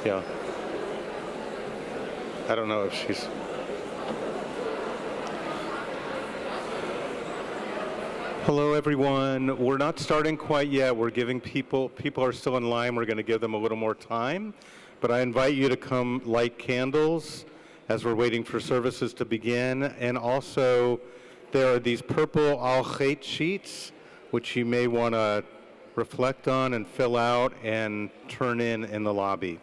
Yeah. I don't know if she's... Hello, everyone. We're not starting quite yet. We're giving people are still in line. We're going to give them a little more time. But I invite you to come light candles as we're waiting for services to begin. And also, there are these purple al-chet sheets, which you may want to reflect on and fill out and turn in the lobby.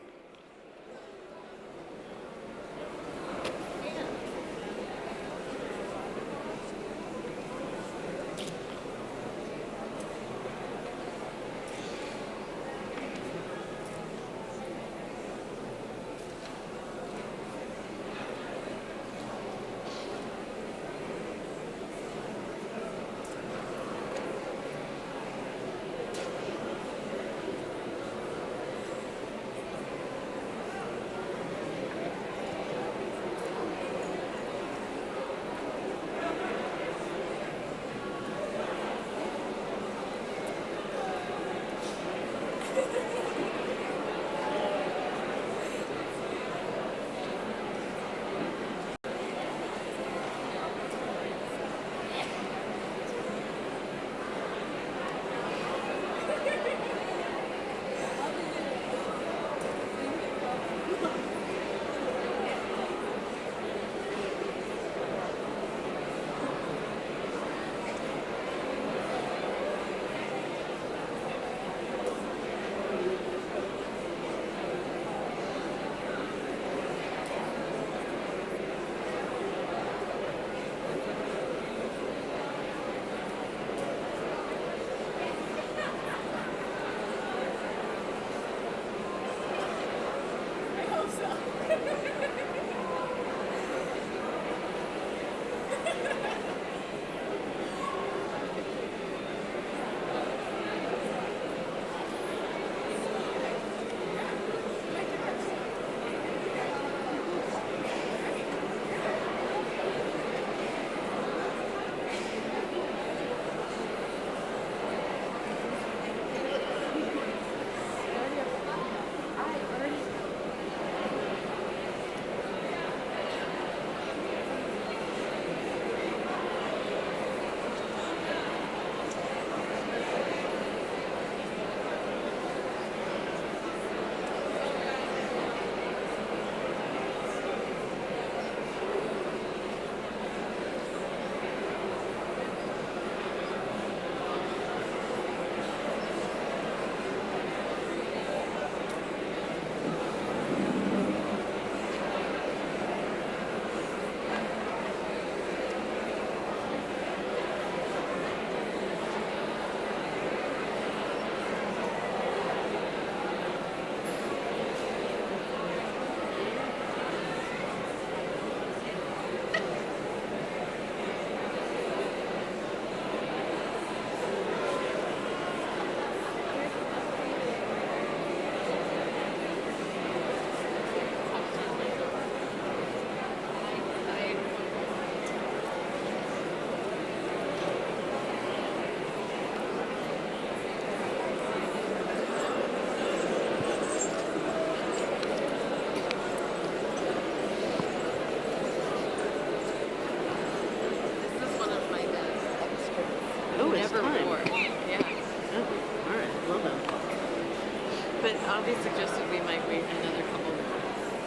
Avi suggested we might wait another couple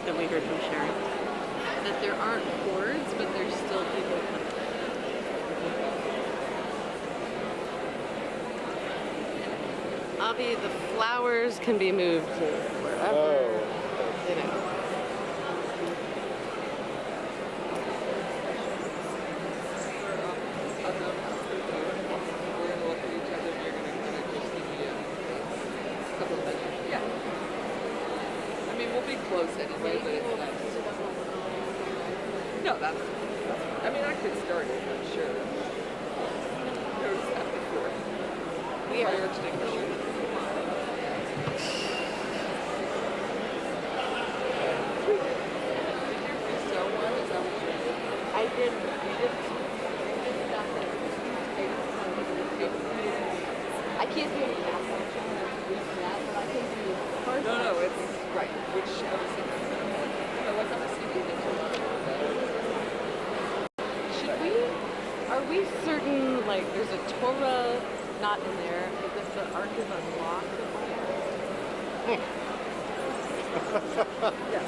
that we heard from Sharon. That there aren't chords, but there's still people coming. Avi, the flowers can be moved to wherever, you know. Close anyway, but it's nice. No, that's, I mean, I could start it, I'm sure. Noticed that before. Fire extinguisher. Did you sew one? Is that what you did? I did. We did stuff I can't do any fast action that, but I can do first. No, it's right. which I was thinking, like on the CD, there's a lot of that. Should we? Are we certain? Like, there's a Torah not in there, but if the ark is unlocked. Yes.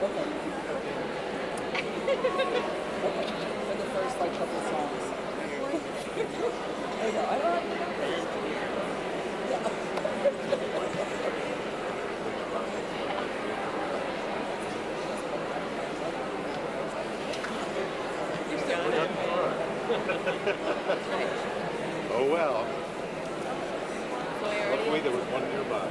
Okay. For the first like couple songs. I know. I don't have Oh well. So I already Luckily there was one nearby.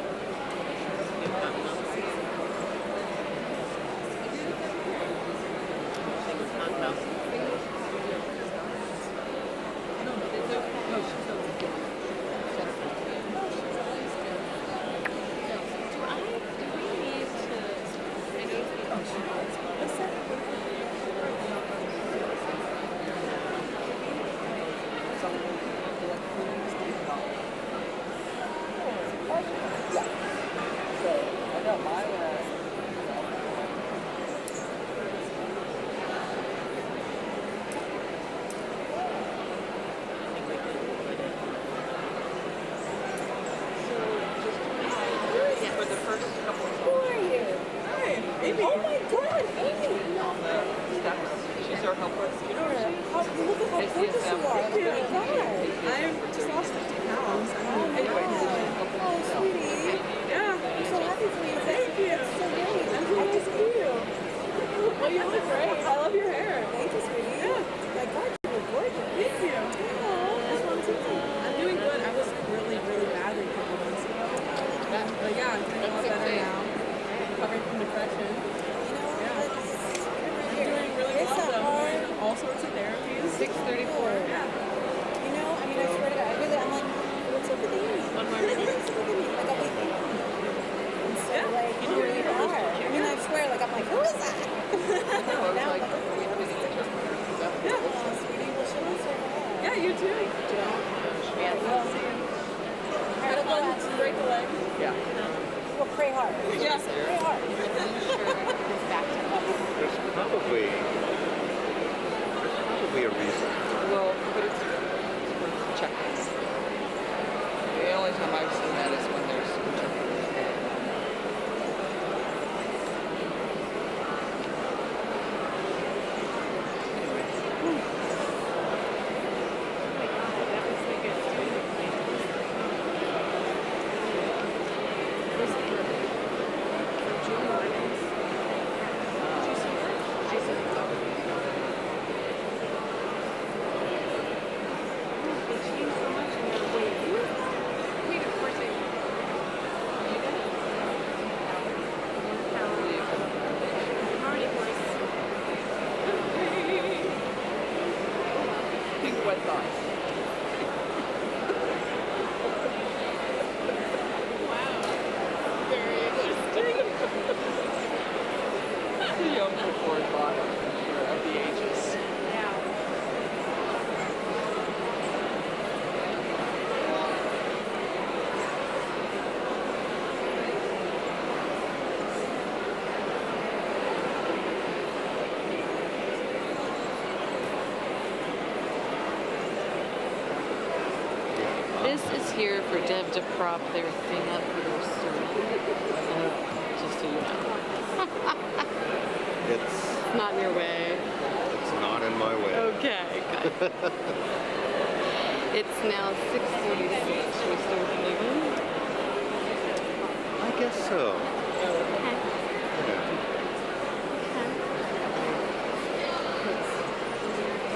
Yom Kippur bottom of the ages. This is here for Deb to prop their thing up for their sermon. Just so you know. It's Not in your way. It's not in my way. Okay, good. It's now 6:46. Should we start leaving? I guess so. Okay.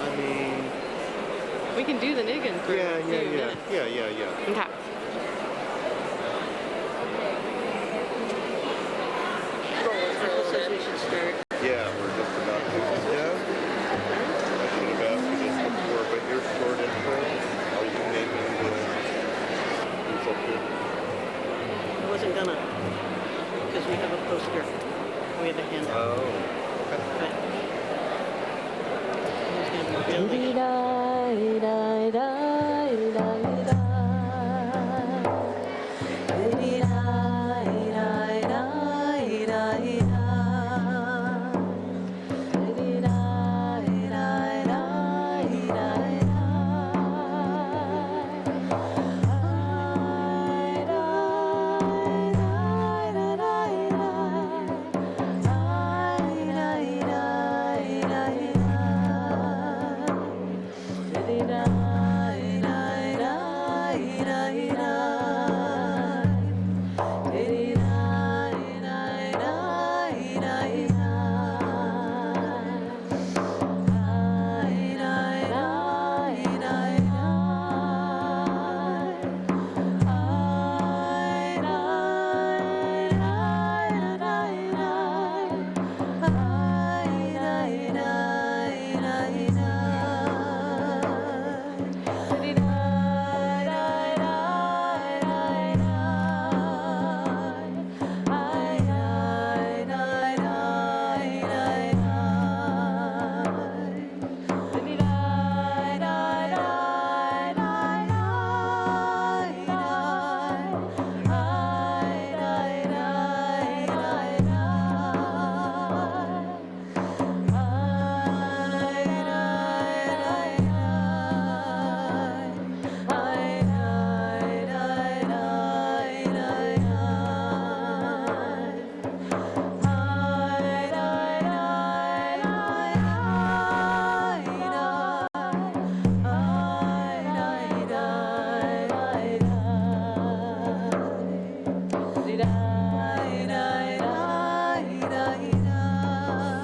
I mean, We can do the niggin for a few minutes. Yeah. Okay. Circle says we should start. Yeah, we're just about to. Yeah. I should have asked you this before, but your short intro, are you naming the who's up here? I wasn't gonna, because we have a poster. We have a handout. Oh. But it's gonna be really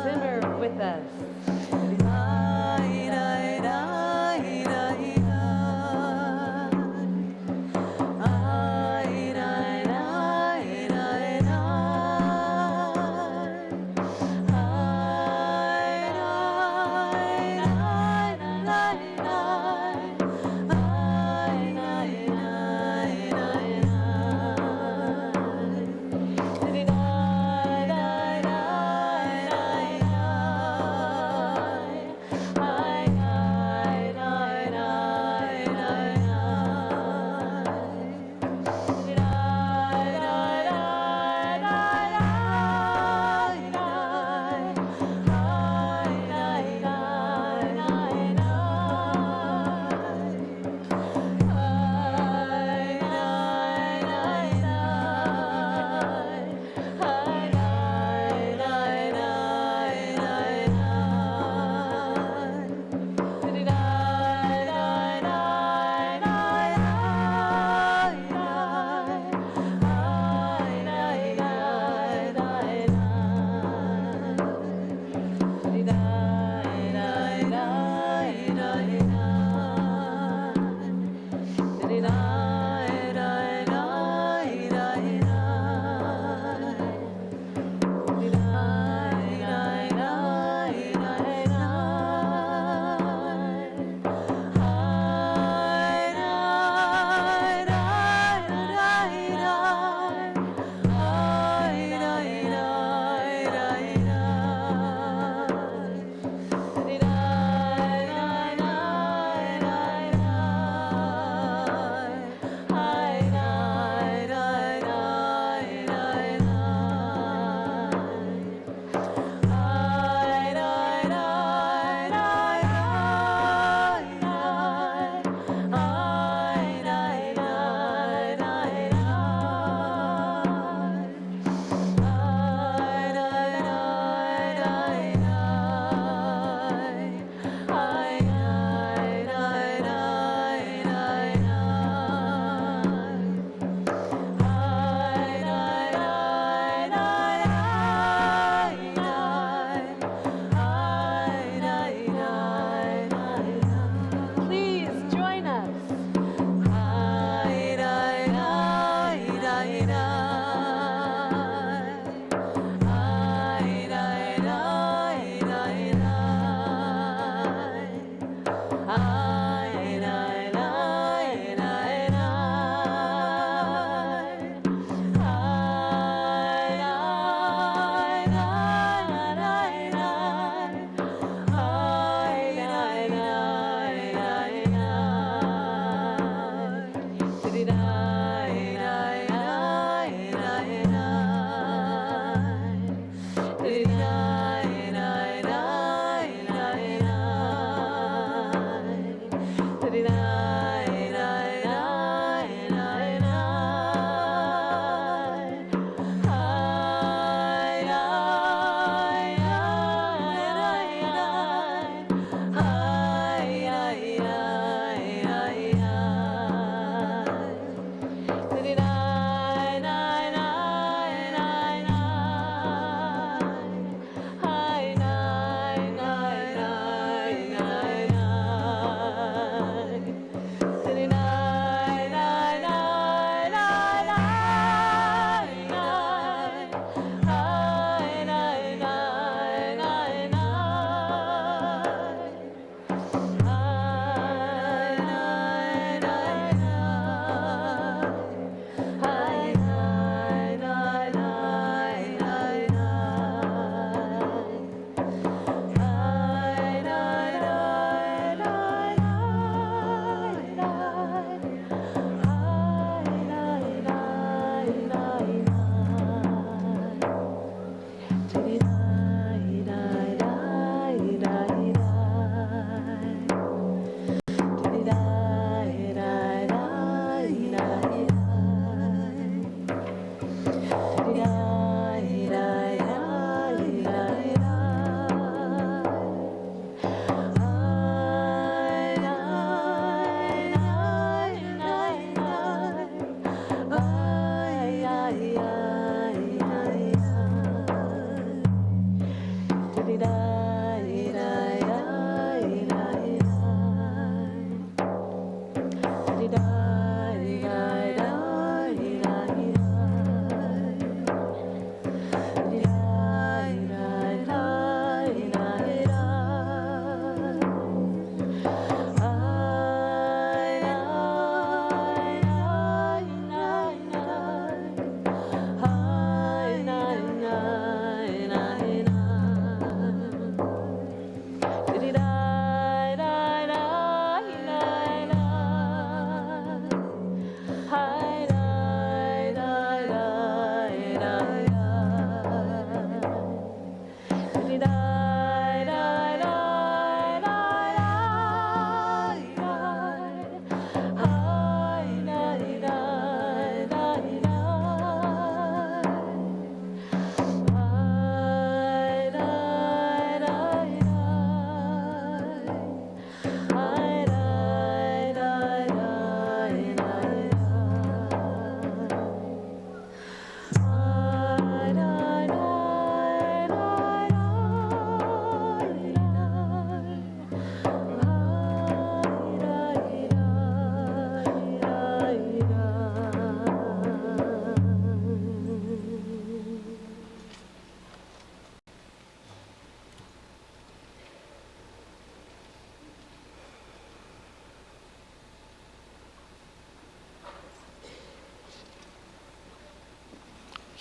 Simmer with us.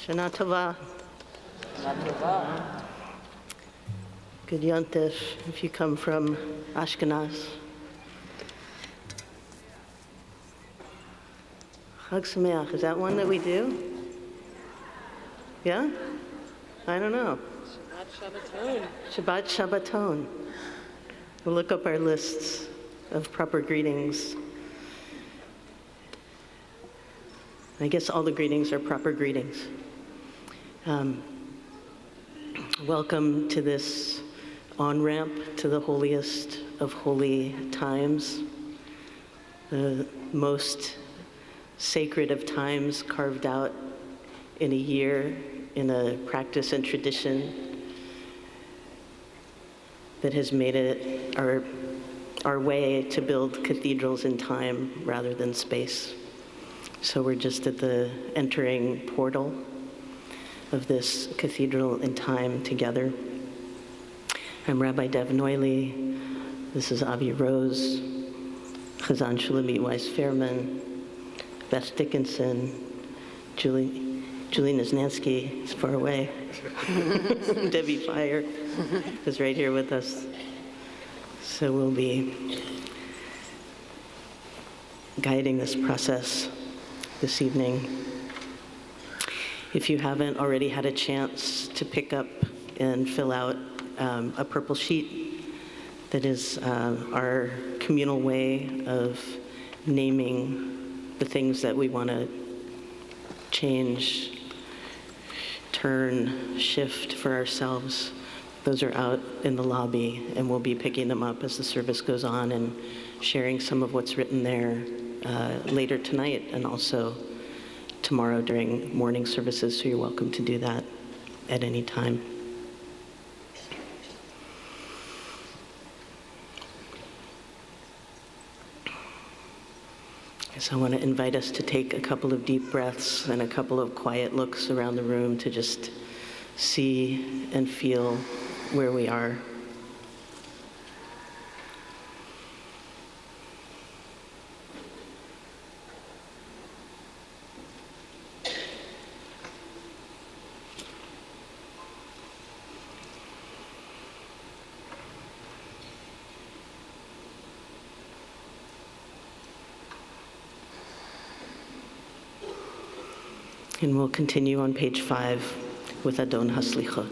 Shana Tova. Shana Tova. Good Yontif if you come from Ashkenaz. Chag Sameach, is that one that we do? Yeah? I don't know. Shabbat Shabbaton. Shabbat Shabbaton. We'll look up our lists of proper greetings. I guess all the greetings are proper greetings. Welcome to this on-ramp to the holiest of holy times, the most sacred of times carved out in a year in a practice and tradition that has made it our way to build cathedrals in time rather than space. So we're just at the entering portal of this cathedral in time together. I'm Rabbi Dev Noily. This is Avi Rose, Chazan Shulamit Weiss-Fairman, Beth Dickinson, Julie Naznansky is far away. Debbie Fire is right here with us. So we'll be guiding this process this evening. If you haven't already had a chance to pick up and fill out a purple sheet that is our communal way of naming the things that we want to change, turn, shift for ourselves. Those are out in the lobby, and we'll be picking them up as the service goes on and sharing some of what's written there later tonight and also tomorrow during morning services, so you're welcome to do that at any time. So I want to invite us to take a couple of deep breaths and a couple of quiet looks around the room to just see and feel where we are. And we'll continue on page 5 with Adon Haslicha.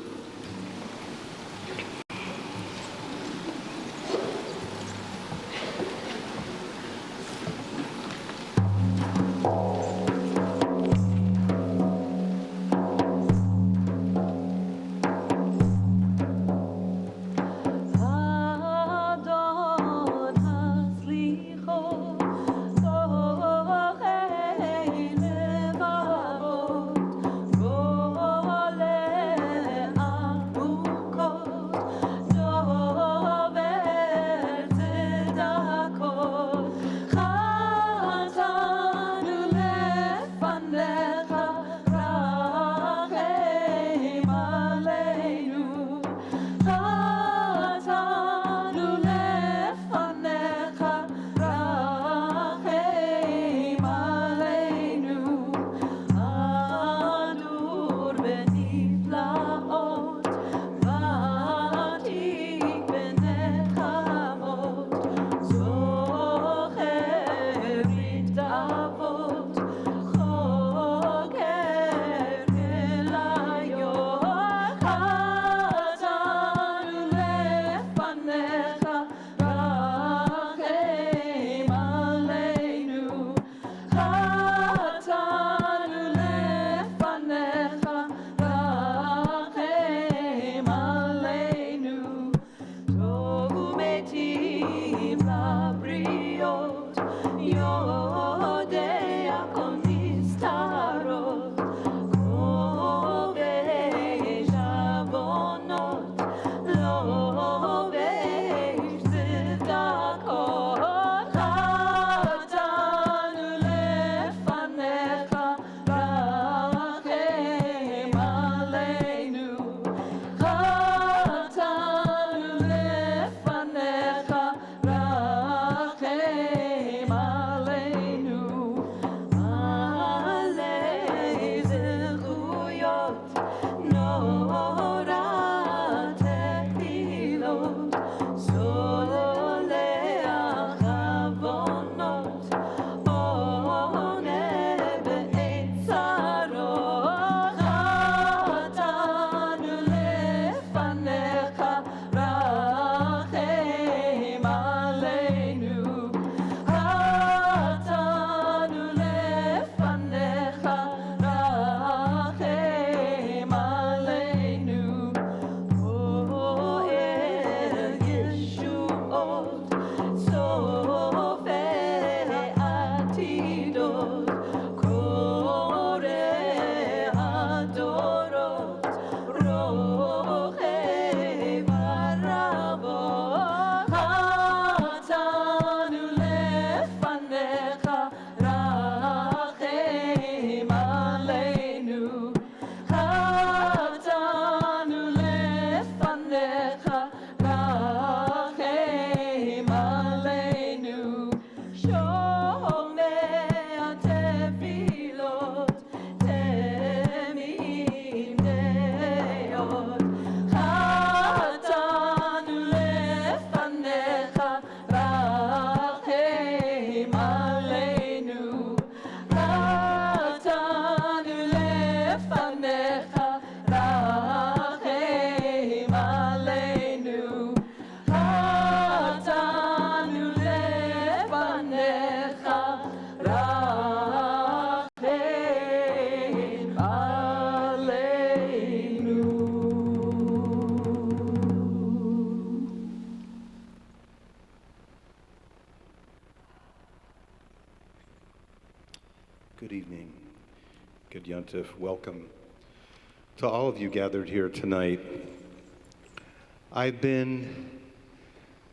Good evening. Good Yontif. Welcome to all of you gathered here tonight. I've been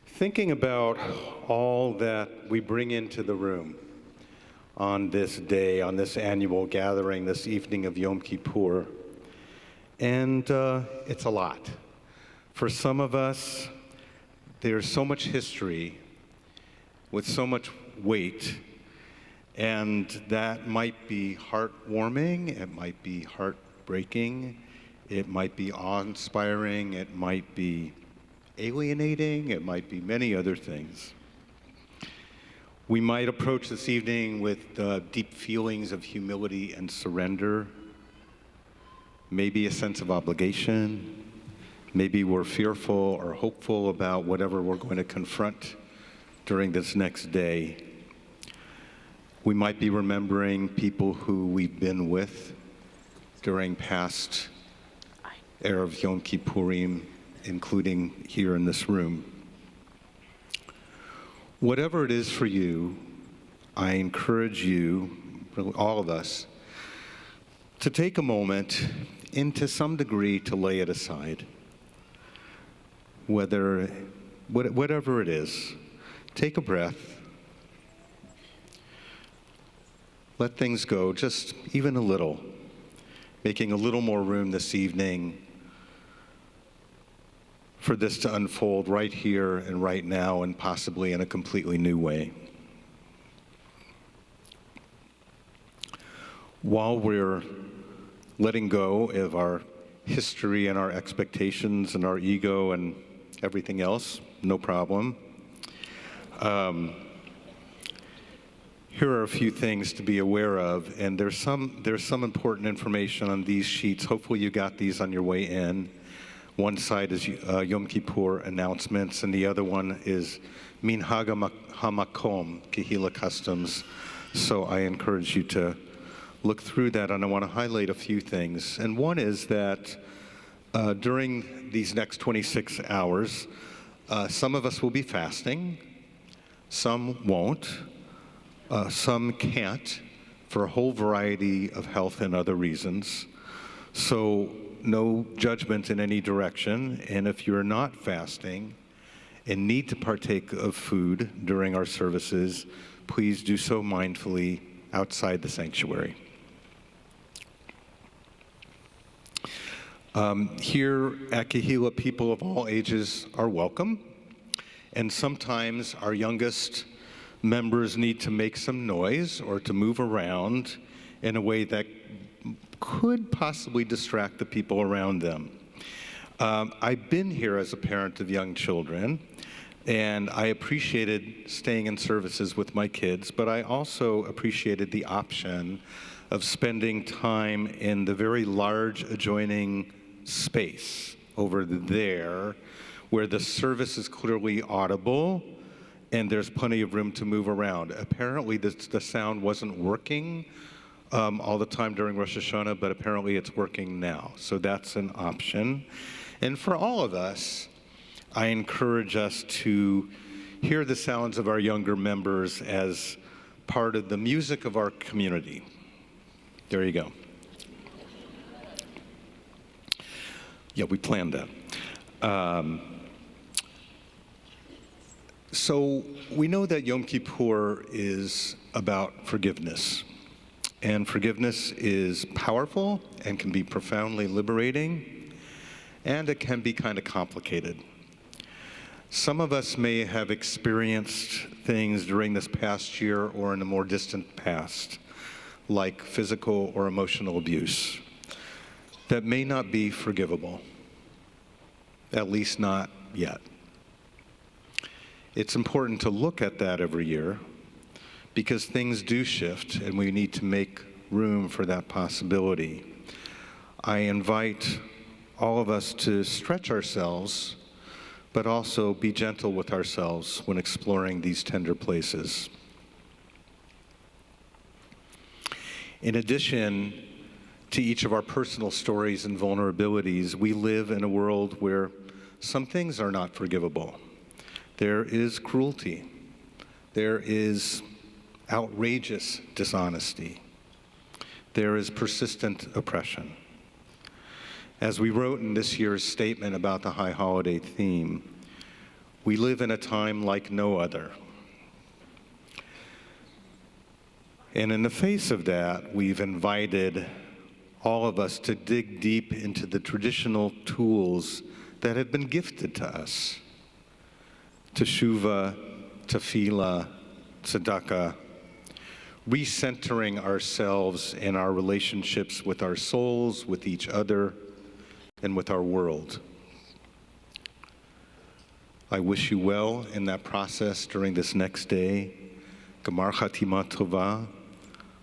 thinking about all that we bring into the room on this day, on this annual gathering, this evening of Yom Kippur. And it's a lot. For some of us, there's so much history with so much weight, and that might be heartwarming, it might be heartbreaking, it might be awe-inspiring, it might be alienating, it might be many other things. We might approach this evening with deep feelings of humility and surrender, maybe a sense of obligation, maybe we're fearful or hopeful about whatever we're going to confront during this next day. We might be remembering people who we've been with during past Erev Yom Kippurim, including here in this room. Whatever it is for you, I encourage you, all of us, to take a moment and to some degree to lay it aside. Whatever it is, take a breath. Let things go, just even a little, making a little more room this evening for this to unfold right here and right now, and possibly in a completely new way. While we're letting go of our history and our expectations and our ego and everything else, no problem. Here are a few things to be aware of, and there's some important information on these sheets. Hopefully you got these on your way in. One side is Yom Kippur announcements, and the other one is Minhag HaMakom, Kehila Customs. So I encourage you to look through that, and I want to highlight a few things. And one is that during these next 26 hours, some of us will be fasting, some won't. Some can't for a whole variety of health and other reasons. So no judgment in any direction. And if you're not fasting and need to partake of food during our services, please do so mindfully outside the sanctuary. Here at Kehila, people of all ages are welcome. And sometimes our youngest members need to make some noise or to move around in a way that could possibly distract the people around them. I've been here as a parent of young children, and I appreciated staying in services with my kids, but I also appreciated the option of spending time in the very large adjoining space over there where the service is clearly audible and there's plenty of room to move around. Apparently the sound wasn't working all the time during Rosh Hashanah, but apparently it's working now. So that's an option. And for all of us, I encourage us to hear the sounds of our younger members as part of the music of our community. There you go. Yeah, we planned that. So we know that Yom Kippur is about forgiveness. And forgiveness is powerful and can be profoundly liberating, and it can be kind of complicated. Some of us may have experienced things during this past year or in the more distant past, like physical or emotional abuse, that may not be forgivable, at least not yet. It's important to look at that every year because things do shift and we need to make room for that possibility. I invite all of us to stretch ourselves, but also be gentle with ourselves when exploring these tender places. In addition to each of our personal stories and vulnerabilities, we live in a world where some things are not forgivable. There is cruelty. There is outrageous dishonesty. there is persistent oppression. As we wrote in this year's statement about the High Holiday theme, we live in a time like no other. And in the face of that, we've invited all of us to dig deep into the traditional tools that have been gifted to us. Teshuvah, tefillah, tzedakah, recentering ourselves in our relationships with our souls, with each other, and with our world. I wish you well in that process during this next day. Gemar Chatima Tova.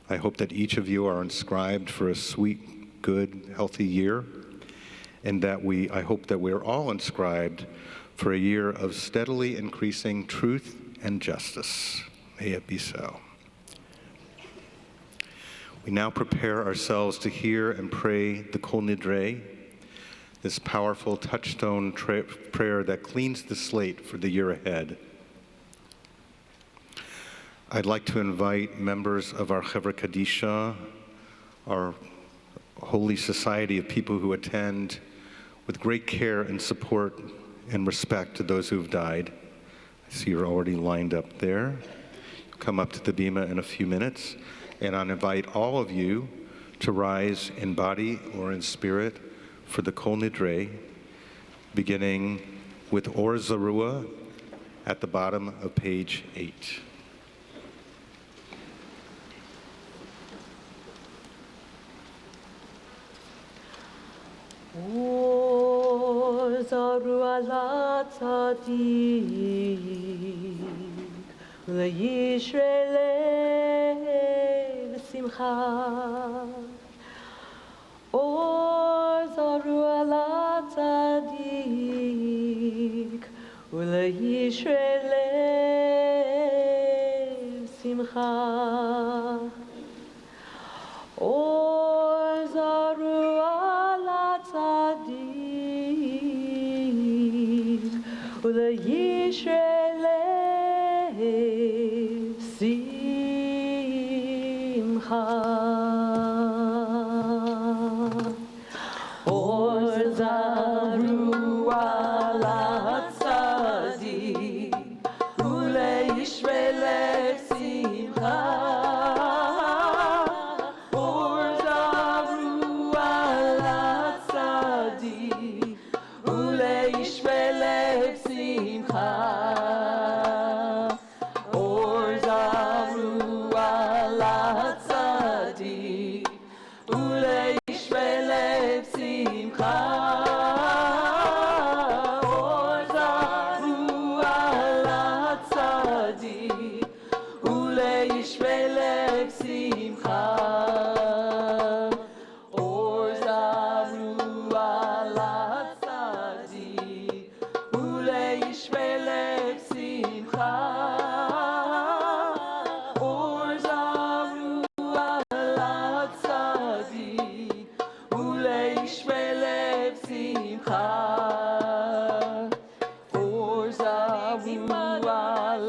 I hope that each of you are inscribed for a sweet, good, healthy year, and that I hope that we're all inscribed for a year of steadily increasing truth and justice. May it be so. We now prepare ourselves to hear and pray the Kol Nidre, this powerful touchstone prayer that cleans the slate for the year ahead. I'd like to invite members of our Chevra Kadisha, our holy society of people who attend with great care and support and respect to those who've died. I see you're already lined up there. Come up to the bima in a few minutes, and I'll invite all of you to rise in body or in spirit for the Kol Nidre, beginning with Or Zarua at the bottom of page 8. Or Zarua la tzadik leYisrael v'simcha. Or Zarua la tzadik leYisrael v'simcha. Or Zarua la tzadik leYisrael v'simcha. Or Zarua la tzadik leYisrael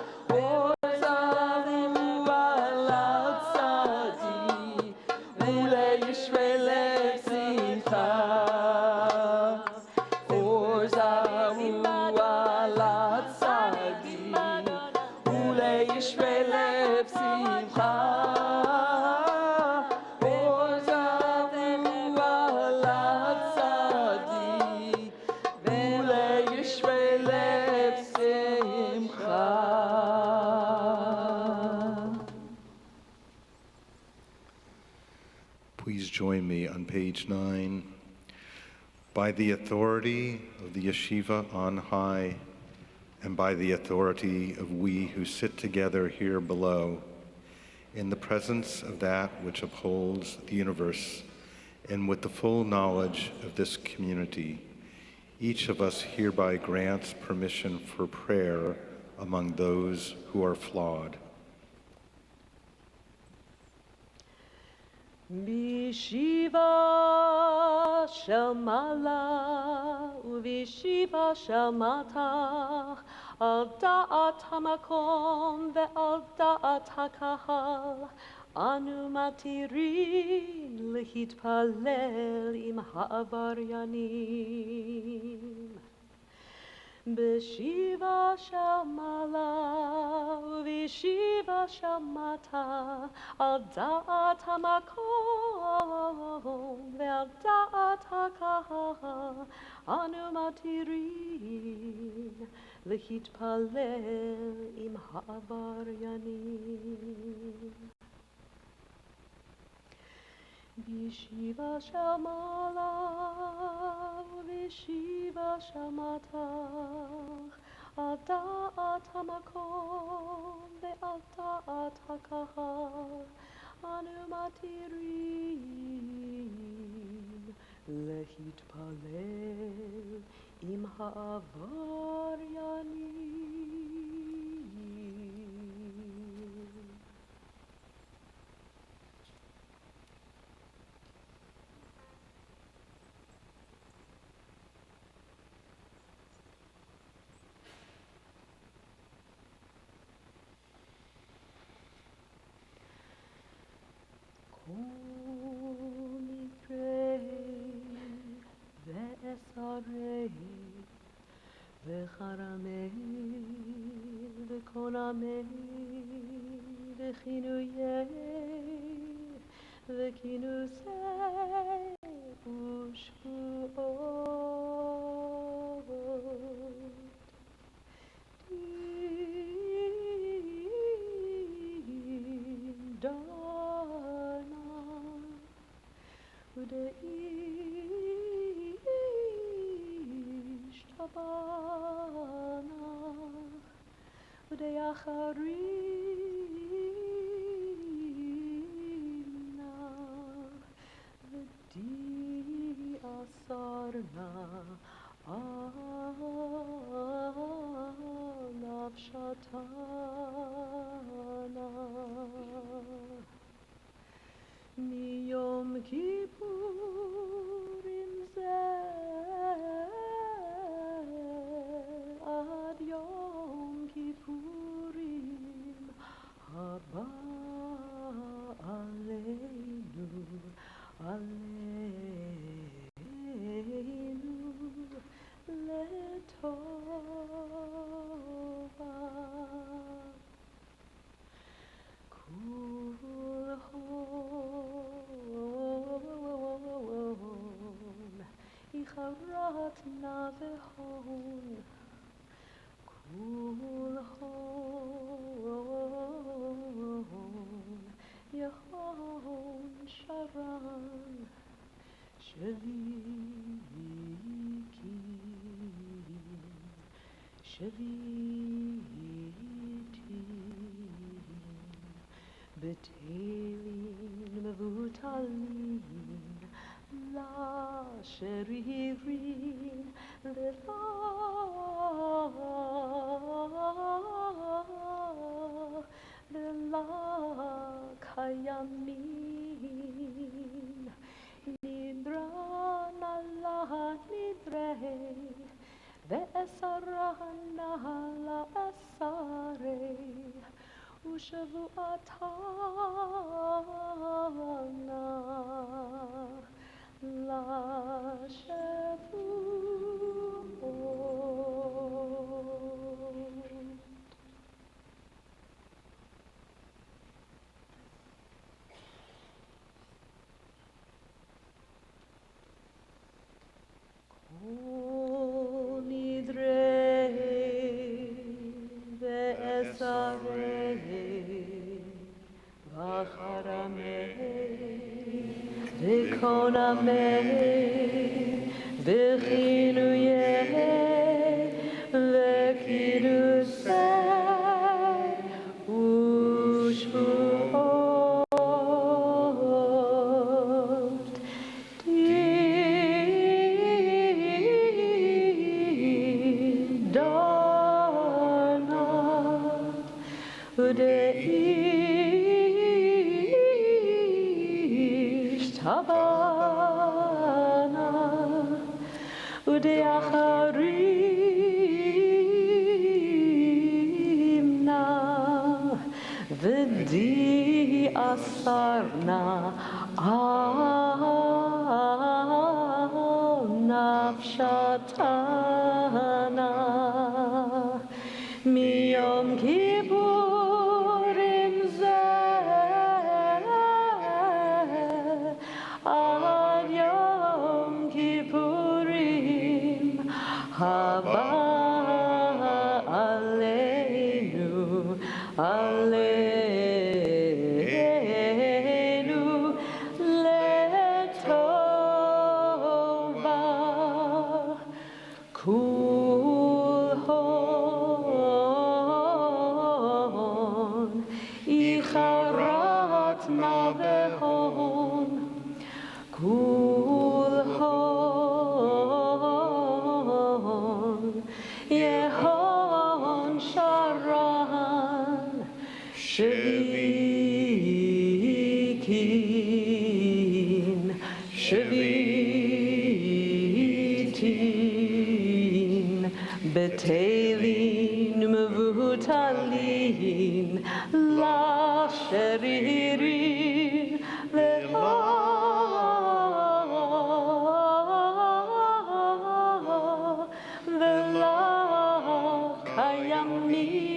v'simcha. Please join me on page 9. By the authority of the yeshiva on high, and by the authority of we who sit together here below, in the presence of that which upholds the universe, and with the full knowledge of this community, each of us hereby grants permission for prayer among those who are flawed. Bishiva shel mala uvishiva shel mata al da'at hamakom ve'al da'at hakahal anu matirin lehitpalel im ha'avaryanim. Beshiva shamala, vishiva shamata, al da'at hamakom, ve'al da'at hakahal, anu matirin, lehitpalel im ha'avaryanim. Vishiva shamala, vishiva shamata, al da'at hamakom, ve'al da'at hakahal, anu matirin, lehitpalel im ha'avaryanim. Kol Nidre ve'esarei ve'charamei ve'konamei ve'chinuyei ve'kinusei u'shvuot Udeish tabana, udeyacharina, v'di asarna alav shatana. Yom Kippur im ad Yom Kippurim haba aleinu letova. Icharat na v'hon, kul hon, yehon sharan, shavitim, betelim mevutalin, la sheririn lila kayamin nidran Allah nidre ve'esarahan ala esarei ushavu'atana la shavuot. Kol Nidre ve'esarei v'charamei וכל עמי וכינויי וקידושי ושבועות דידנה ודאיש טבנה ודאחרים נא ודי אסרנה על נפשתנה מיום כיפורים זה עד יום כיפורים הבא עלינו לטובה כול הון איחרת נא בהון כול הון יהון שרן שביקים שביתין בטלין מבוטלין לשרירין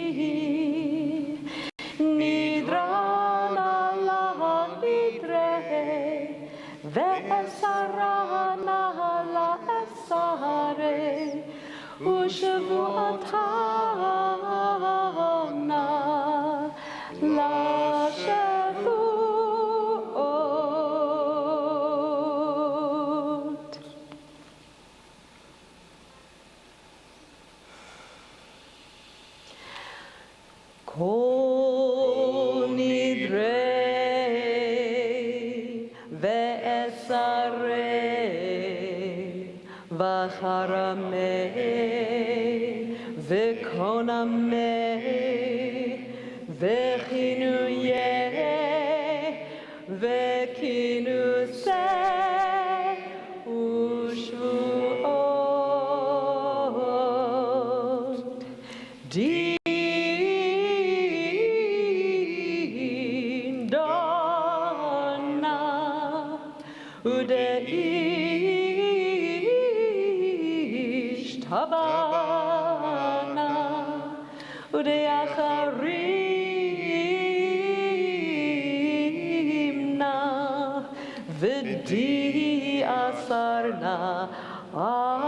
ולקיימים נדרנה לנדרה ואסרנה לאסרי ושבועתנה לשבועות Kol Nidre ve'esarei v'charamei v'konamei v'chinuyei v'kinusei u'shvuot udeish tabana udeacharim na v'di asarna al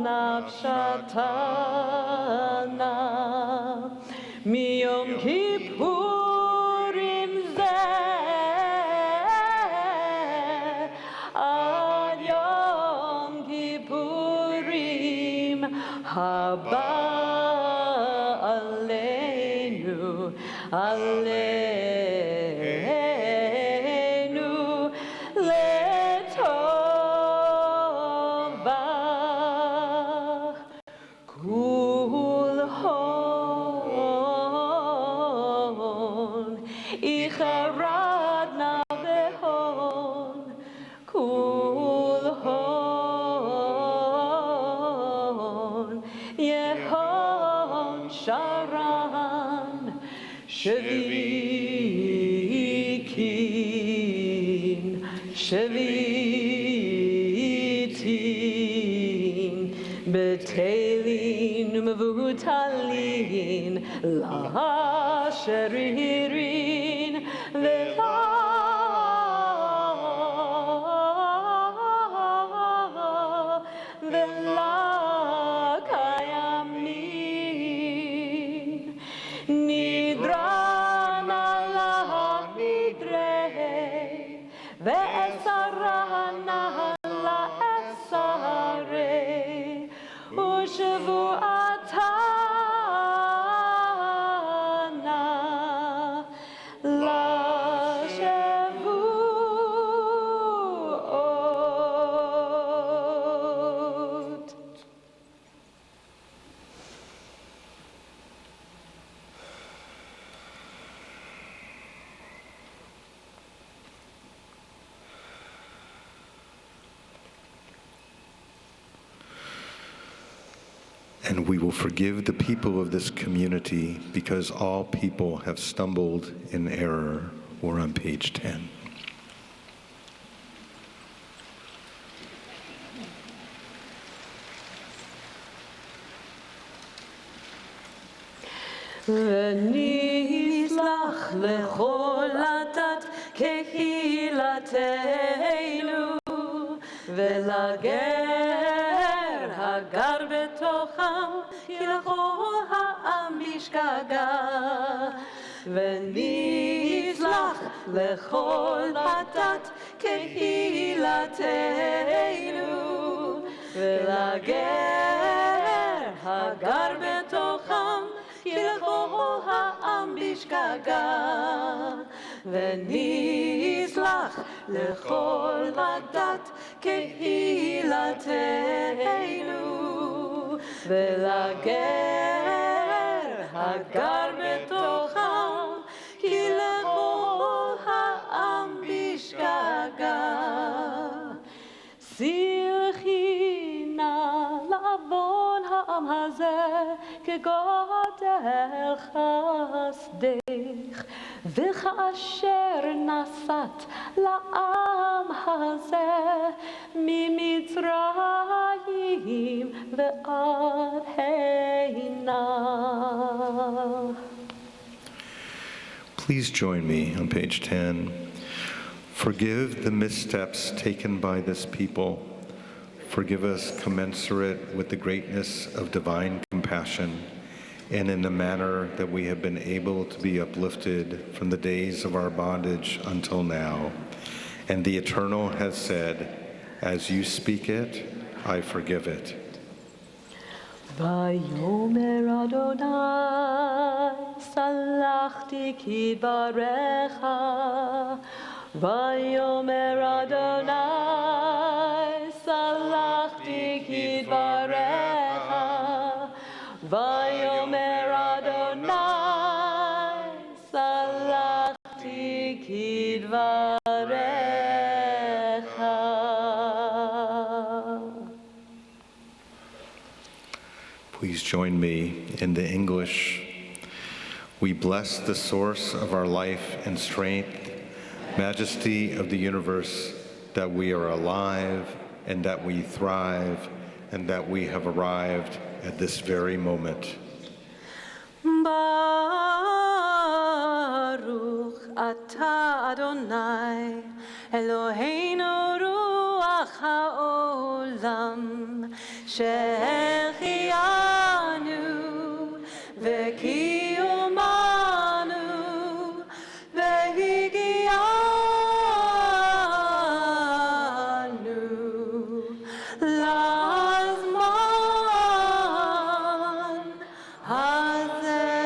nafshatana miyom kippurim ad Yom Kippurim haba aleinu letova kul hon icharadna behon kul hon yehon sharan shvikin shvitin betelin mevutalin la sheririn kayamin nidrana la nidre And we will forgive the people of this community because all people have stumbled in error. We're on page 10. ונשלח לכל הדת קהילתנו ולגר הגר בתוכם כי לכל העם בשגגה ונשלח לכל הדת קהילתנו ולגר הגר בתוכם כי לכל העם בשגגה ונשלח לכל הדת קהילתנו ולגר הגר בתוכם כי לכל העם בשגגה סלחי נא לעוון העם הזה כגודל חסדך וכאשר נסעת לעם הזה ממצרים ועד הנה. Please join me on page 10. Forgive the missteps taken by this people. Forgive us commensurate with the greatness of divine compassion and in the manner that we have been able to be uplifted from the days of our bondage until now. And the Eternal has said, as you speak it, I forgive it. ויאמר אדוני סלחתי כדבריך ויאמר אדוני סלחתי כדבריך ויאמר אדוני סלחתי כדבריך. Please join me in the English. We bless the source of our life and strength, majesty of the universe, that we are alive and that we thrive and that we have arrived at this very moment. Baruch atah Adonai Eloheinu ruach haolam שהחיינו וקיימנו והגיענו לזמן הזה.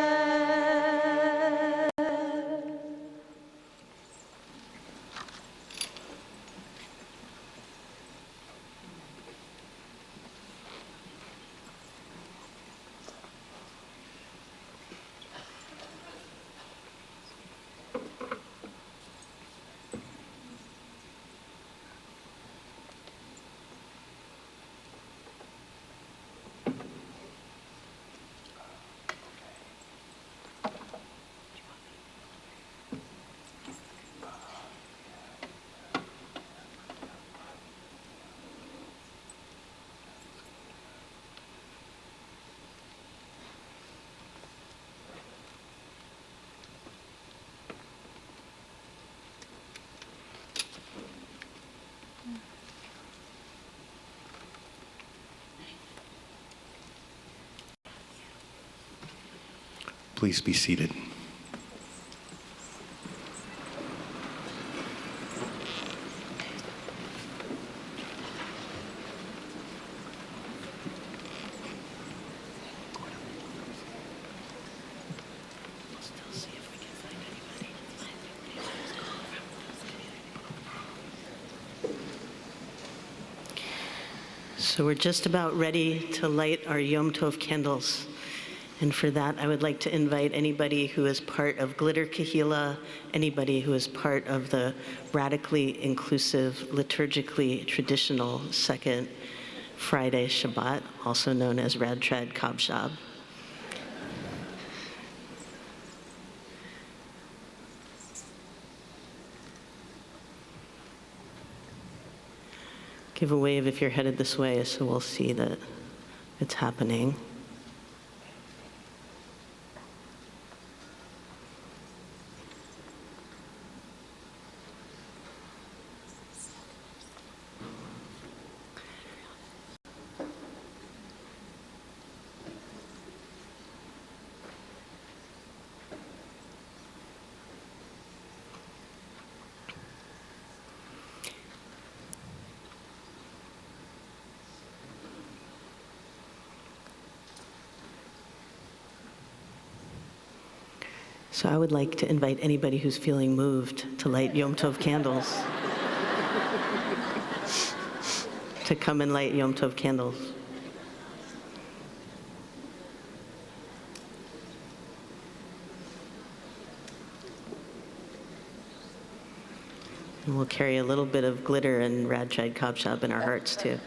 Please be seated. So we're just about ready to light our Yom Tov candles. And for that, I would like to invite anybody who is part of Glitter Kahila, anybody who is part of the radically inclusive, liturgically traditional second Friday Shabbat, also known as Rad Trad Kabshab. Give a wave if you're headed this way so we'll see that it's happening. So I would like to invite anybody who's feeling moved to light Yom Tov candles to come and light Yom Tov candles. And we'll carry a little bit of glitter and Rad Trad Kabshab in our hearts too.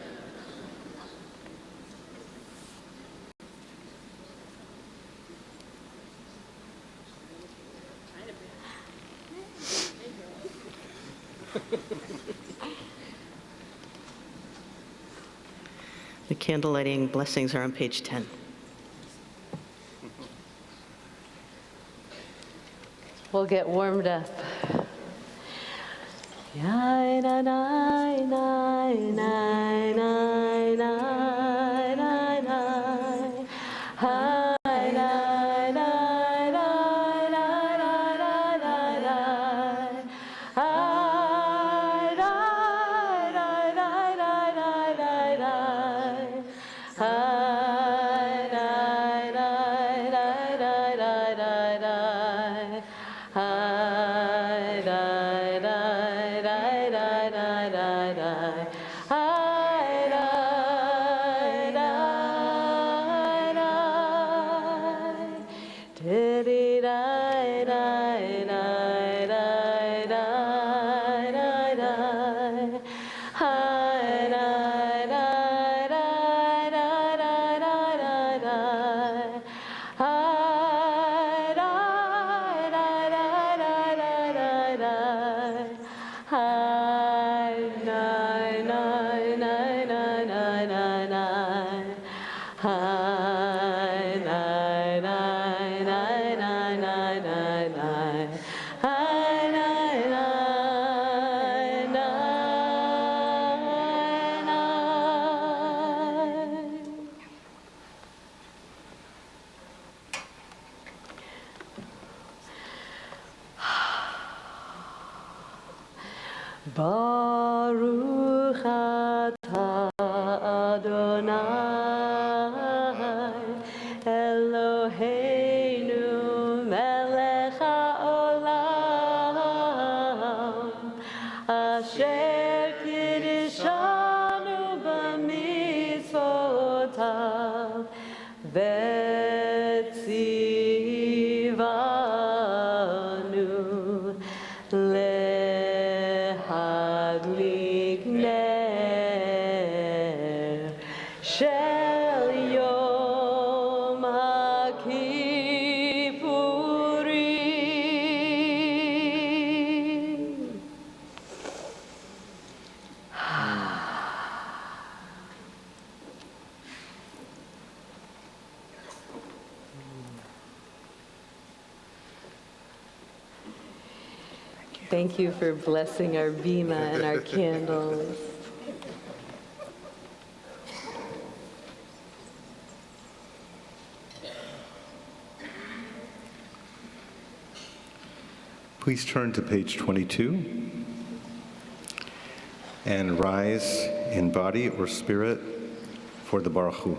The candle lighting blessings are on page 10. We'll get warmed up. Yai na na na na na na na na. Hi na na na na na na na na. Hi na na na na na na na. Hi na na na na na na. Hi da da da da da da da. Hi da da da. Diddy da da da da da da da. Hi da da da da da da da. Hi da da da da da da. Hi na na na na na na na. Hi na na na na na na na. Hi na na na na. Baruch atah Adonai Eloheinu melech haolam asher kiddushanu b'mitzvotav v'tzivanu lehadlik ner shel Yom Kippurim. Thank you for blessing our bima and our candles. Please turn to page 22 and rise in body or spirit for the Baruch Hu.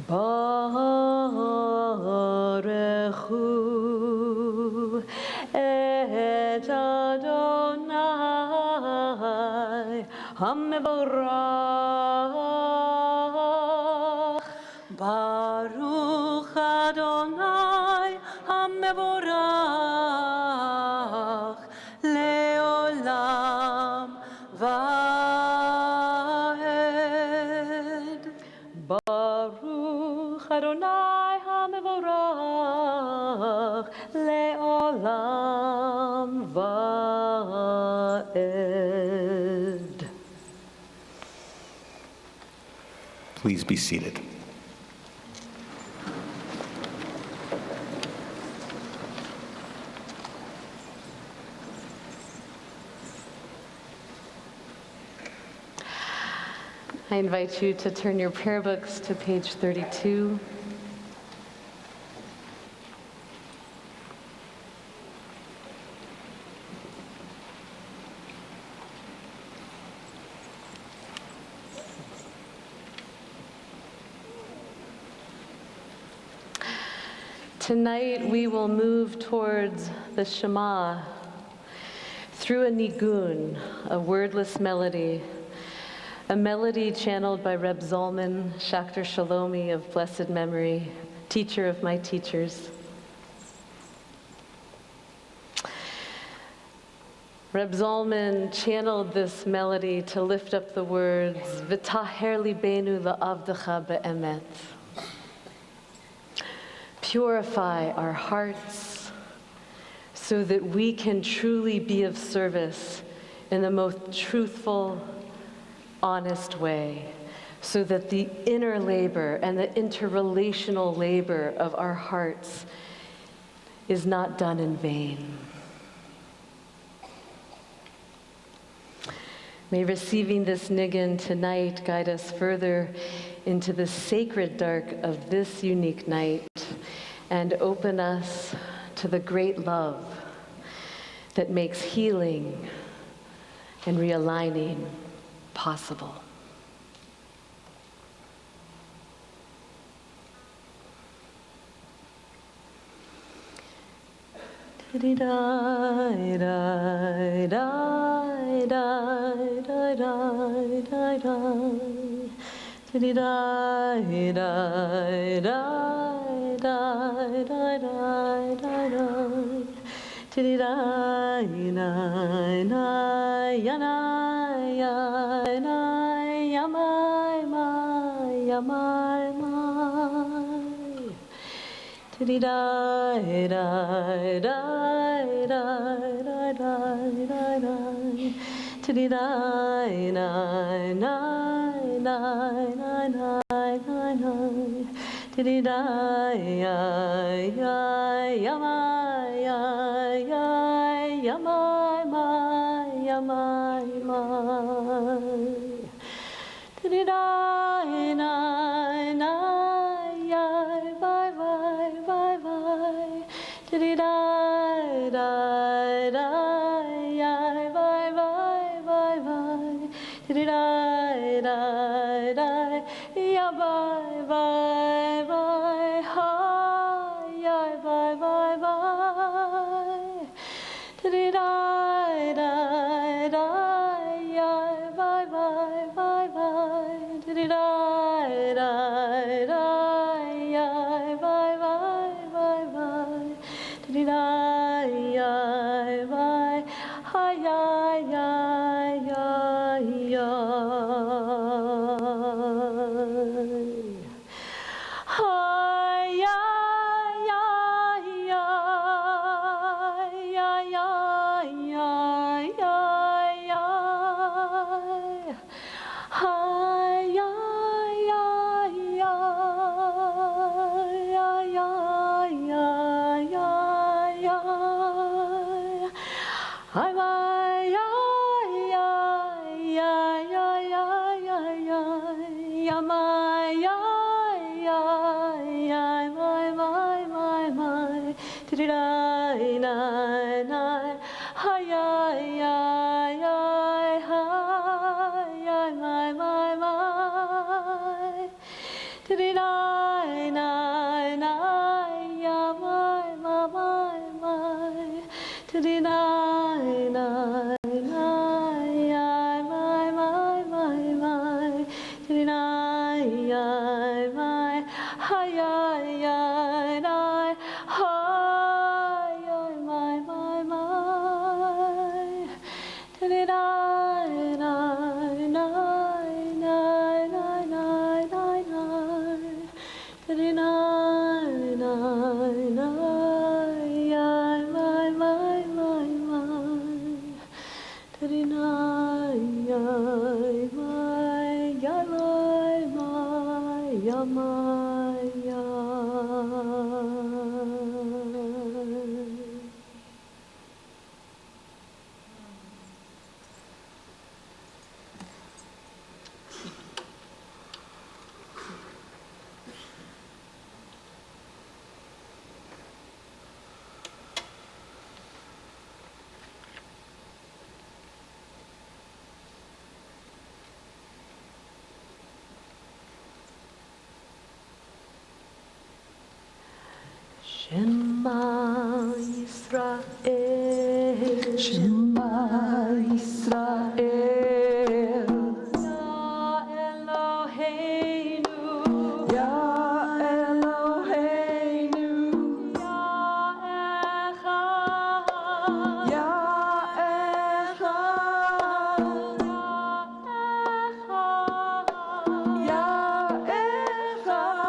Baruch Hu et HaMevorach, Baruch Adonai HaMevorach, Leolam Vaed. Baruch Adonai HaMevorach, Leolam Vaed. Please be seated. I invite you to turn your prayer books to page 32. Tonight we will move towards the Shema through a nigun, a wordless melody, a melody channeled by Reb Zalman Schachter Shalomi of blessed memory, teacher of my teachers. Reb Zalman channeled this melody to lift up the words, V'taher libenu la'avdecha be'emet. Purify our hearts so that we can truly be of service in the most truthful, honest way, so that the inner labor and the interrelational labor of our hearts is not done in vain. May receiving this nigun tonight guide us further into the sacred dark of this unique night and open us to the great love that makes healing and realigning possible. Shema Yisrael, Shema Yisrael, Ya Eloheinu, Ya Eloheinu, Ya Echad, Ya Echad, Ya Echad,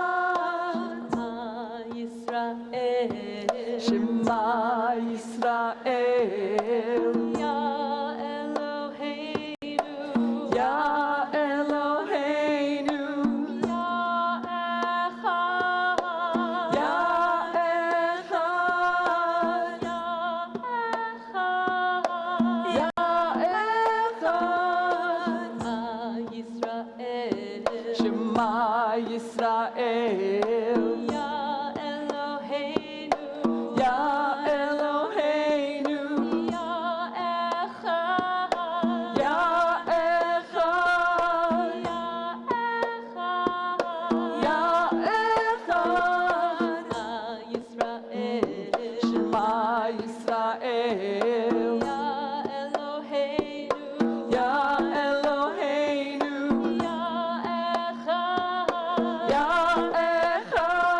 Shema Yisrael, Ya Eloheinu, Ya Eloheinu, Ya Echad, Ya Echad, Ya Echad, Yisrael, Shema Yisrael, Ya Eloheinu, Ya Eloheinu, Ya Echad, Ya Echad, Ya Echad, Yisrael, Shema Yisrael, Ya Eloheinu, Ya Eloheinu, Ya Echad, Ya Echad.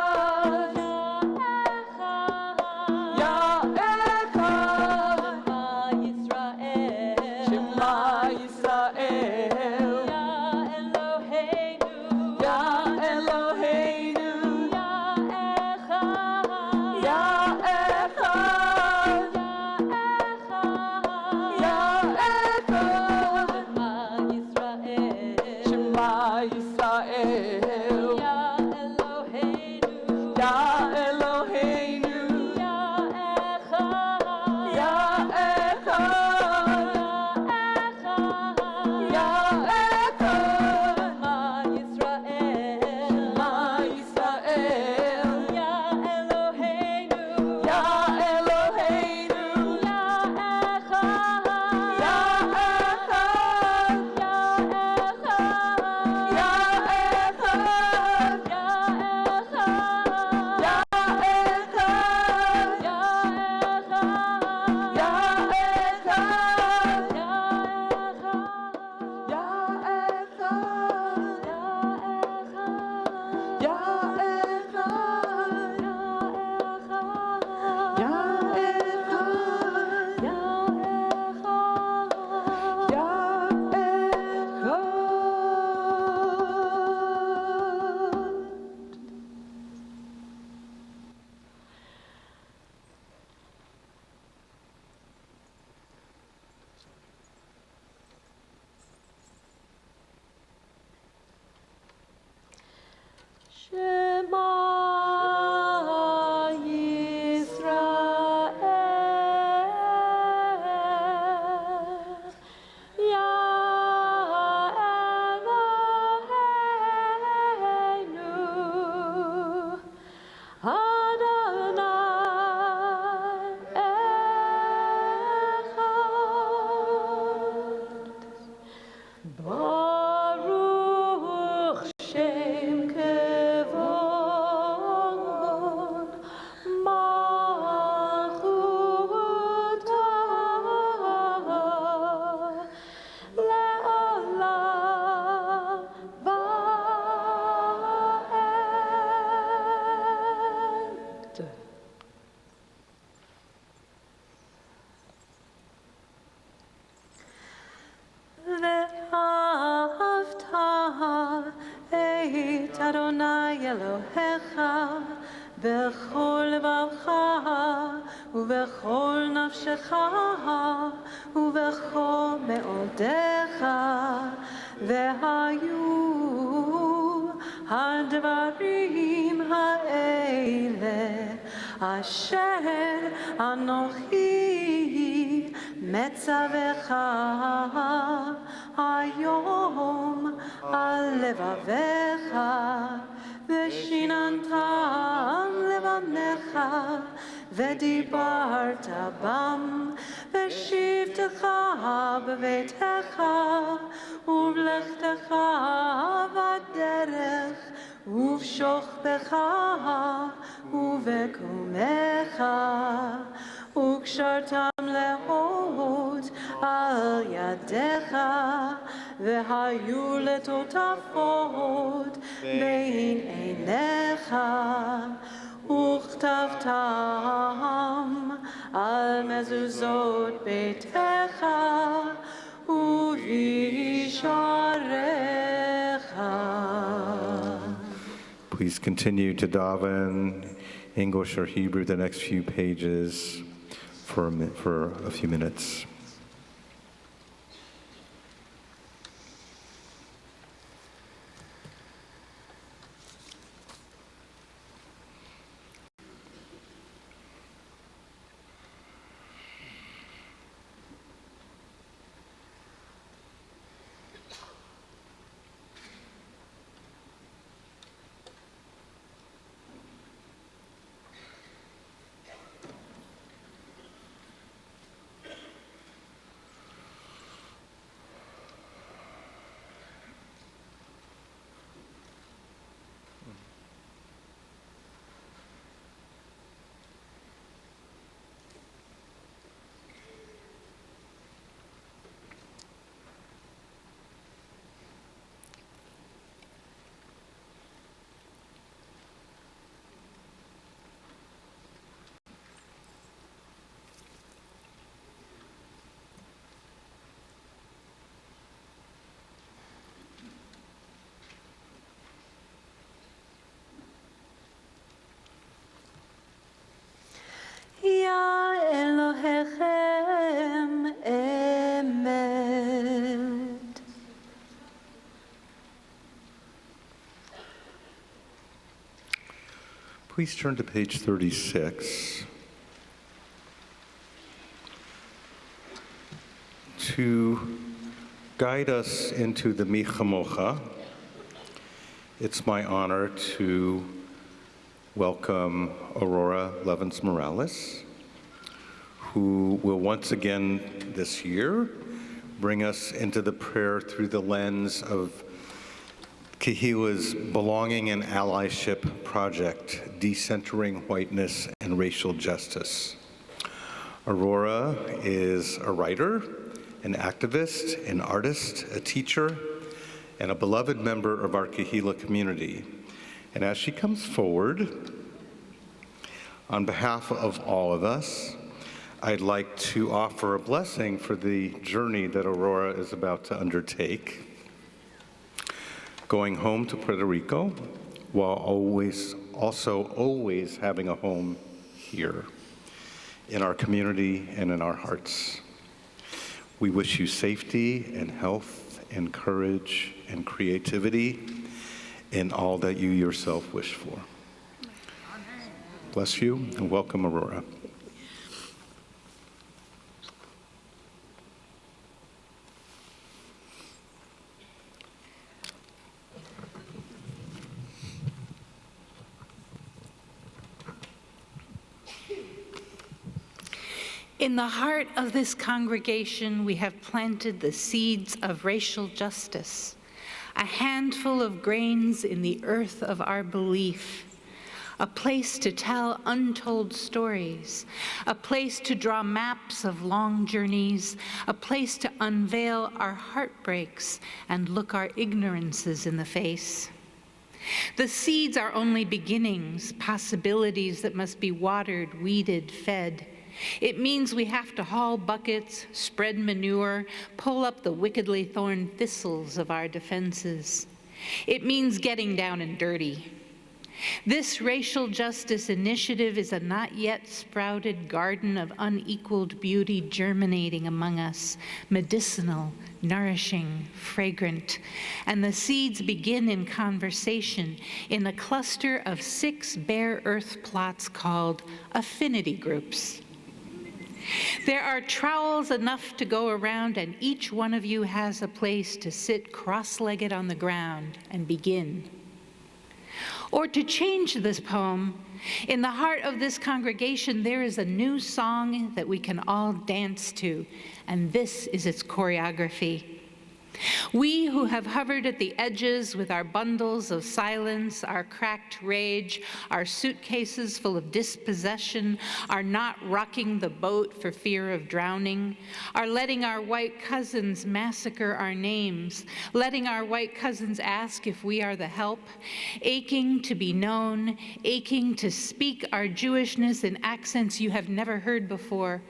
Adonai Elohecha bechol levacha ubechol nafshecha ubechol meodecha vehayu hadvarim ha'ele asher anochi metzavecha hayom al levavecha ושיננתם לבניך ודיברת בם בשבתך בביתך ובלכתך בדרך ובשוכבך ובקומך וקשרתם להות על ידיך והיו לטוטפות בין עיניך וכתבתם על מזוזות ביתך ובשעריך. Please continue to daven English or Hebrew the next few pages for a few minutes. Ya Elohechem emet. Please turn to page 36. To guide us into the Mi Chamocha, it's my honor to welcome Aurora Levins Morales, who will once again this year bring us into the prayer through the lens of Kehila's Belonging and Allyship Project, Decentering Whiteness and Racial Justice. Aurora is a writer, an activist, an artist, a teacher, and a beloved member of our Kehila community. And as she comes forward, on behalf of all of us, I'd like to offer a blessing for the journey that Aurora is about to undertake, going home to Puerto Rico, while always having a home here in our community and in our hearts. We wish you safety and health and courage and creativity in all that you yourself wish for. Bless you and welcome, Aurora. In the heart of this congregation, we have planted the seeds of racial justice, a handful of grains in the earth of our belief, a place to tell untold stories, a place to draw maps of long journeys, a place to unveil our heartbreaks and look our ignorances in the face. The seeds are only beginnings, possibilities that must be watered, weeded, fed. It means we have to haul buckets, spread manure, pull up the wickedly thorn thistles of our defenses. It means getting down and dirty. This racial justice initiative is a not yet sprouted garden of unequaled beauty germinating among us, medicinal, nourishing, fragrant. And the seeds begin in conversation in a cluster of 6 bare earth plots called affinity groups. There are trowels enough to go around, and each one of you has a place to sit cross-legged on the ground and begin. Or to change this poem, in the heart of this congregation there is a new song that we can all dance to, and this is its choreography. We who have hovered at the edges with our bundles of silence, our cracked rage, our suitcases full of dispossession, are not rocking the boat for fear of drowning, are letting our white cousins massacre our names, letting our white cousins ask if we are the help, aching to be known, aching to speak our Jewishness in accents you have never heard before.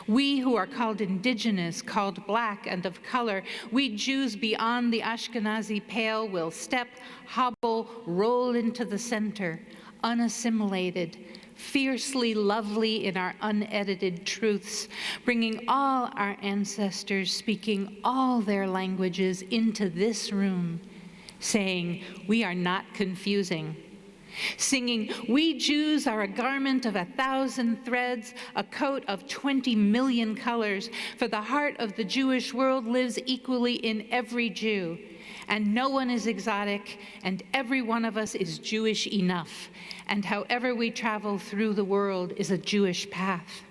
We who are called indigenous, called black and of color, we Jews beyond the Ashkenazi pale will step, hobble, roll into the center, unassimilated, fiercely lovely in our unedited truths, bringing all our ancestors, speaking all their languages into this room, saying, we are not confusing. Singing, we Jews are a garment of 1,000 threads, a coat of 20 million colors, for the heart of the Jewish world lives equally in every Jew, and no one is exotic, and every one of us is Jewish enough, and however we travel through the world is a Jewish path.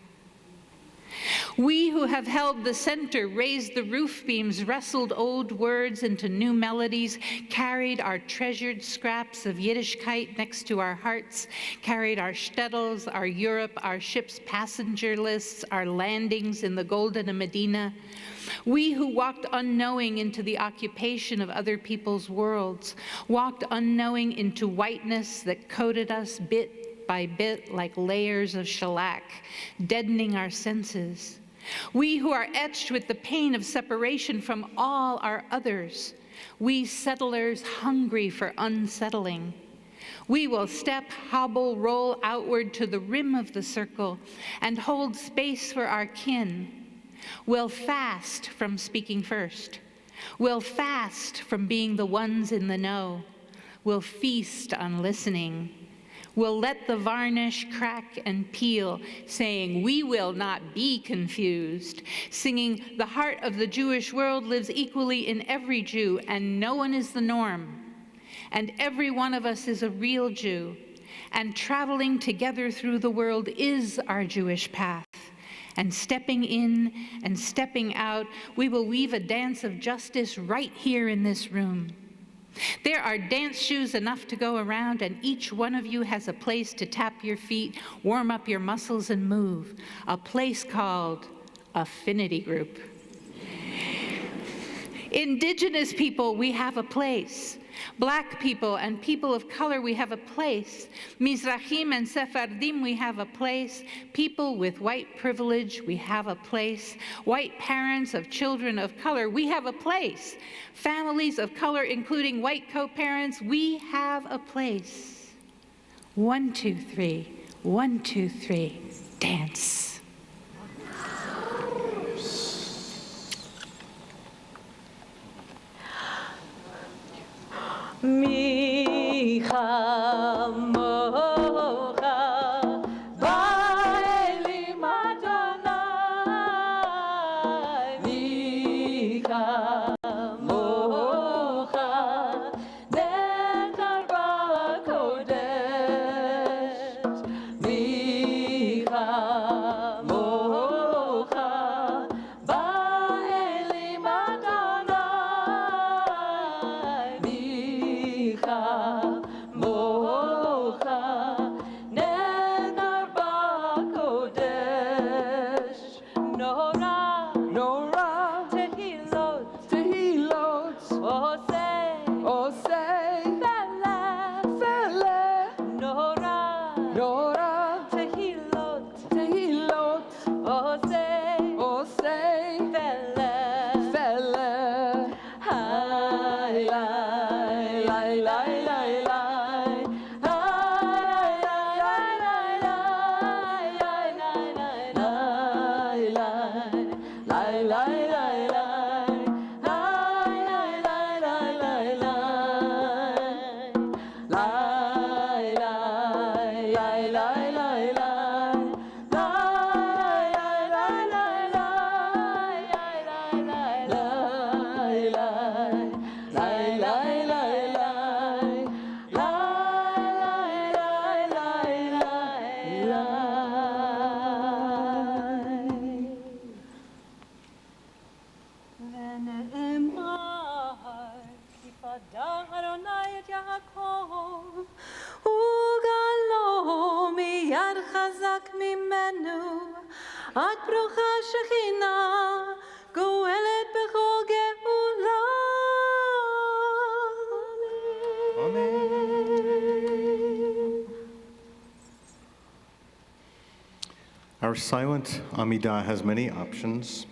We who have held the center, raised the roof beams, wrestled old words into new melodies, carried our treasured scraps of Yiddishkeit next to our hearts, carried our shtetls, our Europe, our ship's passenger lists, our landings in the Golden Medina. We who walked unknowing into the occupation of other people's worlds, walked unknowing into whiteness that coated us bit by bit like layers of shellac, deadening our senses. We who are etched with the pain of separation from all our others. We settlers hungry for unsettling. We will step, hobble, roll outward to the rim of the circle and hold space for our kin. We'll fast from speaking first. We'll fast from being the ones in the know. We'll feast on listening. We'll let the varnish crack and peel, saying, we will not be confused, singing, the heart of the Jewish world lives equally in every Jew, and no one is the norm. And every one of us is a real Jew, and traveling together through the world is our Jewish path. And stepping in and stepping out, we will weave a dance of justice right here in this room. There are dance shoes enough to go around, and each one of you has a place to tap your feet, warm up your muscles, and move. A place called Affinity Group. Indigenous people, we have a place. Black people and people of color, we have a place. Mizrahim and Sephardim, we have a place. People with white privilege, we have a place. White parents of children of color, we have a place. Families of color, including white co-parents, we have a place. 1, 2, 3. 1, 2, 3. Dance. Mi chamocha ba'elim Adonai. Mi chamocha nedar ba'kodesh. Mi chamocha ba'elim Adonai. Mocha nedar ba'kodesh. Nora, Nora, tehilot, tehilot, osei, osei, fele, fele. Nora, Nora, tehilot, tehilot, osei, osei, fele, fele. Hai, lai, lai. את ברוכה שכינה, גואלת בכל גאולה. Amen. Our silent Amida has many options,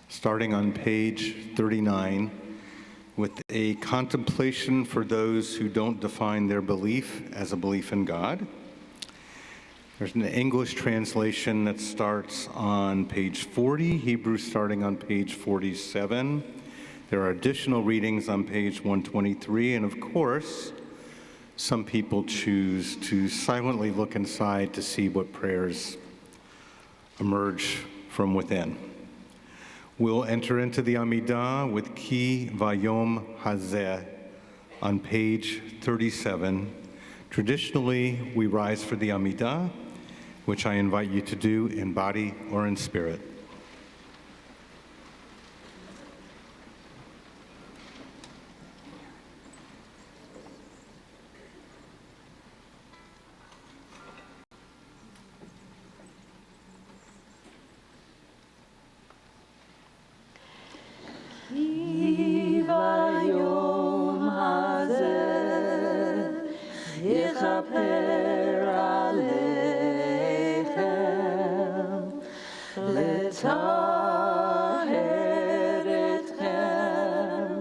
starting on page 39 with a contemplation for those who don't define their belief as a belief in God. There's an English translation that starts on page 40, Hebrew starting on page 47. There are additional readings on page 123, and of course, some people choose to silently look inside to see what prayers emerge from within. We'll enter into the Amida with Ki Vayom Hazeh on page 37. Traditionally, we rise for the Amida, which I invite you to do in body or in spirit. Ki vayom hazeh yechaper aleichem letaher etchem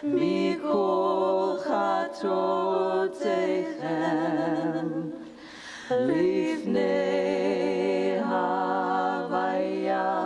mikol chatoteichem lifnei havaya.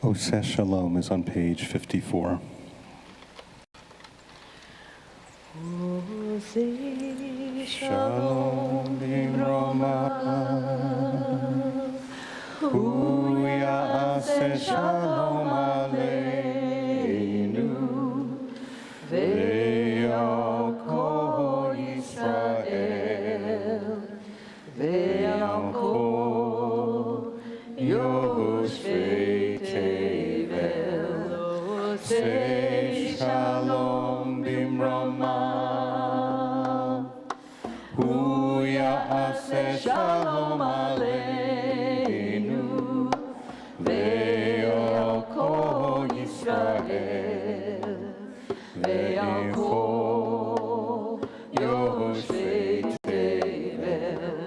Oseh Shalom is on page 54. Shalom bimroma, hu ya'aseh shalom aleinu, ve'al kol Yisrael, ve'al kol yoshvei tevel, oseh shalom bimroma. Hu ya'aseh shalom aleinu, ve'al kol Yisrael, ve'al kol yoshvei tevel.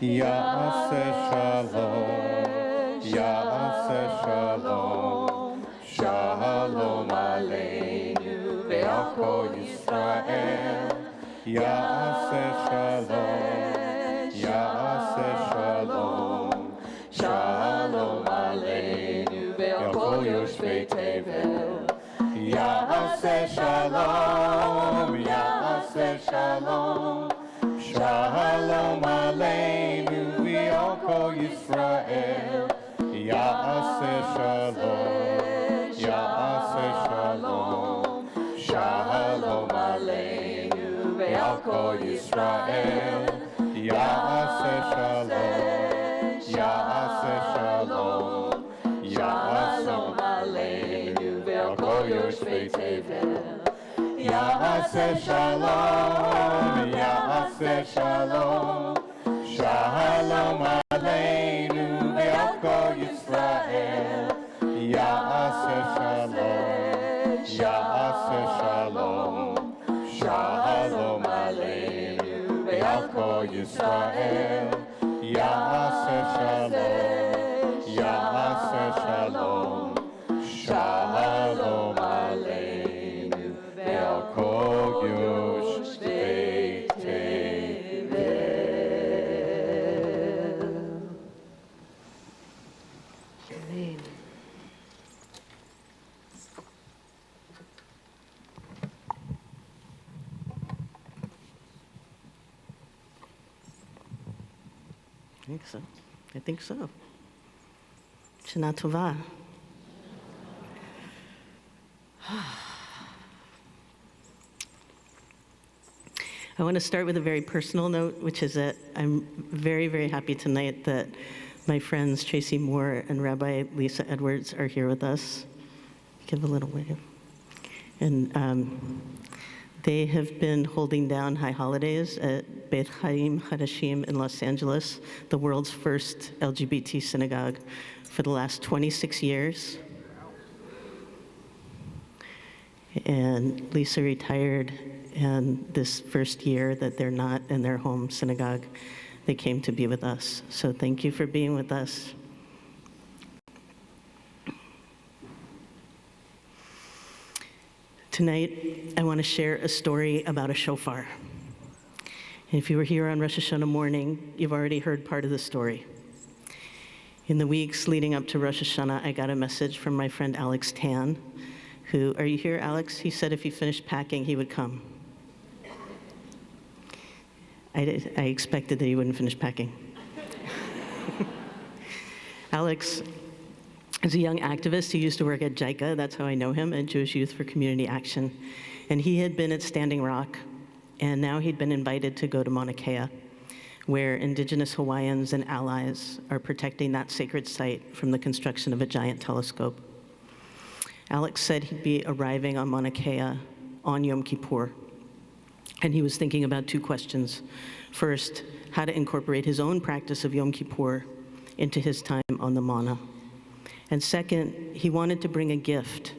Ya'aseh shalom, ya'aseh shalom, shalom aleinu, ve'al kol Yisrael. Ya'aseh shalom, ya'aseh shalom, shalom aleinu, ve'al kol yoshvei tevel. Ya'aseh shalom, ya'aseh shalom, shalom aleinu, ve'al kol Yisrael. Ya'aseh shalom, ya'aseh shalom, shalom aleinu, ve'al kol Yisrael. Ya'aseh shalom, ya'aseh shalom, shalom aleinu, ve'al kol yoshvei tevel. Ya'aseh shalom, ya'aseh shalom, shalom aleinu, ve'al kol Yisrael. Ya'aseh shalom, ya'aseh shalom, shalom aleinu, ve'al kol Yisrael. Ya'aseh shalom, ya'aseh shalom, shalom aleinu, ve'al kol yoshvei tevel. Amen. I think so. Shana Tova. I want to start with a very personal note, which is that I'm very, very happy tonight that my friends Tracy Moore and Rabbi Lisa Edwards are here with us. Give a little wave. And they have been holding down high holidays at Beit Chaim Hadashim in Los Angeles, the world's first LGBT synagogue, for the last 26 years. And Lisa retired, and this first year that they're not in their home synagogue, they came to be with us. So thank you for being with us. Tonight, I want to share a story about a shofar. And if you were here on Rosh Hashanah morning, you've already heard part of the story. In the weeks leading up to Rosh Hashanah, I got a message from my friend Alex Tan, who, are you here, Alex? He said if he finished packing, he would come. I expected that he wouldn't finish packing. Alex is a young activist who used to work at JICA, that's how I know him, at Jewish Youth for Community Action. And he had been at Standing Rock, and now he'd been invited to go to Mauna Kea, where indigenous Hawaiians and allies are protecting that sacred site from the construction of a giant telescope. Alex said he'd be arriving on Mauna Kea on Yom Kippur, and he was thinking about two questions. First, how to incorporate his own practice of Yom Kippur into his time on the Mauna. And second, he wanted to bring a gift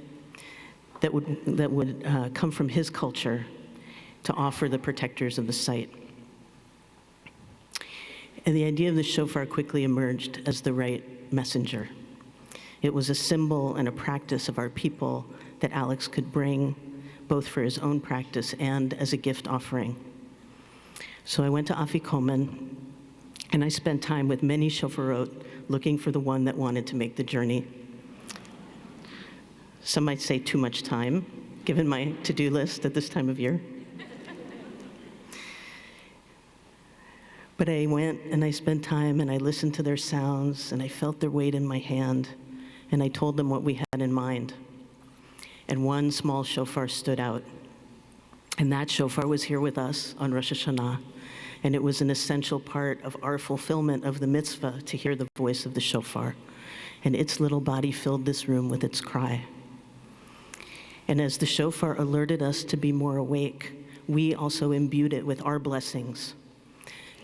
that would come from his culture to offer the protectors of the site. And the idea of the shofar quickly emerged as the right messenger. It was a symbol and a practice of our people that Alex could bring, both for his own practice and as a gift offering. So I went to Afikomen, and I spent time with many shofarot looking for the one that wanted to make the journey. Some might say too much time, given my to-do list at this time of year. But I went and I spent time and I listened to their sounds and I felt their weight in my hand and I told them what we had in mind. And one small shofar stood out. And that shofar was here with us on Rosh Hashanah. And it was an essential part of our fulfillment of the mitzvah to hear the voice of the shofar. And its little body filled this room with its cry. And as the shofar alerted us to be more awake, we also imbued it with our blessings,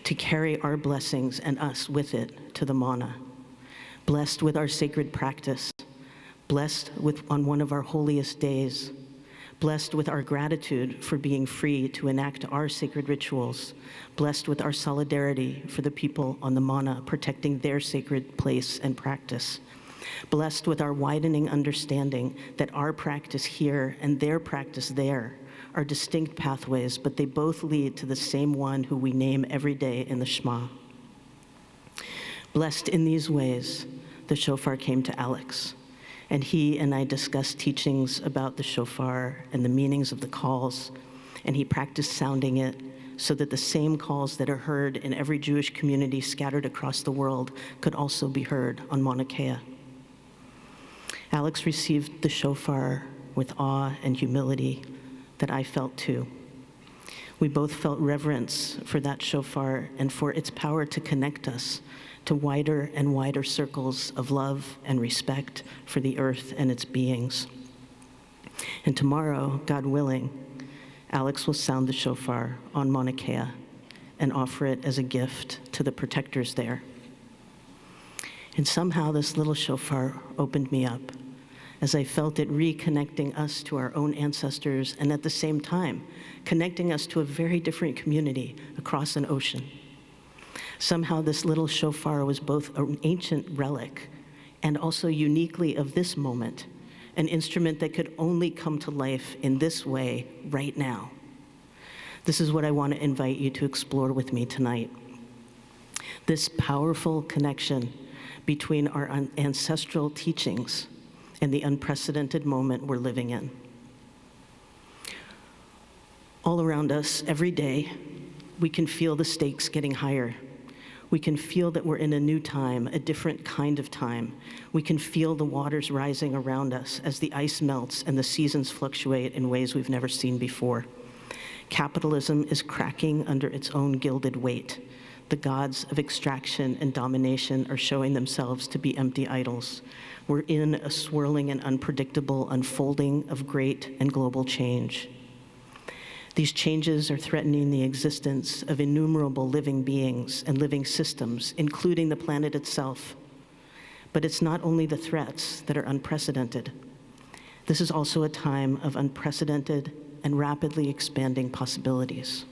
to carry our blessings and us with it to the mana. Blessed with our sacred practice, blessed on one of our holiest days, blessed with our gratitude for being free to enact our sacred rituals, blessed with our solidarity for the people on the mana protecting their sacred place and practice, blessed with our widening understanding that our practice here and their practice there are distinct pathways, but they both lead to the same one who we name every day in the Shema. Blessed in these ways, the shofar came to Alex, and he and I discussed teachings about the shofar and the meanings of the calls, and he practiced sounding it so that the same calls that are heard in every Jewish community scattered across the world could also be heard on Mauna Kea. Alex received the shofar with awe and humility that I felt too. We both felt reverence for that shofar and for its power to connect us to wider and wider circles of love and respect for the earth and its beings. And tomorrow, God willing, Alex will sound the shofar on Mauna Kea and offer it as a gift to the protectors there. And somehow this little shofar opened me up as I felt it reconnecting us to our own ancestors and at the same time, connecting us to a very different community across an ocean. Somehow this little shofar was both an ancient relic and also uniquely of this moment, an instrument that could only come to life in this way right now. This is what I want to invite you to explore with me tonight. This powerful connection between our ancestral teachings and the unprecedented moment we're living in. All around us, every day, we can feel the stakes getting higher. We can feel that we're in a new time, a different kind of time. We can feel the waters rising around us as the ice melts and the seasons fluctuate in ways we've never seen before. Capitalism is cracking under its own gilded weight. The gods of extraction and domination are showing themselves to be empty idols. We're in a swirling and unpredictable unfolding of great and global change. These changes are threatening the existence of innumerable living beings and living systems, including the planet itself. But it's not only the threats that are unprecedented. This is also a time of unprecedented and rapidly expanding possibilities.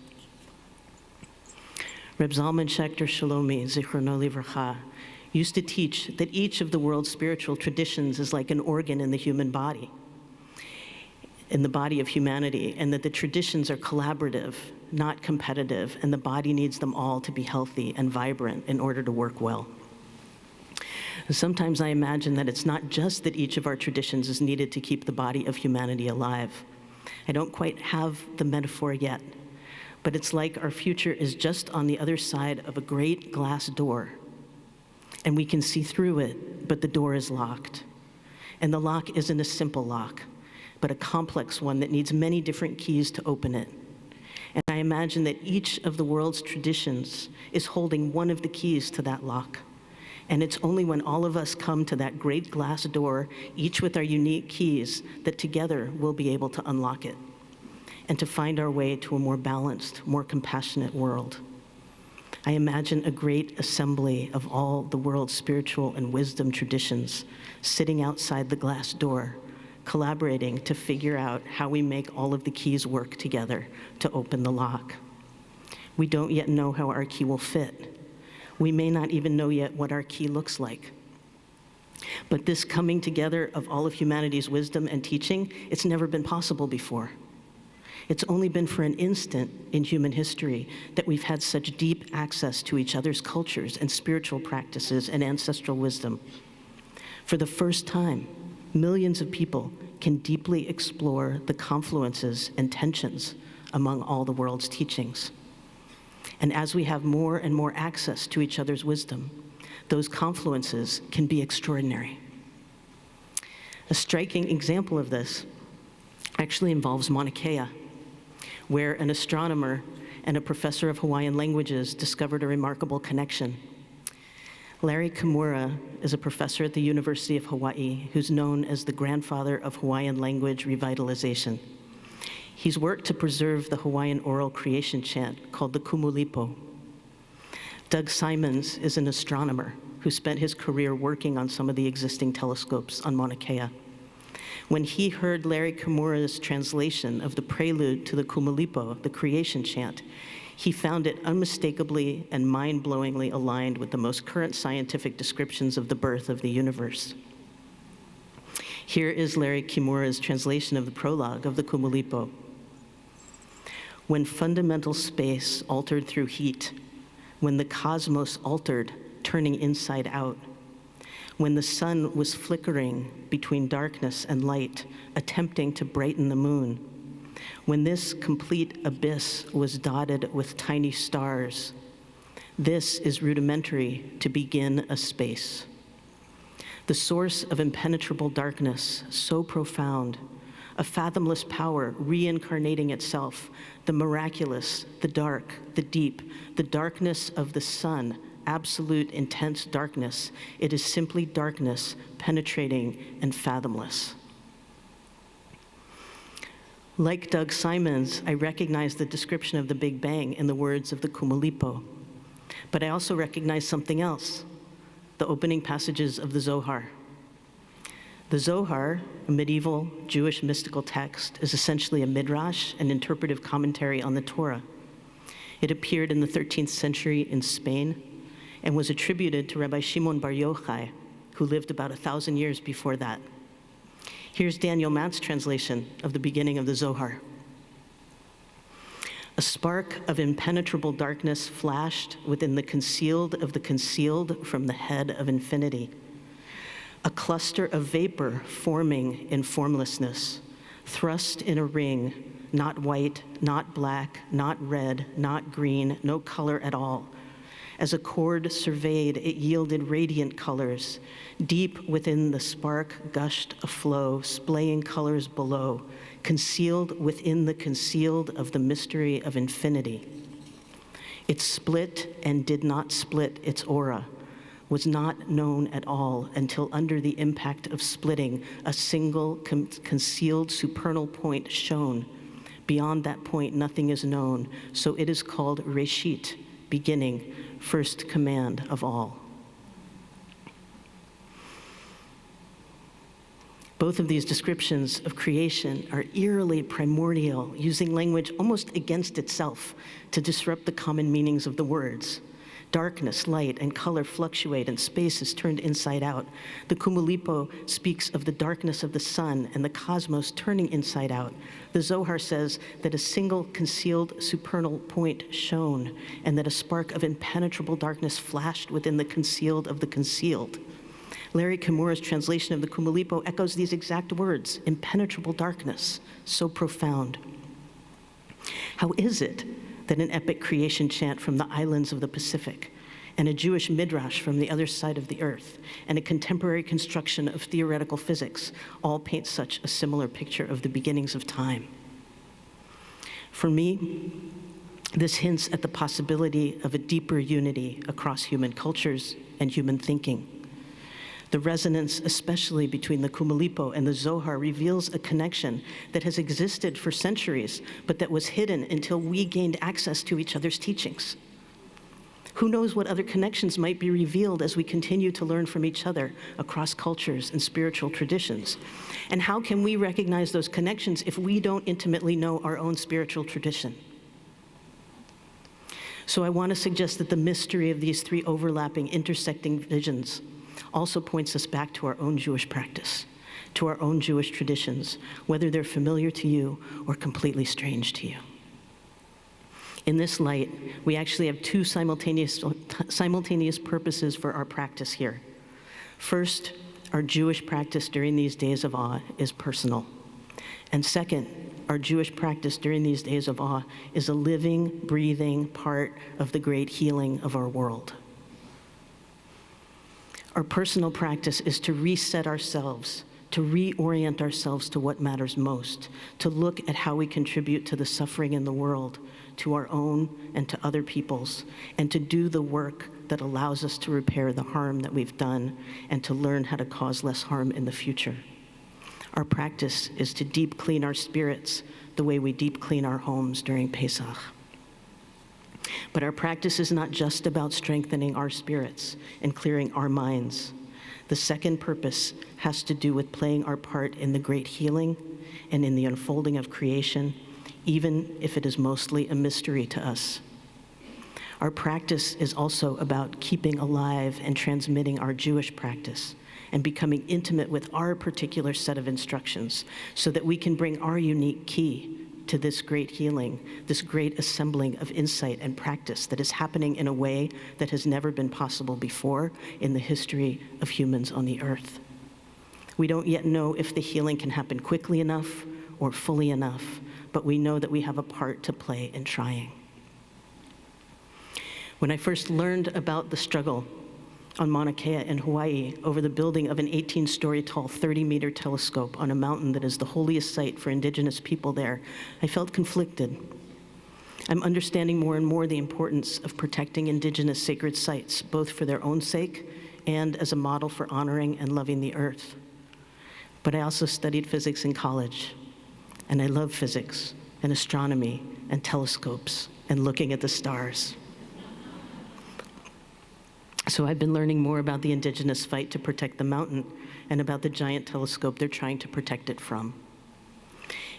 Reb Zalman Schachter Shalomi, Zichrono Livracha, used to teach that each of the world's spiritual traditions is like an organ in the human body, in the body of humanity, and that the traditions are collaborative, not competitive, and the body needs them all to be healthy and vibrant in order to work well. Sometimes I imagine that it's not just that each of our traditions is needed to keep the body of humanity alive. I don't quite have the metaphor yet, but it's like our future is just on the other side of a great glass door, and we can see through it, but the door is locked. And the lock isn't a simple lock, but a complex one that needs many different keys to open it. And I imagine that each of the world's traditions is holding one of the keys to that lock. And it's only when all of us come to that great glass door, each with our unique keys, that together we'll be able to unlock it and to find our way to a more balanced, more compassionate world. I imagine a great assembly of all the world's spiritual and wisdom traditions sitting outside the glass door, collaborating to figure out how we make all of the keys work together to open the lock. We don't yet know how our key will fit. We may not even know yet what our key looks like. But this coming together of all of humanity's wisdom and teaching, it's never been possible before. It's only been for an instant in human history that we've had such deep access to each other's cultures and spiritual practices and ancestral wisdom. For the first time, millions of people can deeply explore the confluences and tensions among all the world's teachings. And as we have more and more access to each other's wisdom, those confluences can be extraordinary. A striking example of this actually involves Mauna Kea, where an astronomer and a professor of Hawaiian languages discovered a remarkable connection. Larry Kimura is a professor at the University of Hawaii who's known as the grandfather of Hawaiian language revitalization. He's worked to preserve the Hawaiian oral creation chant called the Kumulipo. Doug Simons is an astronomer who spent his career working on some of the existing telescopes on Mauna Kea. When he heard Larry Kimura's translation of the prelude to the Kumulipo, the creation chant, he found it unmistakably and mind-blowingly aligned with the most current scientific descriptions of the birth of the universe. Here is Larry Kimura's translation of the prologue of the Kumulipo. When fundamental space altered through heat, when the cosmos altered, turning inside out, when the sun was flickering between darkness and light, attempting to brighten the moon, when this complete abyss was dotted with tiny stars, this is rudimentary to begin a space. The source of impenetrable darkness, so profound, a fathomless power reincarnating itself, the miraculous, the dark, the deep, the darkness of the sun, absolute intense darkness. It is simply darkness, penetrating and fathomless. Like Doug Simons, I recognize the description of the Big Bang in the words of the Kumulipo, but I also recognize something else, the opening passages of the Zohar. The Zohar, a medieval Jewish mystical text, is essentially a midrash, an interpretive commentary on the Torah. It appeared in the 13th century in Spain and was attributed to Rabbi Shimon Bar Yochai, who lived about 1,000 years before that. Here's Daniel Matt's translation of the beginning of the Zohar. A spark of impenetrable darkness flashed within the concealed of the concealed from the head of infinity. A cluster of vapor forming in formlessness, thrust in a ring, not white, not black, not red, not green, no color at all. As a cord surveyed, it yielded radiant colors. Deep within the spark gushed a flow, splaying colors below, concealed within the concealed of the mystery of infinity. It split and did not split its aura, was not known at all until under the impact of splitting, a single concealed supernal point shone. Beyond that point, nothing is known, so it is called Reshit, beginning, first command of all. Both of these descriptions of creation are eerily primordial, using language almost against itself to disrupt the common meanings of the words. Darkness, light, and color fluctuate, and space is turned inside out. The Kumulipo speaks of the darkness of the sun and the cosmos turning inside out. The Zohar says that a single concealed supernal point shone, and that a spark of impenetrable darkness flashed within the concealed of the concealed. Larry Kimura's translation of the Kumulipo echoes these exact words, impenetrable darkness, so profound. How is it that an epic creation chant from the islands of the Pacific, and a Jewish midrash from the other side of the earth, and a contemporary construction of theoretical physics all paint such a similar picture of the beginnings of time? For me, this hints at the possibility of a deeper unity across human cultures and human thinking. The resonance, especially between the Kumulipo and the Zohar, reveals a connection that has existed for centuries, but that was hidden until we gained access to each other's teachings. Who knows what other connections might be revealed as we continue to learn from each other across cultures and spiritual traditions? And how can we recognize those connections if we don't intimately know our own spiritual tradition? So I want to suggest that the mystery of these three overlapping, intersecting visions also points us back to our own Jewish practice, to our own Jewish traditions, whether they're familiar to you or completely strange to you. In this light, we actually have two simultaneous purposes for our practice here. First, our Jewish practice during these days of awe is personal. And second, our Jewish practice during these days of awe is a living, breathing part of the great healing of our world. Our personal practice is to reset ourselves, to reorient ourselves to what matters most, to look at how we contribute to the suffering in the world, to our own and to other people's, and to do the work that allows us to repair the harm that we've done and to learn how to cause less harm in the future. Our practice is to deep clean our spirits the way we deep clean our homes during Pesach. But our practice is not just about strengthening our spirits and clearing our minds. The second purpose has to do with playing our part in the great healing and in the unfolding of creation, even if it is mostly a mystery to us. Our practice is also about keeping alive and transmitting our Jewish practice and becoming intimate with our particular set of instructions so that we can bring our unique key to this great healing, this great assembling of insight and practice that is happening in a way that has never been possible before in the history of humans on the earth. We don't yet know if the healing can happen quickly enough or fully enough, but we know that we have a part to play in trying. When I first learned about the struggle on Mauna Kea in Hawaii over the building of an 18-story tall, 30-meter telescope on a mountain that is the holiest site for indigenous people there, I felt conflicted. I'm understanding more and more the importance of protecting indigenous sacred sites, both for their own sake and as a model for honoring and loving the earth. But I also studied physics in college, and I love physics and astronomy and telescopes and looking at the stars. So I've been learning more about the indigenous fight to protect the mountain and about the giant telescope they're trying to protect it from.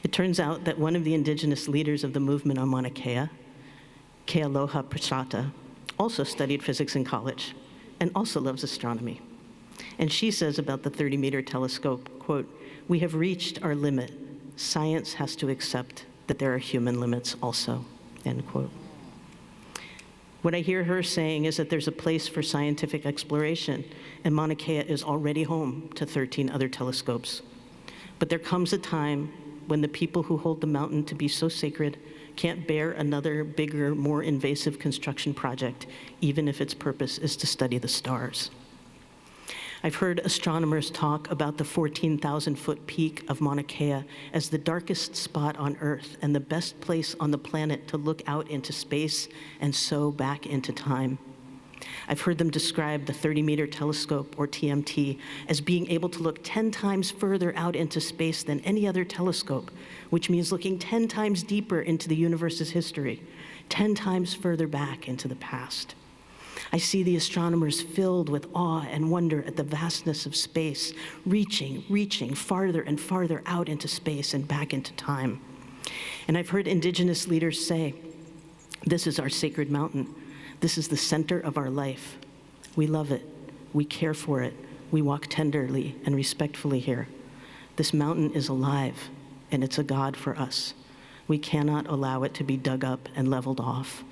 It turns out that one of the indigenous leaders of the movement on Mauna Kea, Kealoha Prashata, also studied physics in college and also loves astronomy. And she says about the 30-meter telescope, quote, "We have reached our limit. Science has to accept that there are human limits also," end quote. What I hear her saying is that there's a place for scientific exploration, and Mauna Kea is already home to 13 other telescopes. But there comes a time when the people who hold the mountain to be so sacred can't bear another, bigger, more invasive construction project, even if its purpose is to study the stars. I've heard astronomers talk about the 14,000-foot peak of Mauna Kea as the darkest spot on Earth and the best place on the planet to look out into space and so back into time. I've heard them describe the 30-meter telescope, or TMT, as being able to look 10 times further out into space than any other telescope, which means looking 10 times deeper into the universe's history, 10 times further back into the past. I see the astronomers filled with awe and wonder at the vastness of space, reaching farther and farther out into space and back into time. And I've heard indigenous leaders say, "This is our sacred mountain. This is the center of our life. We love it. We care for it. We walk tenderly and respectfully here. This mountain is alive, and it's a God for us. We cannot allow it to be dug up and leveled off,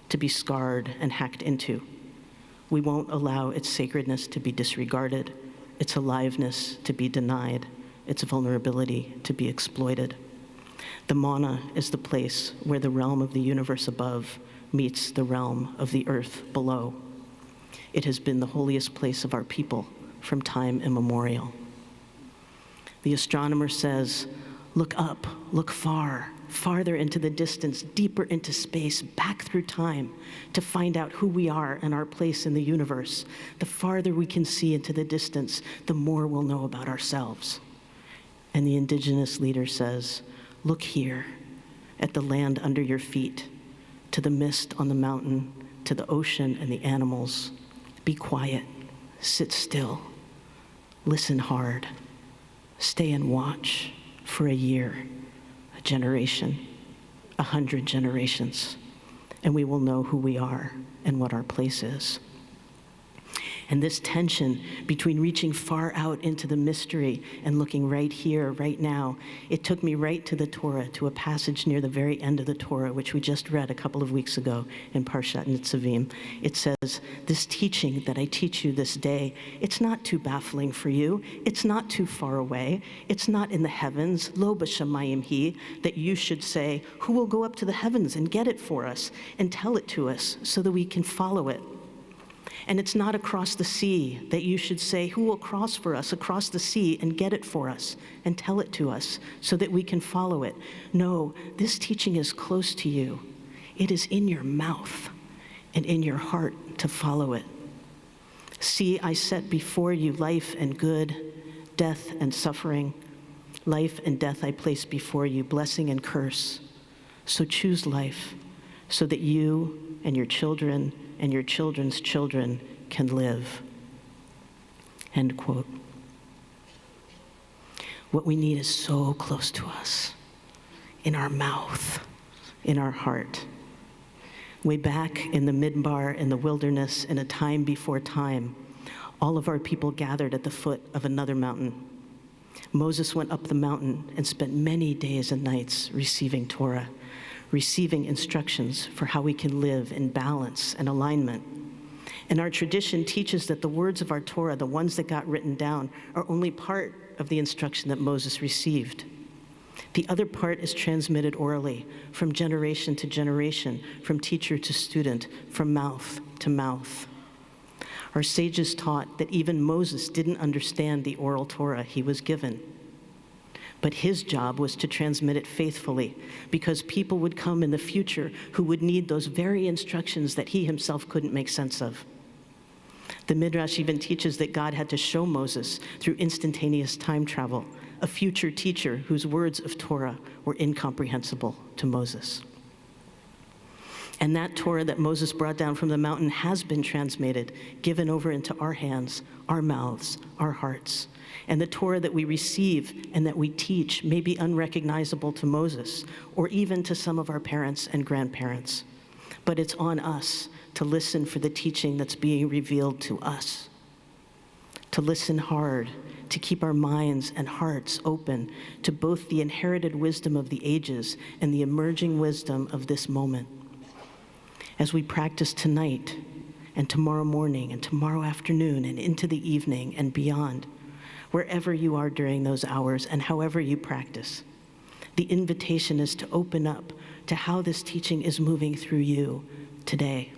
to be scarred and hacked into. We won't allow its sacredness to be disregarded, its aliveness to be denied, its vulnerability to be exploited. The Mauna is the place where the realm of the universe above meets the realm of the earth below. It has been the holiest place of our people from time immemorial." The astronomer says, "Look up, look far, farther into the distance, deeper into space, back through time, to find out who we are and our place in the universe. The farther we can see into the distance, the more we'll know about ourselves." And the indigenous leader says, "Look here, at the land under your feet, to the mist on the mountain, to the ocean and the animals. Be quiet, sit still, listen hard, stay and watch for a year, a generation, 100 generations, and we will know who we are and what our place is." And this tension between reaching far out into the mystery and looking right here, right now, it took me right to the Torah, to a passage near the very end of the Torah, which we just read a couple of weeks ago in Parshat Nitzavim. It says, this teaching that I teach you this day, it's not too baffling for you. It's not too far away. It's not in the heavens, lo b'shamayim hi, that you should say, who will go up to the heavens and get it for us and tell it to us so that we can follow it? And it's not across the sea that you should say, who will cross for us across the sea and get it for us and tell it to us so that we can follow it. No, this teaching is close to you. It is in your mouth and in your heart to follow it. See, I set before you life and good, death and suffering. Life and death I place before you, blessing and curse. So choose life so that you and your children and your children's children can live. End quote. What we need is so close to us, in our mouth, in our heart. Way back in the Midbar, in the wilderness, in a time before time, all of our people gathered at the foot of another mountain. Moses went up the mountain and spent many days and nights receiving Torah, receiving instructions for how we can live in balance and alignment. And our tradition teaches that the words of our Torah, the ones that got written down, are only part of the instruction that Moses received. The other part is transmitted orally, from generation to generation, from teacher to student, from mouth to mouth. Our sages taught that even Moses didn't understand the oral Torah he was given. But his job was to transmit it faithfully, because people would come in the future who would need those very instructions that he himself couldn't make sense of. The Midrash even teaches that God had to show Moses through instantaneous time travel, a future teacher whose words of Torah were incomprehensible to Moses. And that Torah that Moses brought down from the mountain has been transmitted, given over into our hands, our mouths, our hearts. And the Torah that we receive and that we teach may be unrecognizable to Moses, or even to some of our parents and grandparents. But it's on us to listen for the teaching that's being revealed to us, to listen hard, to keep our minds and hearts open to both the inherited wisdom of the ages and the emerging wisdom of this moment. As we practice tonight and tomorrow morning and tomorrow afternoon and into the evening and beyond, wherever you are during those hours and however you practice, the invitation is to open up to how this teaching is moving through you today.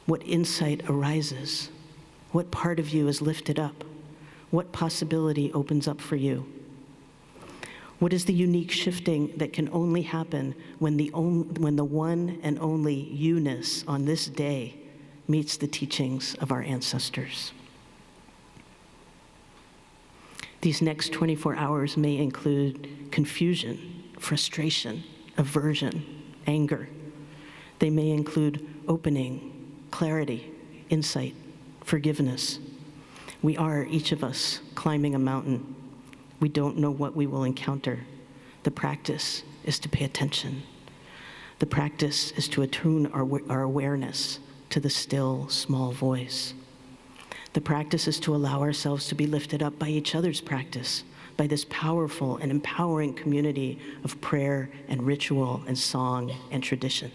What insight arises? What part of you is lifted up? What possibility opens up for you? What is the unique shifting that can only happen when the one and only you-ness on this day meets the teachings of our ancestors? These next 24 hours may include confusion, frustration, aversion, anger. They may include opening, clarity, insight, forgiveness. We are, each of us, climbing a mountain. We don't know what we will encounter. The practice is to pay attention. The practice is to attune our awareness to the still, small voice. The practice is to allow ourselves to be lifted up by each other's practice, by this powerful and empowering community of prayer and ritual and song and tradition.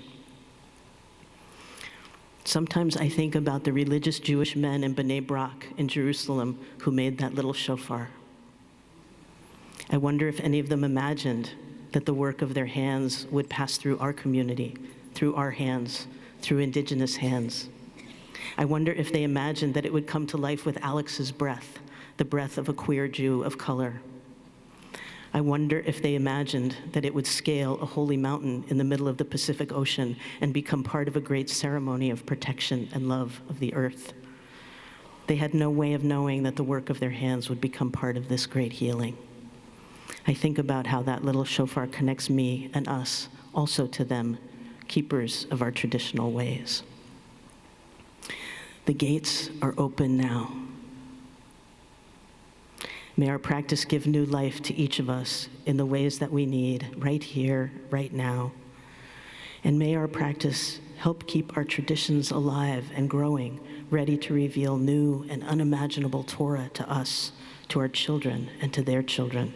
Sometimes I think about the religious Jewish men in Bnei Brak in Jerusalem who made that little shofar. I wonder if any of them imagined that the work of their hands would pass through our community, through our hands, through indigenous hands. I wonder if they imagined that it would come to life with Alex's breath, the breath of a queer Jew of color. I wonder if they imagined that it would scale a holy mountain in the middle of the Pacific Ocean and become part of a great ceremony of protection and love of the earth. They had no way of knowing that the work of their hands would become part of this great healing. I think about how that little shofar connects me and us also to them, keepers of our traditional ways. The gates are open now. May our practice give new life to each of us in the ways that we need, right here, right now. And may our practice help keep our traditions alive and growing ready to reveal new and unimaginable Torah to us, to our children, and to their children.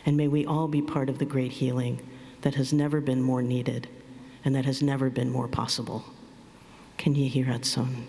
And may we all be part of the great healing that has never been more needed and that has never been more possible. Can ye hear that song?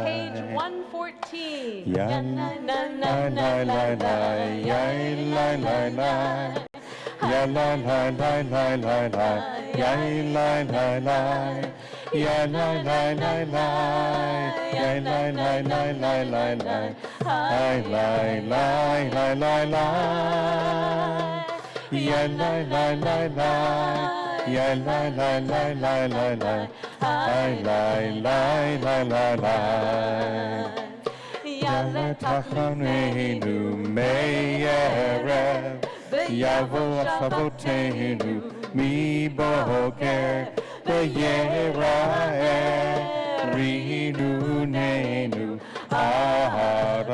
Page 114. Tachonenu me'erev Yavo asavotenu mi boker V'yera'eh rinunenu ha'arev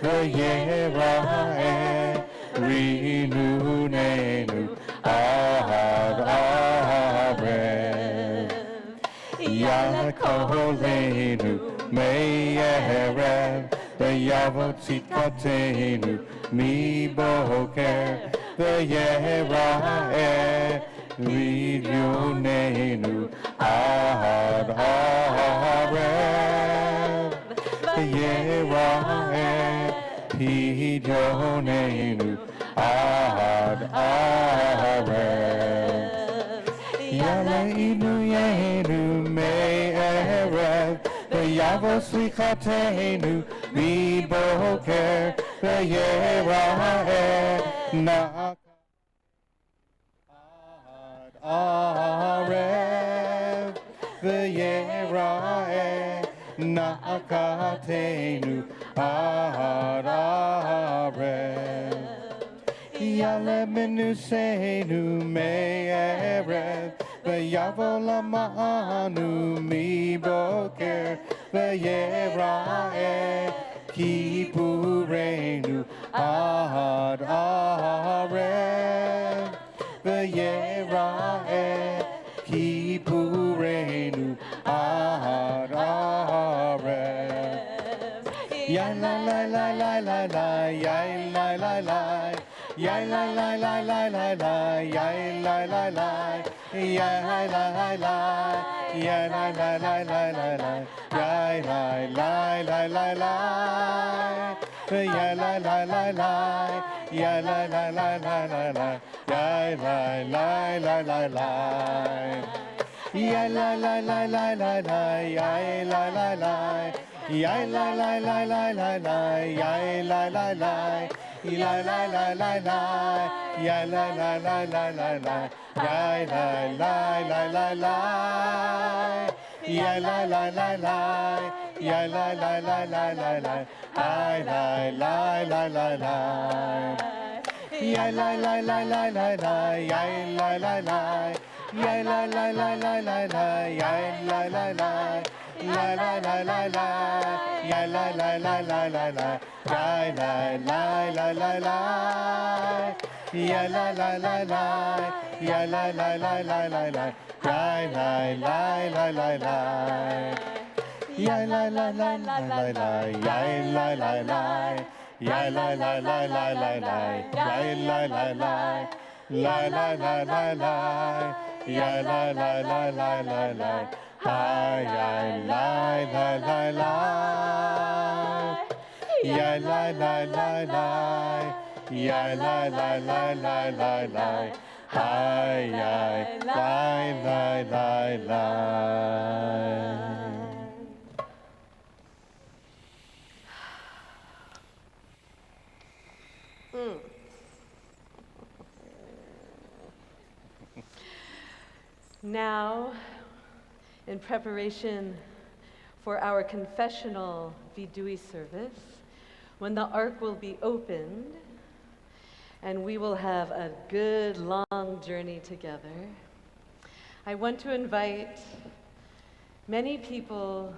V'yera'eh rinunenu ha'arev Yakolenu me'erev V'yavot tzidkatenu mi boker V'yera'eh rinunenu ha'arev V'yera'eh pidionenu ha'arev Yaleinu yenu me'erev V'yavo slichatenu mi boker V'yera'eh na'arev V'yera'eh na'akatenu ha'arev Yalemenusenu me'erev V'yavo lama'anu mi boker V'yera'eh kipurenu ad arev V'yera'eh kipurenu ad arev Yai la la la la la la Yai la la la Yai la la la la la la Yai la la la Yai la la la Yai la la la la la la Yai la la la la la Yai la la la la Yai la la la la la la Yai la la la la la Yai la la la la la la Yai la la la Yai la la la la la la Yai la la la La la la la la, ya la la la la la la, ya la la la la la, ya la la la la, ya la la la la la la, la la la la la, ya la la la la la la, ya la la la, ya la la la la la la, ya la la la. La la la la la, ya la la la la la la, ya la la la la la, ya la la la la, ya la la la la la la, ya la la la la la, Yai lai lai lai lai lai lai, yai lai lai lai, yai lai lai lai lai lai lai, yai lai lai lai, lai lai lai lai lai, yai lai lai lai lai lai lai, hi yai lai lai lai lai, yai lai lai lai lai, yai lai lai lai lai lai lai, hi yai lai lai lai lai. Now, in preparation for our confessional vidui service, when the ark will be opened and we will have a good long journey together, I want to invite many people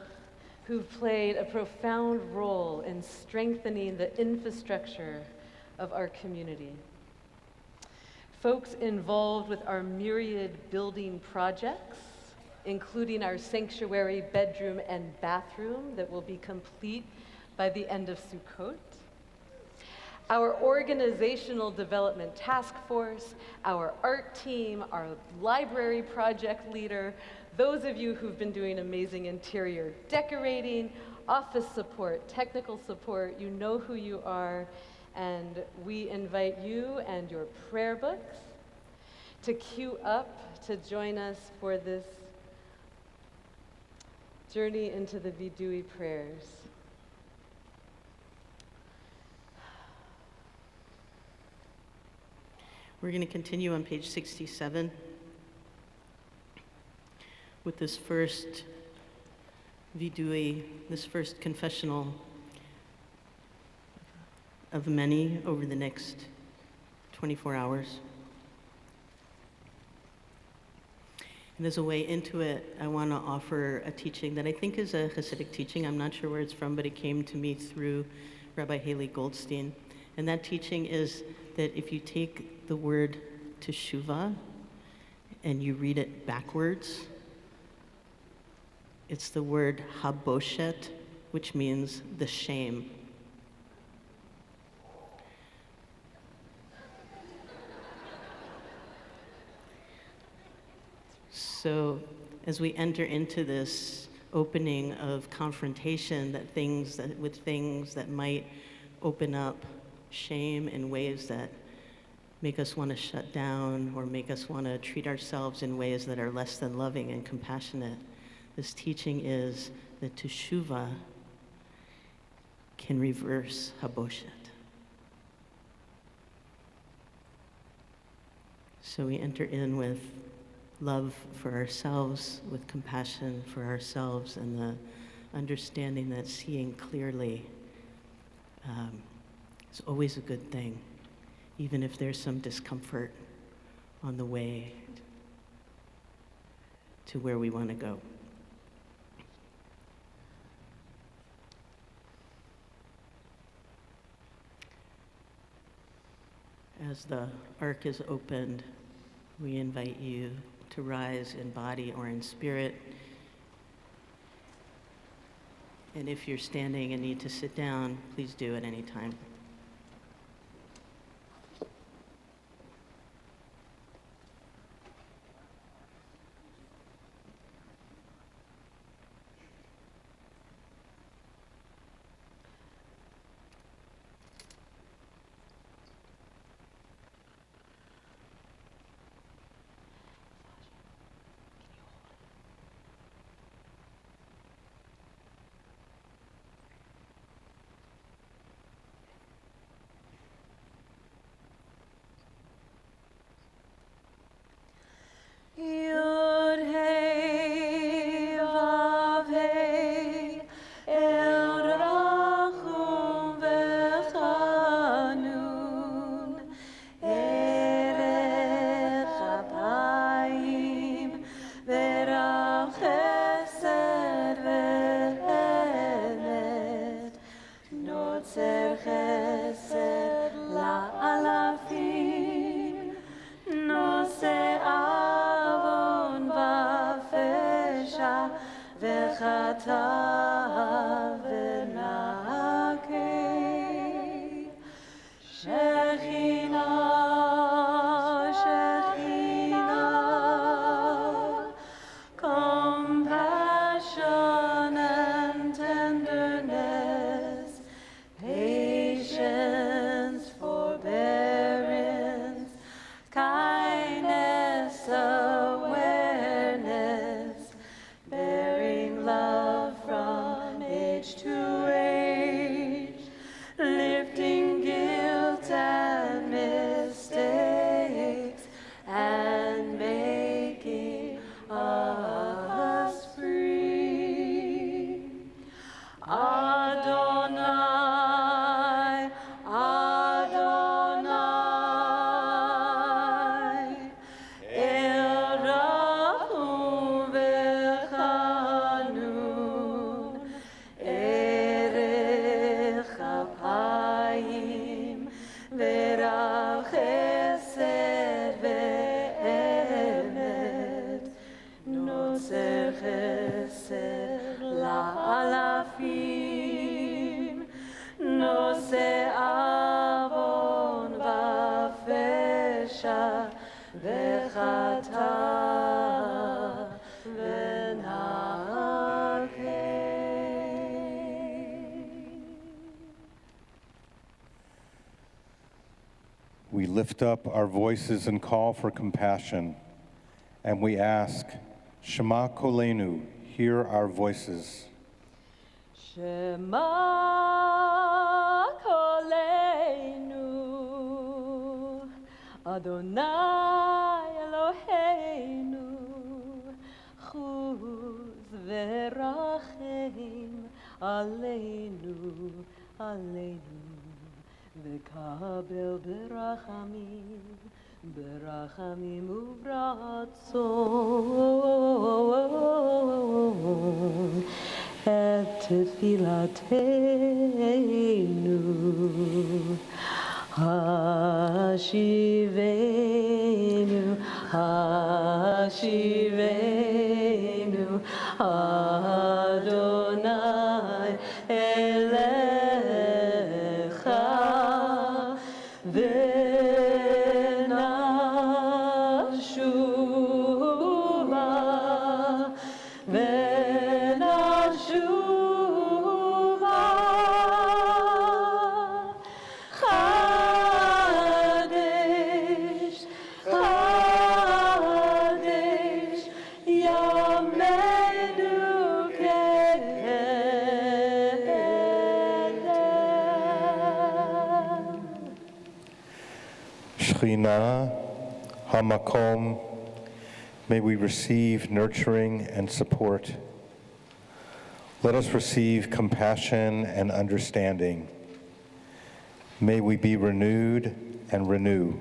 who've played a profound role in strengthening the infrastructure of our community. Folks involved with our myriad building projects, including our sanctuary bedroom and bathroom that will be complete by the end of Sukkot. Our organizational development task force, our art team, our library project leader, those of you who've been doing amazing interior decorating, office support, technical support, you know who you are. And we invite you and your prayer books to queue up to join us for this journey into the Vidui prayers. We're going to continue on page 67 with this first vidui, this first confessional of many over the next 24 hours. And as a way into it, I want to offer a teaching that I think is a Hasidic teaching. I'm not sure where it's from, but it came to me through Rabbi Haley Goldstein. And that teaching is that if you take the word teshuvah and you read it backwards, it's the word haboshet, which means the shame. So as we enter into this opening of confrontation with things that might open up shame in ways that make us want to shut down or make us want to treat ourselves in ways that are less than loving and compassionate, this teaching is that teshuvah can reverse haboshet. So we enter in with love for ourselves, with compassion for ourselves, and the understanding that seeing clearly is always a good thing, even if there's some discomfort on the way to where we want to go. As the ark is opened, we invite you to rise in body or in spirit. And if you're standing and need to sit down, please do at any time. v'chata v'nakei. Shekhinah, Shekhinah, compassion and tenderness, patience, forbearance, kindness, awareness, bearing love from age to age, lifting guilt and mistakes, and making us free. Adonai, Adonai, El Rachum v'chanun, Erech Apayim, V'rav Chesed ve'emet, Notzer Chesed la'alafim, Nose avon v'fesha, V'chata v'nakei. We lift up our voices and call for compassion, and we ask, Shema Kolenu, hear our voices. Shema Kolenu, Adonai Eloheinu, Chuz v'rachem aleinu, aleinu, v'kabel berachamim, berachamim uvratzon, et tfilateinu. Hashivenu, Hashivenu, Adonai elecha, v'nashuva, v'nashuva. Chadesh, Chadesh, Yamenu kedem. Shekhinah HaMakom, may we receive nurturing and support. Let us receive compassion and understanding. May we be renewed and renew.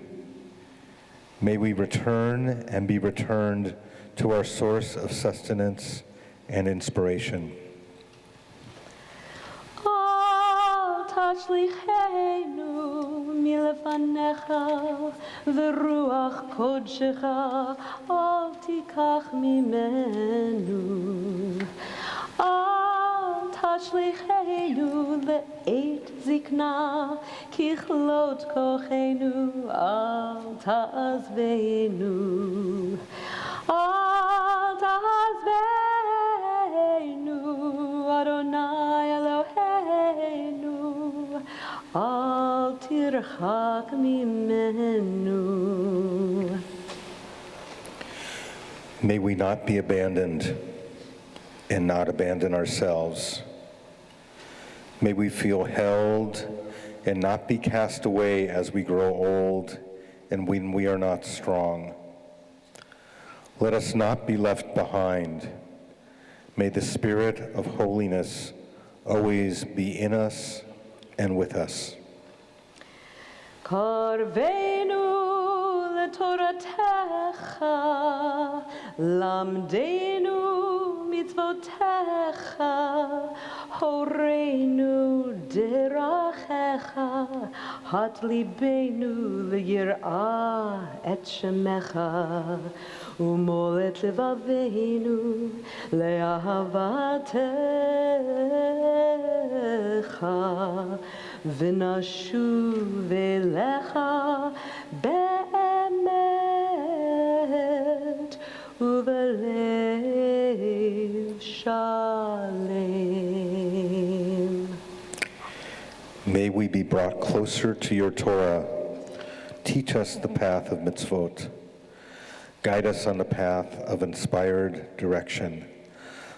May we return and be returned to our source of sustenance and inspiration. Al tashlichenu milefanecha, v'ruach kodshecha al tikach mimenu. Al tashlichenu le'et zikna, kichlot kochenu al ta'azvenu. Al ta'azvenu, Adonai Eloheinu, al tirchak mimenu. May we not be abandoned and not abandon ourselves. May we feel held and not be cast away as we grow old and when we are not strong. Let us not be left behind. May the Spirit of holiness always be in us and with us. Karvenu letoratecha, lamdenu mitzvotecha, horeinu derachecha, פת ליבנו ליראה את שמך, ומול את לבבינו לאהבתך, ונשוב אליך באמת ובלב שלם. May we be brought closer to your Torah. Teach us the path of mitzvot. Guide us on the path of inspired direction.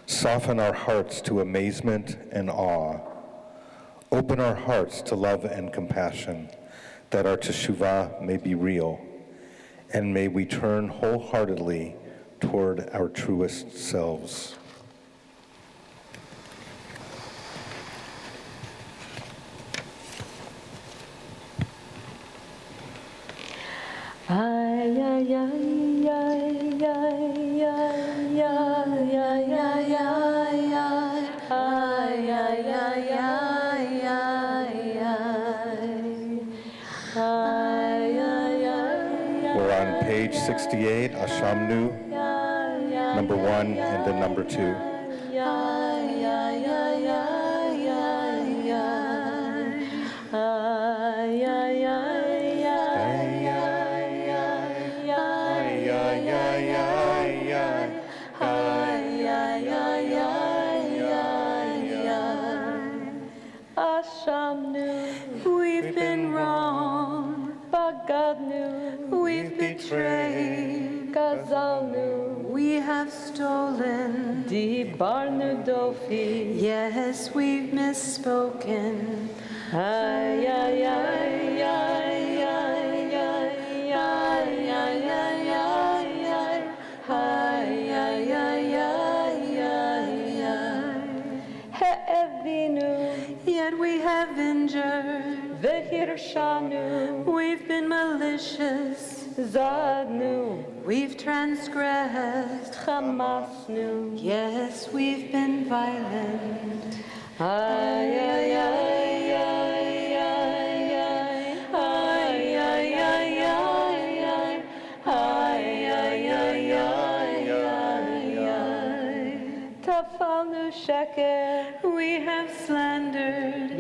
Soften our hearts to amazement and awe. Open our hearts to love and compassion, that our teshuvah may be real, and may we turn wholeheartedly toward our truest selves. Ay, ay, ay, ay, ay, ay, ay, ay, We're on page 68, Ashamnu, number 1 and then number 2. We've been wrong, we've betrayed, we have stolen, yes, we've misspoken. Ay, ay, ay, ay, ay, ay, ay, ay, ay, ay, ay, ay, yet we have injured, we've been malicious, we've transgressed, yes, we've been violent. Ay, ay, ay, ay, ay, ay, ay, ay, ay, ay, we have slandered,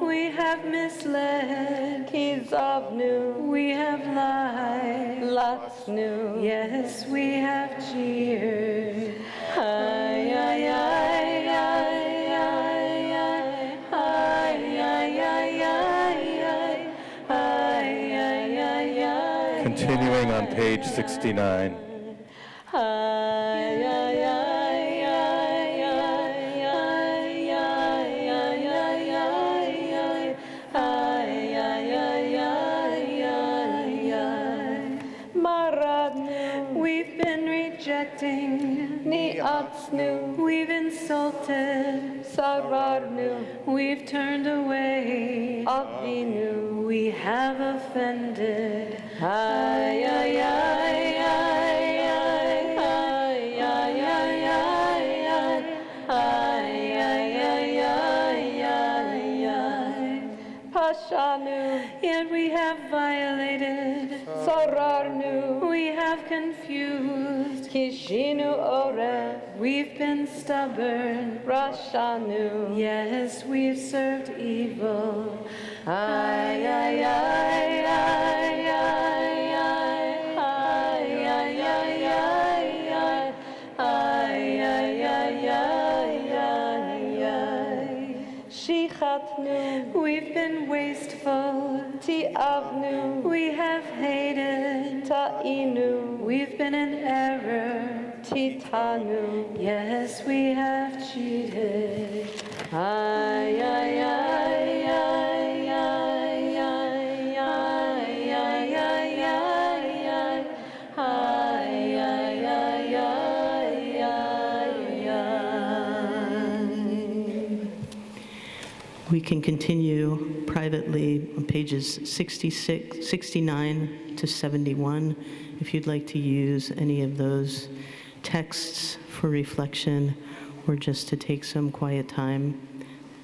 we have misled, we have lied, yes, we have cheered. Ay, ay, ay, ay, ay, ay. Continuing on page 69. We've been rejecting, we've insulted, we've turned away, we have offended. Ay, ay, ay, ay, ay, ay, ay, yet we have violated, we have confused, we've been stubborn, yes, we've served evil. Ay, ay, ay, ay, ay, we've been wasteful, we have hated, we've been in error, yes, we have cheated. Ay, ay, ay, ay, ay, ay, ay, We can continue privately on pages 66, 69 to 71, if you'd like to use any of those texts for reflection or just to take some quiet time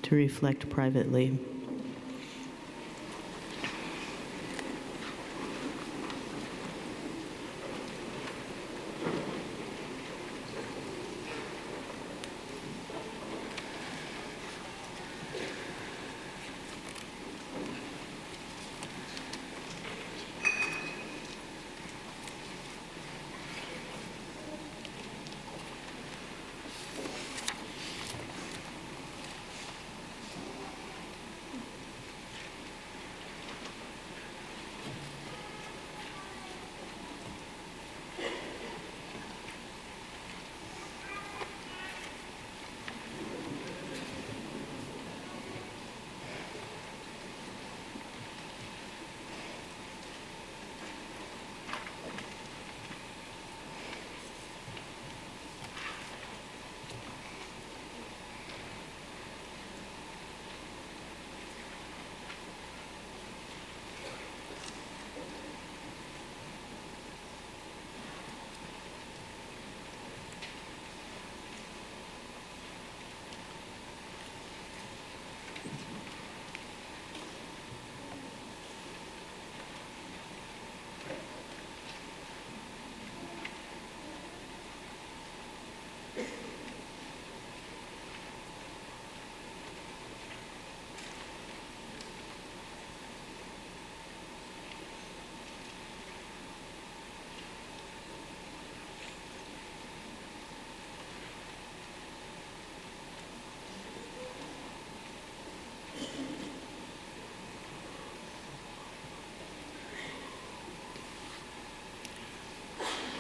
to reflect privately.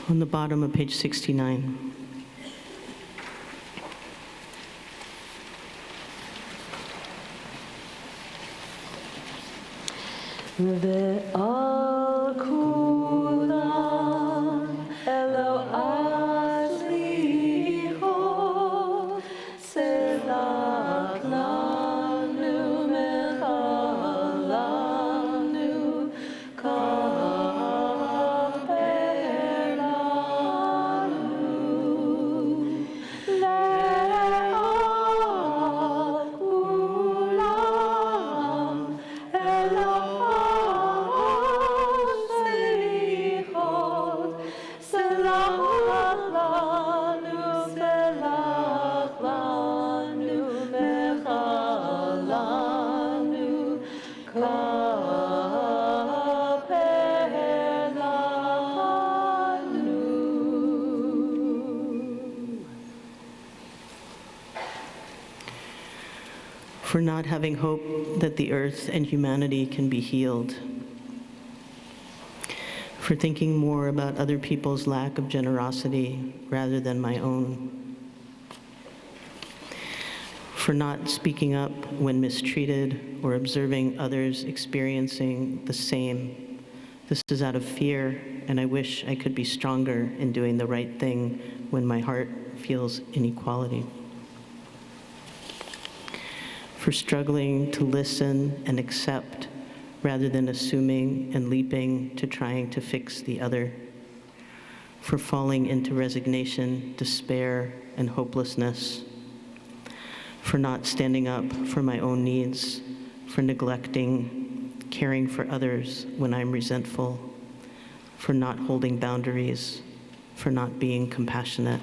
On the bottom of page 69. Ve'al kulam elo azlicho selach lanu mechalanu kaper lanu le'al kulam elo for not having hope that the earth and humanity can be healed, for thinking more about other people's lack of generosity rather than my own, for not speaking up when mistreated or observing others experiencing the same. This is out of fear, and I wish I could be stronger in doing the right thing when my heart feels inequality. For struggling to listen and accept rather than assuming and leaping to trying to fix the other. For falling into resignation, despair, and hopelessness. For not standing up for my own needs, for neglecting caring for others when I'm resentful, for not holding boundaries, for not being compassionate,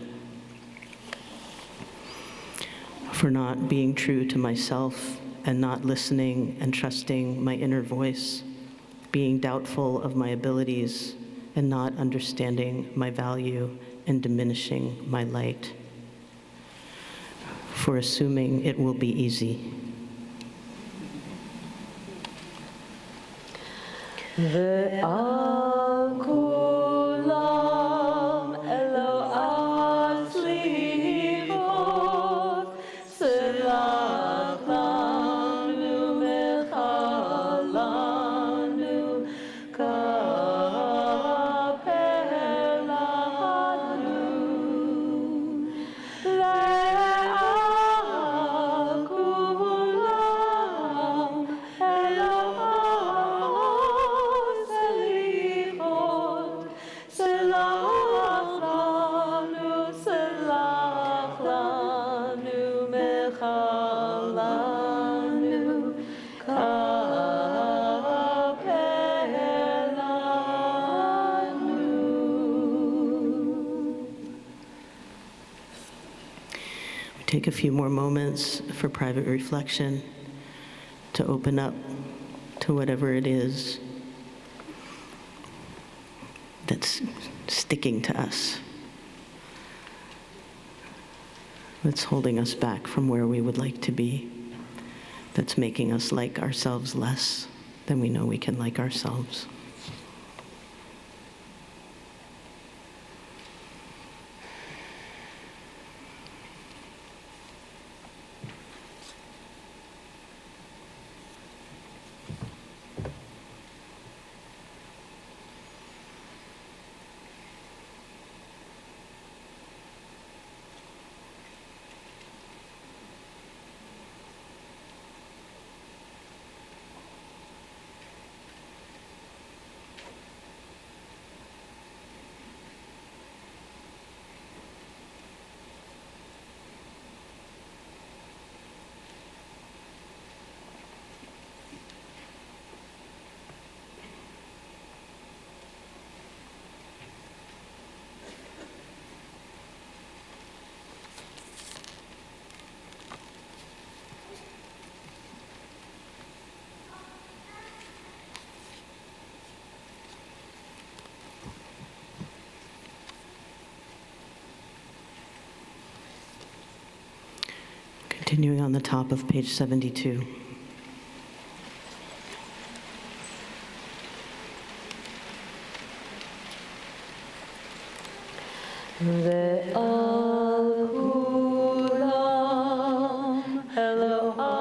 for not being true to myself and not listening and trusting my inner voice, being doubtful of my abilities and not understanding my value and diminishing my light, for assuming it will be easy. Ve'al kulam elo azlicho selach lanu mechalanu kaper lanu le'al kulam elo Take a few more moments for private reflection, to open up to whatever it is that's sticking to us, that's holding us back from where we would like to be, that's making us like ourselves less than we know we can like ourselves. Continuing on the top of page 72. ועל כולם אלוה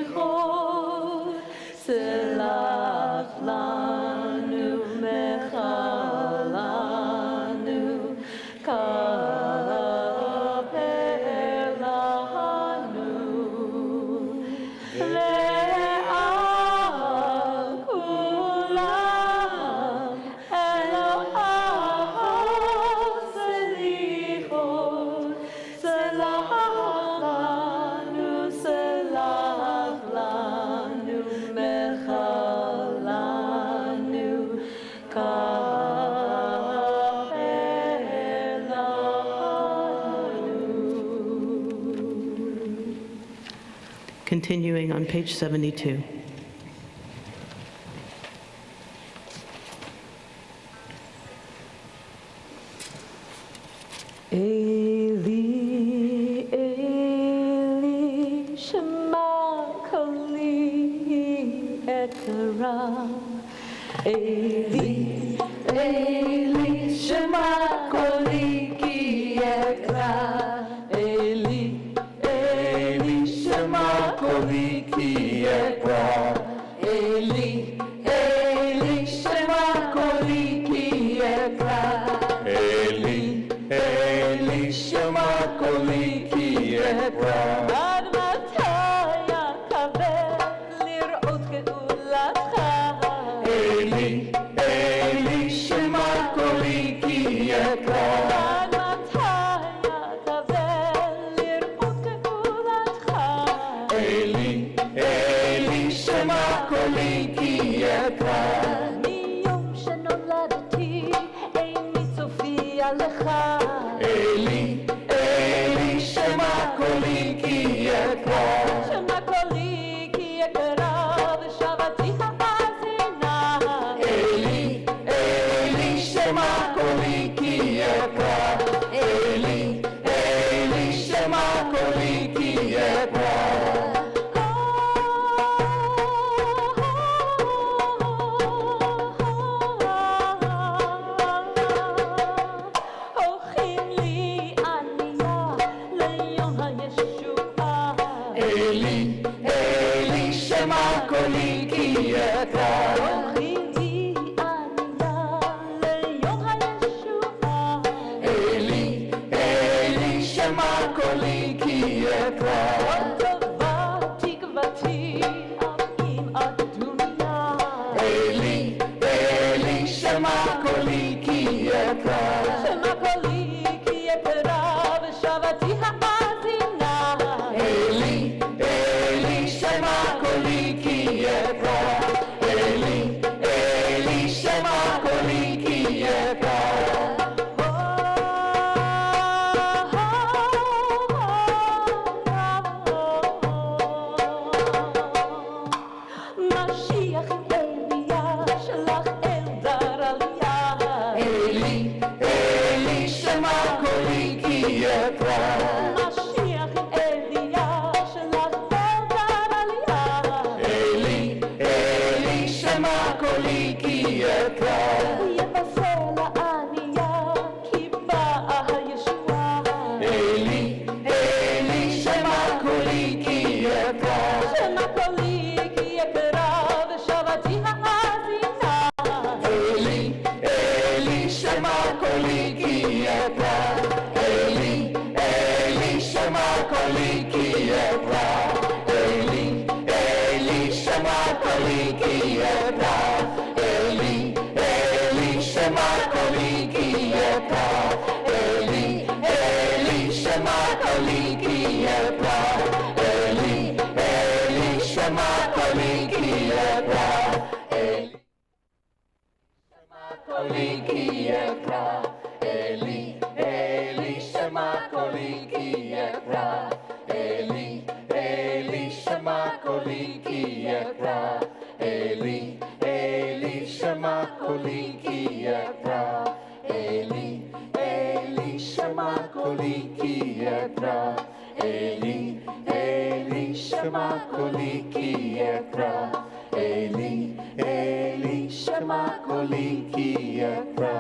סליחות, סלח לנו מחלנו, כפר לנו. ועל כולם אלוה סליחות, סלח לנו, סלח לנו מחלנו, כפר לנו. Continuing on page 72. Eli, Eli, Shema Koli Ekara. Eli, Eli, Shema Koli Ki Ekra. Eli, Eli, Shema Koli Ki Ekra. Eli, Eli, Shema Koli Ki Ekra. Eli, Eli, Shema Koli Ki Ekra. עד מתי אקווה לראות גאולתך? Eli, Eli, Shema Koli Ki Ekra. עד מתי אקווה לראות גאולתך? Eli, Eli, Shema Koli Ki Ekra. מיום שנולדתי איני צופייה לך. Eli, Eli, Shema Koli Ki Ekra. שמע קולי כי יקרה ושבתי האזינה. Eli, Eli, Shema Koli Ki Ekra. Eli, Eli, Shema Koli Ki Ekra. הולכים לי ענייה ליום הישועה. Eli, Eli, Shema Koli Ki Ekra. הולכים לי ענייה ליום הישועה. Eli, Eli, Shema Koli Ki Ekra. טובה תקוותי אף אם אדומיה. Eli, Eli, Shema Koli Ki Ekra. שמע קולי כי יקרה ושבתי האזינה. Eli, Eli, Shema Koli Ki Ekra. Eli, Eli, Shema Koli Ki Ekra. משיח אליה שלח אל דר עלייה. Eli, Eli, Shema Koli Ki Ekra. משיח אליה שלח אל דר עלייה. Eli, Eli, Shema Koli Ki Ekra. יבשר לענייה כי באה הישועה. Eli, Eli, Shema Koli Ki Ekra. שמע קולי כי יקרה ושבתי האזינה. Eli, Eli, Shema Koli Ki Ekra. Eli, Eli, Shema Koli Ki Ekra. Eli, Eli, Shema Koli Ki Ekra. Eli, Eli, Shema Koli Ki Ekra. Eli, Eli, Shema Koli Ki Ekra. Eli, Eli, Shema Koli Ki Ekra. Eli, Koli Ki Ekra. Eli, Eli, Shema Koli Ki Ekra. Eli, Eli, Shema Koli Ki Ekra. Eli, Eli, Shema Koli Ki Ekra. Eli, Eli, Shema Koli Ki Ekra. Eli, Eli, Shema Koli Ki Ekra. Eli, Eli, Shema Koli Ki Ekra.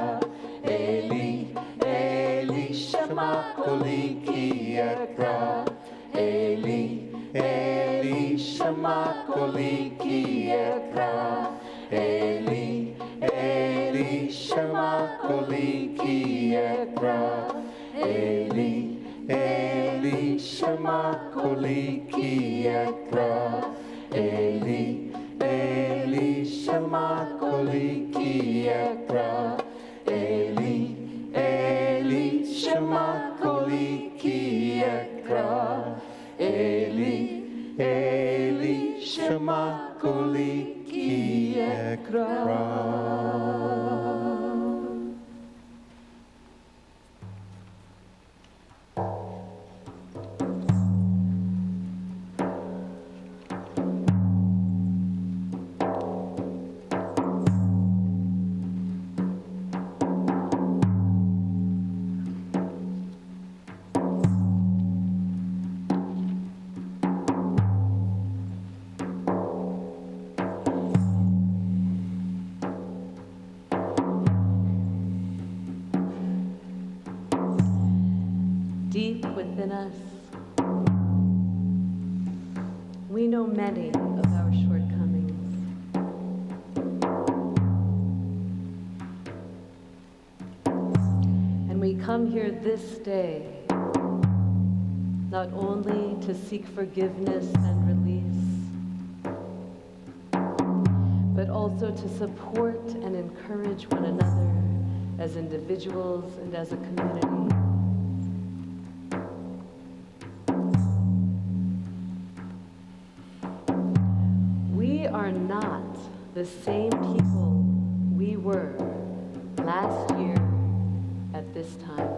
Eli, Eli, Shema Koli Ki Ekra. Eli, Eli, Shema Koli Ki Ekra. Eli, Eli, Shema Koli Ki Ekra. Eli, Eli, Shema Koli Ki Ekra. Eli, Eli, Shema Koli Ki Ekra. Eli, Eli, Shema Koli Ki Ekra. Eli, Eli, Shema Koli Ki Ekra. Deep within us, we know many of our shortcomings. And we come here this day not only to seek forgiveness and release, but also to support and encourage one another as individuals and as a community. We are not the same people we were last year at this time.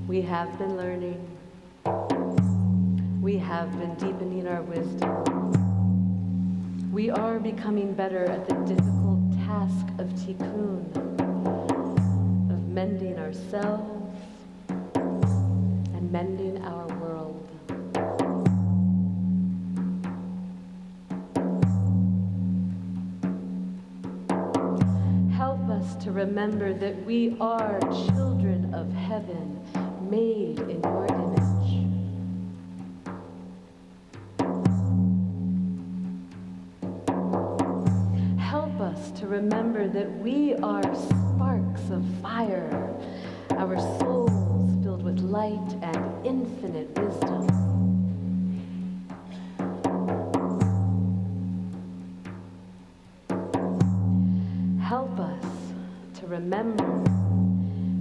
We have been learning. We have been deepening our wisdom. We are becoming better at the difficult task of tikkun, of mending ourselves and mending our world. Help us to remember that we are children of heaven, made in your image. Help us to remember that we are sparks of fire, our souls filled with light and infinite wisdom. Help us to remember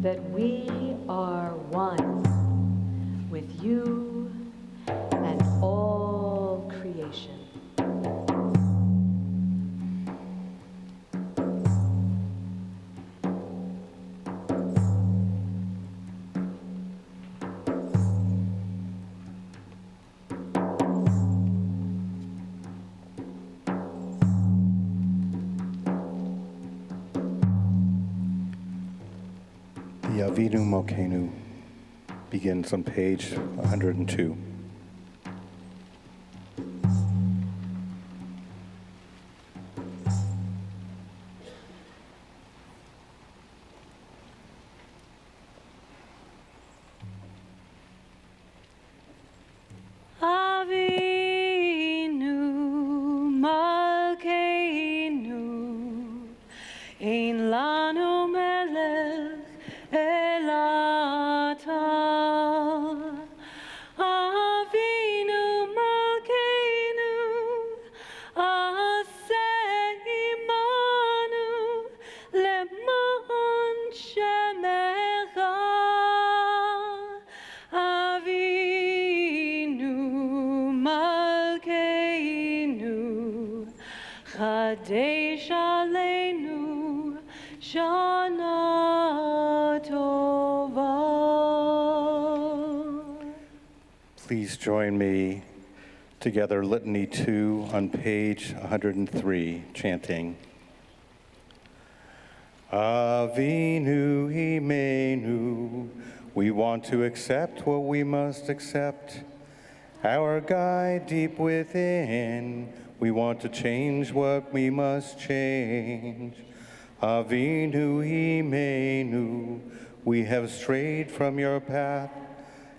that we are one with you and all creation. The Avinu Malkeinu begins on page 102. Avinu Malkeinu, ein lanu melech elata. Avinu Malkeinu, aseh imanu lema'an shemecha. Avinu Malkeinu, Chadesh Aleinu Shana Tova. Please join me together, Litany 2 on page 103, chanting. Avinu Imenu, we want to accept what we must accept. Our guide deep within, We want to change what we must change. Avinu Malkeinu, we have strayed from your path,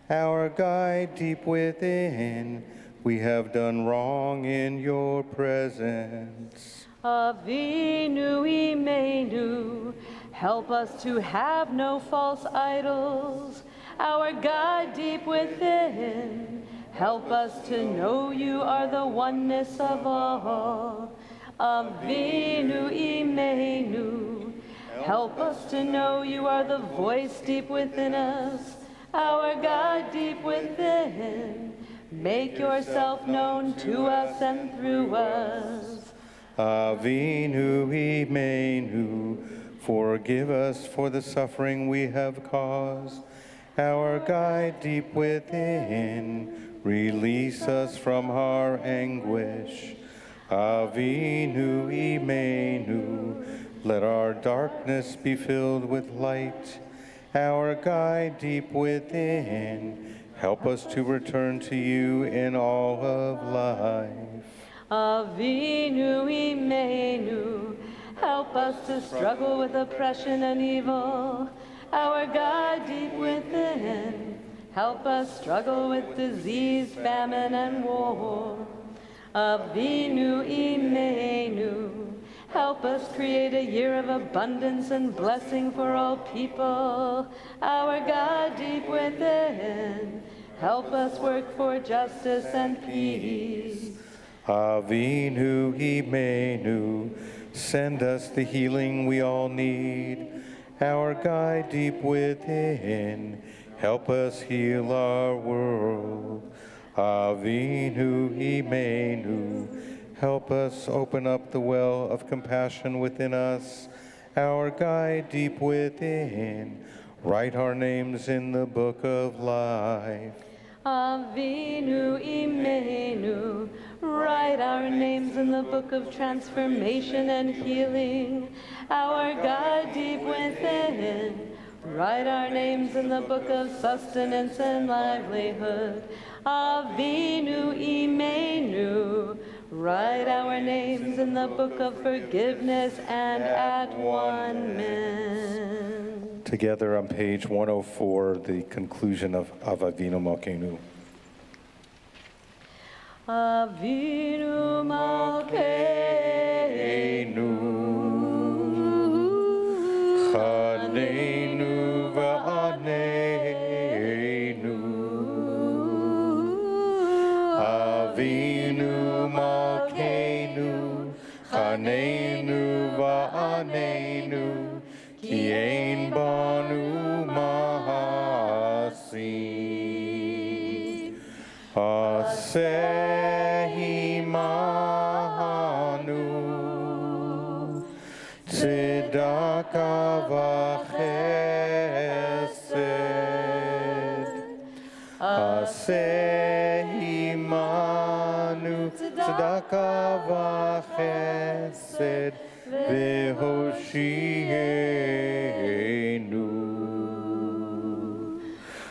our guide deep within. We have done wrong in your presence. Avinu Malkeinu, help us to have no false idols, our God deep within. Help us to know you are the oneness of all. Avinu Malkeinu, help us to know you are the voice deep within us, our God deep within. Make yourself known to us and through us. Avinu Malkeinu, forgive us for the suffering we have caused, our guide deep within. Release us from our anguish. Avinu Malkeinu, let our darkness be filled with light, our guide deep within. Help us to return to you in all of life. Avinu Malkeinu, help us to struggle with oppression and evil, our God deep within. Help us struggle with disease, famine, and war. Avinu Malkeinu, help us create a year of abundance and blessing for all people, our God deep within. Help us work for justice and peace. Avinu Malkeinu, send us the healing we all need, our guide deep within. Help us heal our world. Avinu Malkeinu, help us open up the well of compassion within us, our guide deep within. Write our names in the book of life. Avinu Malkeinu, write our names in the book of transformation and healing, our God deep within. Write our names in the book of sustenance and livelihood. Avinu Malkeinu, write our names in the book of forgiveness and at-one-ment. Together on page 104, the conclusion of Avinu Malkeinu. Avinu Malkeinu, Chaneinu v'aneinu. Avinu Malkeinu, Chaneinu v'aneinu, ki ein banu ma'asim. Aseh imanu, tzedaka v'chesed. Aseh imanu, tzedaka v'chesed, v'hoshienu.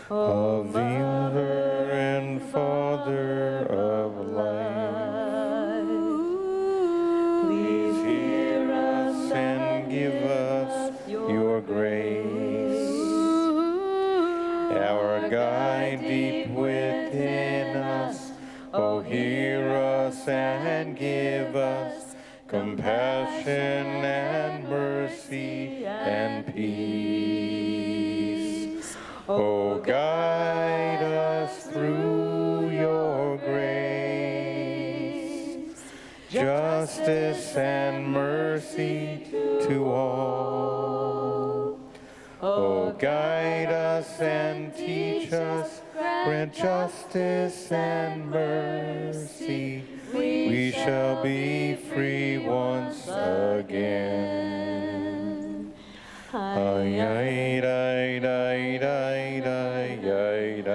Avinu and Father of life, please hear us and give us your grace. Our guide deep within us, oh hear us and give us compassion and mercy and peace. Oh, guide us through your grace, justice and mercy to all. Oh, guide us and teach us, grant justice and mercy. We shall be free once again. Ay, ay, ay, ay, ay, ay, ay, ay, ay, ay,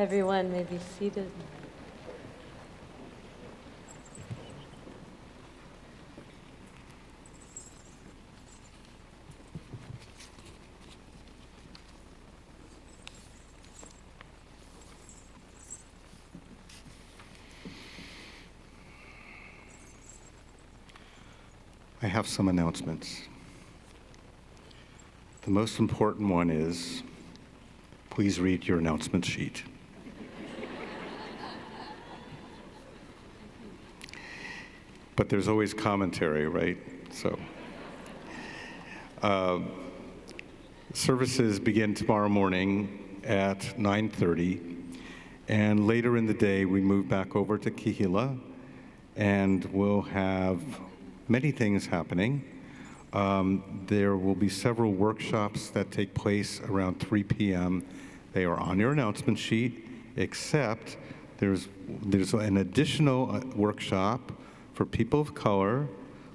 Everyone may be seated. I have some announcements. The most important one is, please read your announcement sheet. But there's always commentary, right? So, services begin tomorrow morning at 9:30, and later in the day we move back over to Kehila, and we'll have many things happening. There will be several workshops that take place around 3 p.m. They are on your announcement sheet, except there's an additional workshop for people of color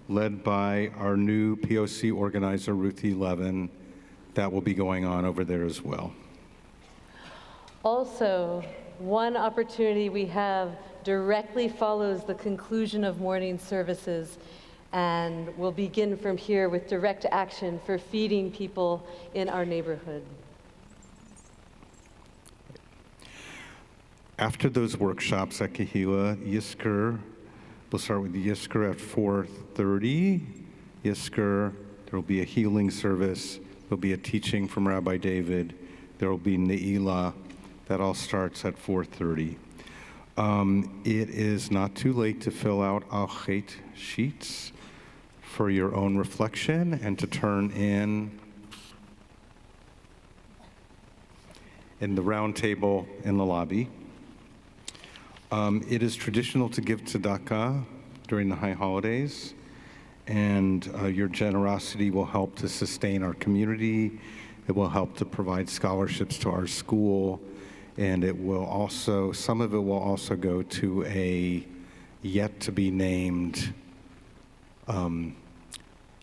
led by our new POC organizer, Ruthie Levin, that will be going on over there as well. Also, one opportunity we have directly follows the conclusion of morning services, and we'll begin from here with direct action for feeding people in our neighborhood. After those workshops at Kehila, Yisker, we'll start with Yisker at 4:30. Yisker, there will be a healing service. There'll be a teaching from Rabbi David. There will be Ne'ilah. That all starts at 4:30. It is not too late to fill out Al-Chet sheets for your own reflection and to turn in the round table in the lobby. It is traditional to give tzedakah during the high holidays, and your generosity will help to sustain our community. It will help to provide scholarships to our school, and it will also, some of it will also go to a yet-to-be-named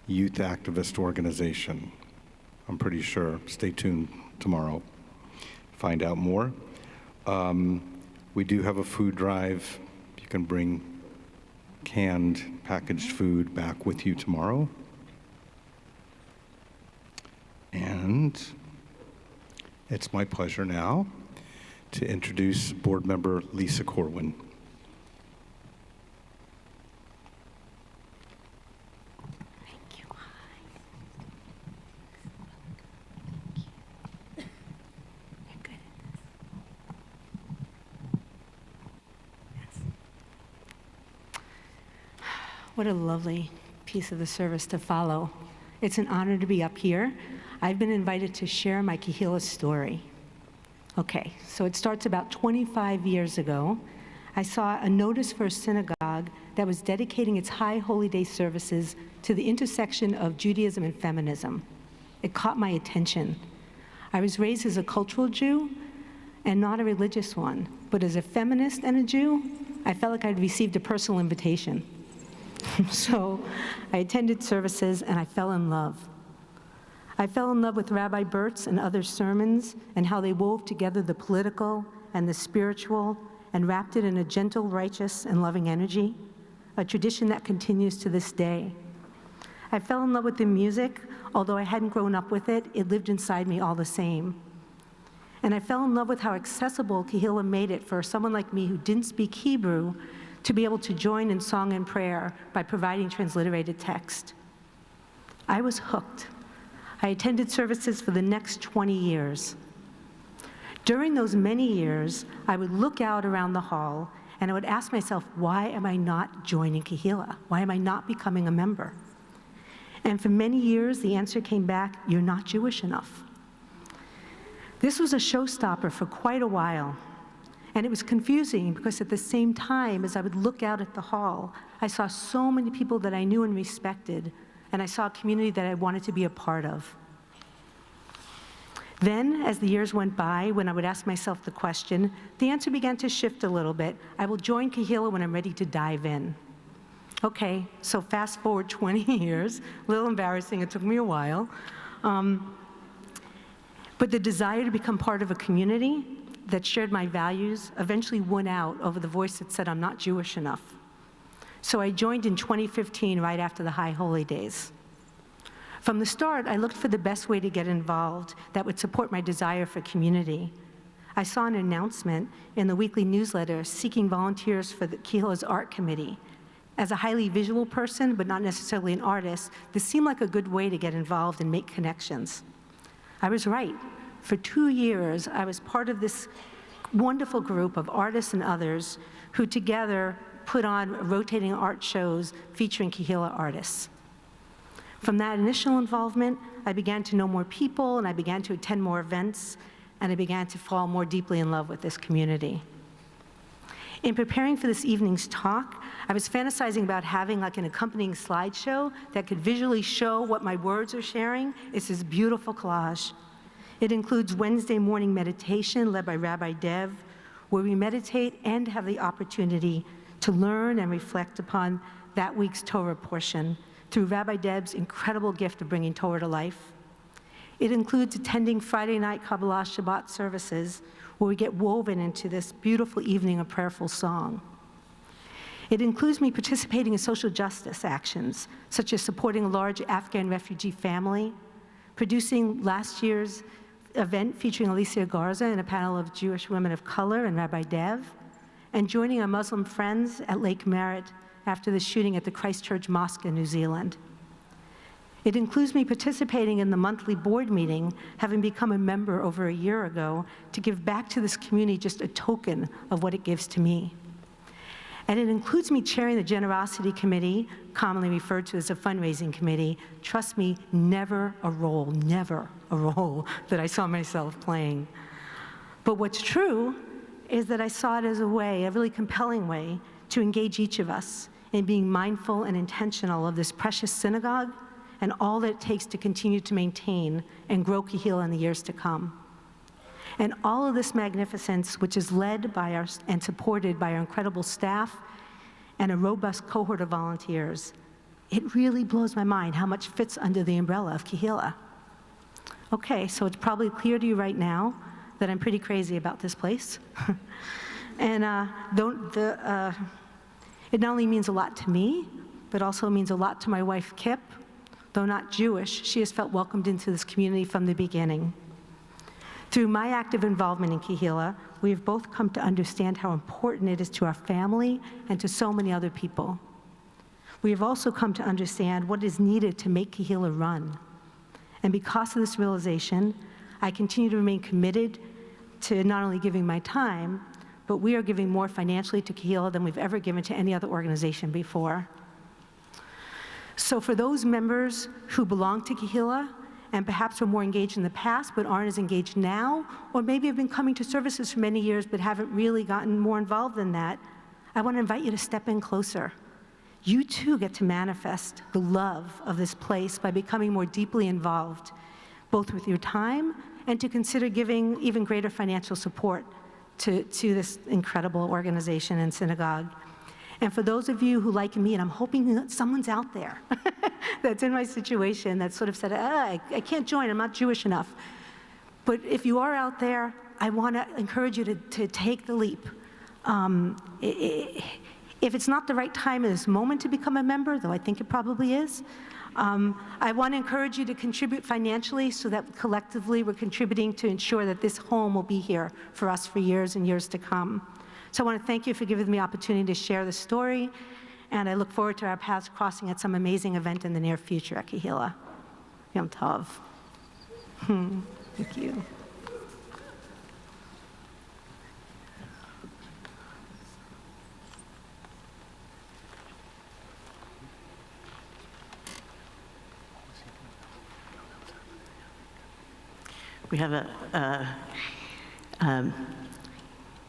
youth activist organization. I'm pretty sure. Stay tuned tomorrow. Find out more. We do have a food drive. You can bring canned, packaged food back with you tomorrow. And it's my pleasure now to introduce board member Lisa Corwin. What a lovely piece of the service to follow. It's an honor to be up here. I've been invited to share my Kehila story. Okay, so it starts about 25 years ago. I saw a notice for a synagogue that was dedicating its high holy day services to the intersection of Judaism and feminism. It caught my attention. I was raised as a cultural Jew and not a religious one, but as a feminist and a Jew, I felt like I'd received a personal invitation. So I attended services and I fell in love. I fell in love with Rabbi Bert's and other sermons and how they wove together the political and the spiritual and wrapped it in a gentle, righteous, and loving energy, a tradition that continues to this day. I fell in love with the music. Although I hadn't grown up with it, it lived inside me all the same. And I fell in love with how accessible Kehila made it for someone like me who didn't speak Hebrew to be able to join in song and prayer by providing transliterated text. I was hooked. I attended services for the next 20 years. During those many years, I would look out around the hall and I would ask myself, why am I not joining Kehila? Why am I not becoming a member? And for many years, the answer came back, you're not Jewish enough. This was a showstopper for quite a while. And it was confusing because at the same time, as I would look out at the hall, I saw so many people that I knew and respected, and I saw a community that I wanted to be a part of. Then, as the years went by, when I would ask myself the question, the answer began to shift a little bit. I will join Kehila when I'm ready to dive in. Okay, so fast forward 20 years, a little embarrassing, it took me a while. But the desire to become part of a community, that shared my values eventually won out over the voice that said I'm not Jewish enough. So I joined in 2015, right after the High Holy Days. From the start, I looked for the best way to get involved that would support my desire for community. I saw an announcement in the weekly newsletter seeking volunteers for the Kehila's Art Committee. As a highly visual person, but not necessarily an artist, this seemed like a good way to get involved and make connections. I was right. For 2 years, I was part of this wonderful group of artists and others who together put on rotating art shows featuring Kehila artists. From that initial involvement, I began to know more people, and I began to attend more events, and I began to fall more deeply in love with this community. In preparing for this evening's talk, I was fantasizing about having like an accompanying slideshow that could visually show what my words are sharing. It's this beautiful collage. It includes Wednesday morning meditation led by Rabbi Dev, where we meditate and have the opportunity to learn and reflect upon that week's Torah portion through Rabbi Dev's incredible gift of bringing Torah to life. It includes attending Friday night Kabbalah Shabbat services, where we get woven into this beautiful evening of prayerful song. It includes me participating in social justice actions, such as supporting a large Afghan refugee family, producing last year's event featuring Alicia Garza and a panel of Jewish women of color and Rabbi Dev, and joining our Muslim friends at Lake Merritt after the shooting at the Christchurch Mosque in New Zealand. It includes me participating in the monthly board meeting, having become a member over a year ago, to give back to this community just a token of what it gives to me. And it includes me chairing the Generosity Committee, commonly referred to as a fundraising committee. Trust me, never a role that I saw myself playing. But what's true is that I saw it as a way, a really compelling way, to engage each of us in being mindful and intentional of this precious synagogue and all that it takes to continue to maintain and grow Kehila in the years to come. And all of this magnificence, which is led by and supported by our incredible staff and a robust cohort of volunteers, it really blows my mind how much fits under the umbrella of Kehila. Okay, so it's probably clear to you right now that I'm pretty crazy about this place. And it not only means a lot to me, but also means a lot to my wife, Kip. Though not Jewish, she has felt welcomed into this community from the beginning. Through my active involvement in Kehila, we have both come to understand how important it is to our family and to so many other people. We have also come to understand what is needed to make Kehila run. And because of this realization, I continue to remain committed to not only giving my time, but we are giving more financially to Kehila than we've ever given to any other organization before. So for those members who belong to Kehila and perhaps were more engaged in the past but aren't as engaged now, or maybe have been coming to services for many years but haven't really gotten more involved in that, I want to invite you to step in closer. You too get to manifest the love of this place by becoming more deeply involved, both with your time and to consider giving even greater financial support to this incredible organization and synagogue. And for those of you who, like me, and I'm hoping that someone's out there that's in my situation that sort of said, I can't join, I'm not Jewish enough. But if you are out there, I want to encourage you to take the leap. If it's not the right time in this moment to become a member, though I think it probably is, I want to encourage you to contribute financially so that collectively we're contributing to ensure that this home will be here for us for years and years to come. So I want to thank you for giving me the opportunity to share the story, and I look forward to our paths crossing at some amazing event in the near future at Kehila. Yom Tov. Thank you. We have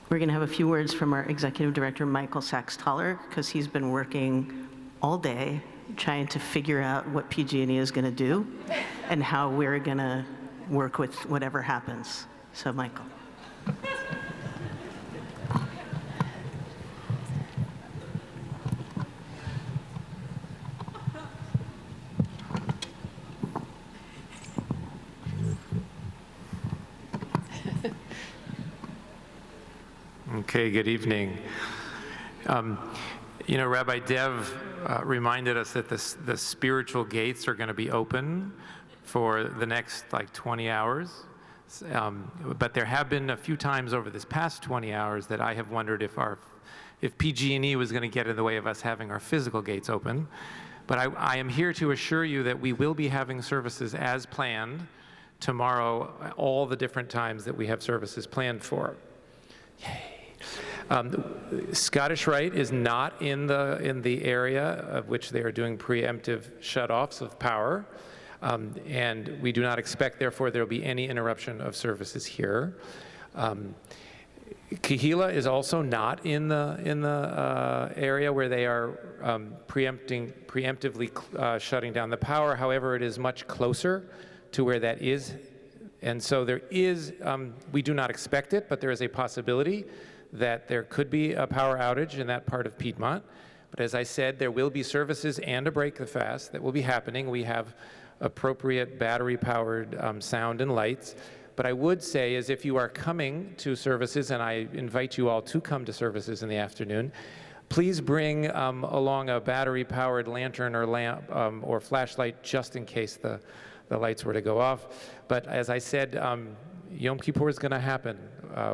we're going to have a few words from our executive director, Michael Sachs-Toller, because he's been working all day trying to figure out what PG&E is going to do and how we're going to work with whatever happens. So, Michael. Okay, good evening. Rabbi Dev reminded us that the spiritual gates are going to be open for the next 20 hours. But there have been a few times over this past 20 hours that I have wondered if PG&E was going to get in the way of us having our physical gates open. But I am here to assure you that we will be having services as planned tomorrow, all the different times that we have services planned for. Yay. Scottish Rite is not in the area of which they are doing preemptive shutoffs of power, and we do not expect, therefore, there will be any interruption of services here. Kehila is also not in the area where they are preemptively shutting down the power. However, it is much closer to where that is, and so there is. We do not expect it, but there is a possibility that there could be a power outage in that part of Piedmont. But as I said, there will be services and a break the fast that will be happening. We have appropriate battery-powered sound and lights. But I would say is if you are coming to services, and I invite you all to come to services in the afternoon, please bring along a battery-powered lantern or lamp or flashlight just in case the lights were to go off. But as I said, Yom Kippur is going to happen,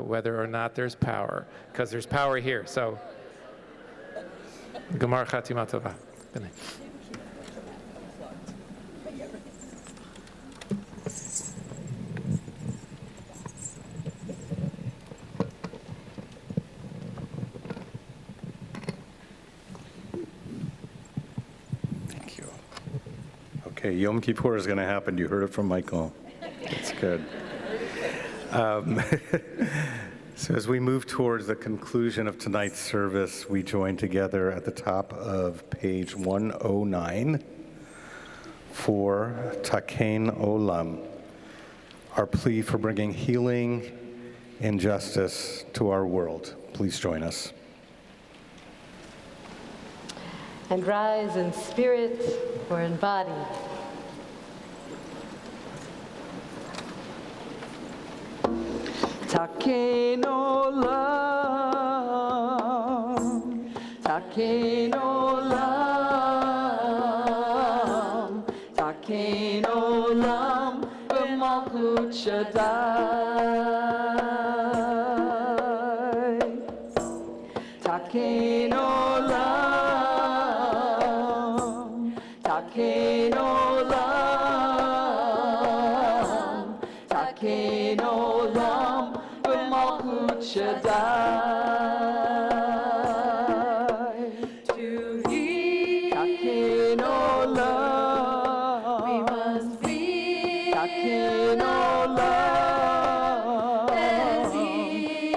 whether or not there's power, because there's power here. So, Gemar Chatima Tova. Good night. Thank you. Okay, Yom Kippur is going to happen. You heard it from Michael. That's good. So as we move towards the conclusion of tonight's service, we join together at the top of page 109 for Takein Olam, our plea for bringing healing and justice to our world. Please join us. And rise in spirit or in body. Takein olam, takein olam, takein olam, b'malchut Shaddai. Takein olam, takein olam, takein olam, b'malchut Shaddai. To Thee, takein olam, we must be. Takein olam,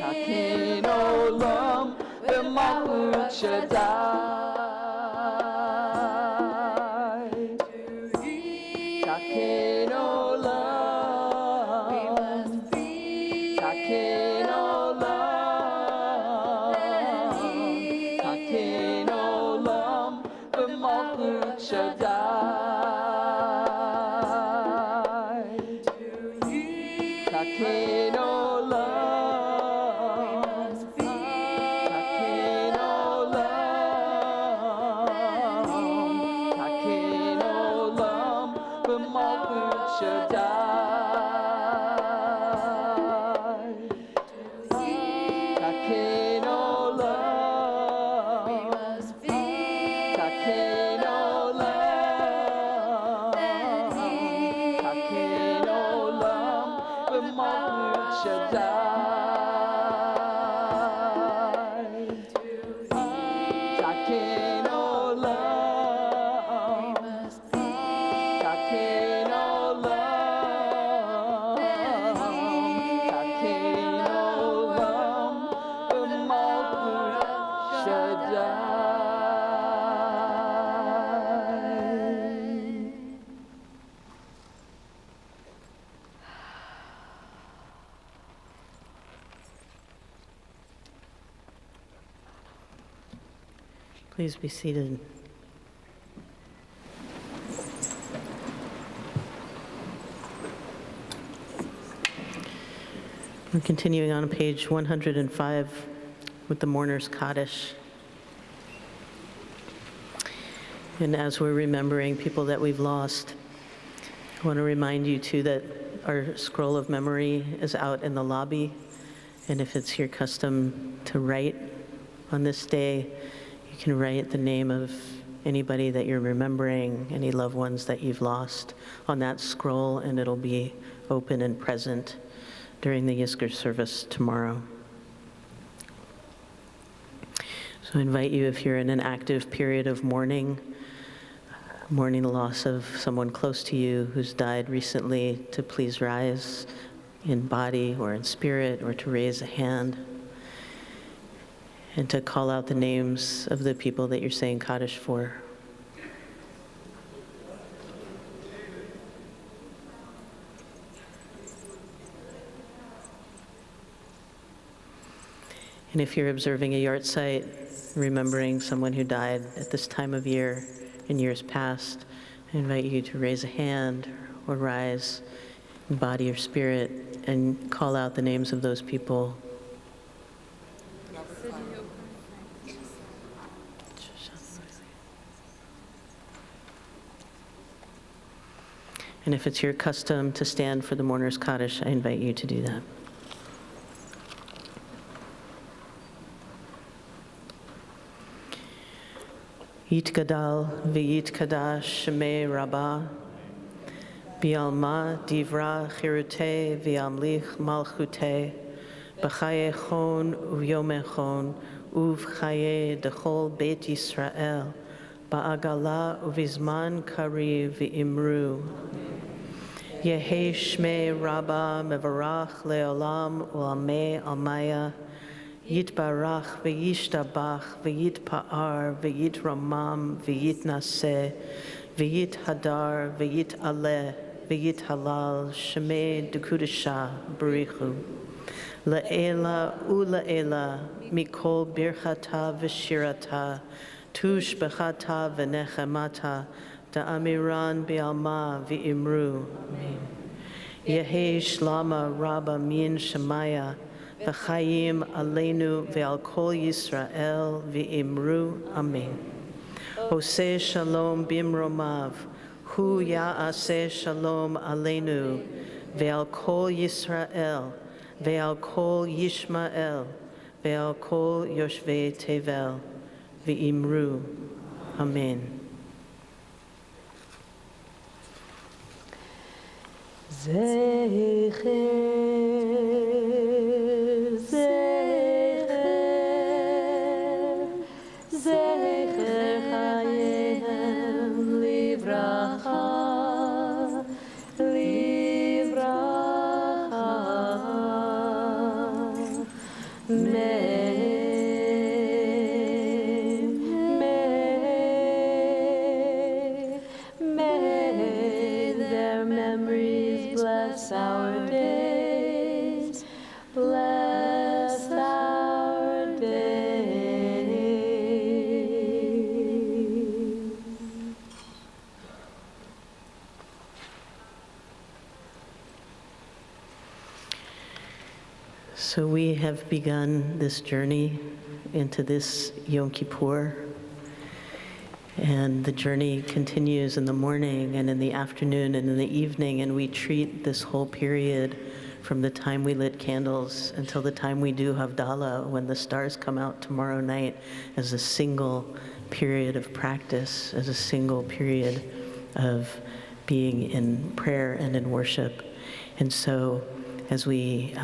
takein olam, b'malchut Shaddai. To Thee, takein olam, we must be. Takein olam, takein olam, b'malchut Shaddai. To Thee, takein olam, we must be. Takein olam, takein olam, b'malchut Shaddai. Takein olam, we must be. Takein olam, takein olam, b'malchut Shaddai. Takein olam, we must be. Takein olam, takein olam, b'malchut Shaddai. Please be seated. We're continuing on page 105 with the mourner's Kaddish. And as we're remembering people that we've lost, I want to remind you too that our scroll of memory is out in the lobby. And if it's your custom to write on this day, you can write the name of anybody that you're remembering, any loved ones that you've lost on that scroll, and it'll be open and present during the Yizkor service tomorrow. So I invite you, if you're in an active period of mourning the loss of someone close to you who's died recently, to please rise in body or in spirit, or to raise a hand, and to call out the names of the people that you're saying Kaddish for. And if you're observing a yard site, remembering someone who died at this time of year in years past, I invite you to raise a hand or rise in body or spirit and call out the names of those people. And if it's your custom to stand for the mourner's Kaddish, I invite you to do that. Yitgadal v'yitkadash shemei Rabbah, Bialma divra chirute v'amlich malchute, b'chayechon uvyomechon uvchaye dechol Beit Yisrael, ba'agala uvizman kari v'imru. Yehi shmei Rabbah mevarach leolam u'amei almaya, Yitbarach v'yishtabach v'yitpa'ar v'yitramam v'yitnaseh v'yithadar v'yitaleh v'yithalal shemei dekudesha barichu la'ela u'la'ela mikol birchata v'shirata tushbechata v'nechemata da'amiran bi'alma v'imru. Yehi shlama Rabba min Shemaya v'chayim aleinu ve'al kol Yisrael v'imru amen. Oseh shalom bimromav, hu ya'aseh shalom aleinu ve'al kol Yisrael ve'al kol Yishmael ve'al kol yoshvei tevel v'imru amen. Zecher, Zecher Chayim Livracha, Livracha. May their memories bless our days, bless our days. So we have begun this journey into this Yom Kippur, and the journey continues in the morning and in the afternoon and in the evening, and we treat this whole period from the time we lit candles until the time we do Havdalah, when the stars come out tomorrow night, as a single period of practice, as a single period of being in prayer and in worship. And so as we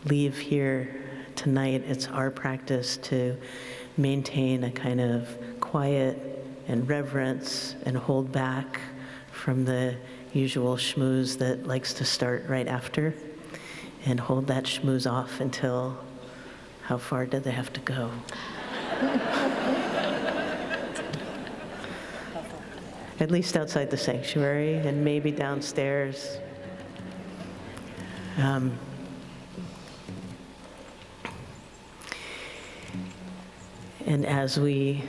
leave here tonight, it's our practice to maintain a kind of quiet and reverence and hold back from the usual schmooze that likes to start right after, and hold that schmooze off until, how far do they have to go? At least outside the sanctuary, and maybe downstairs. And as we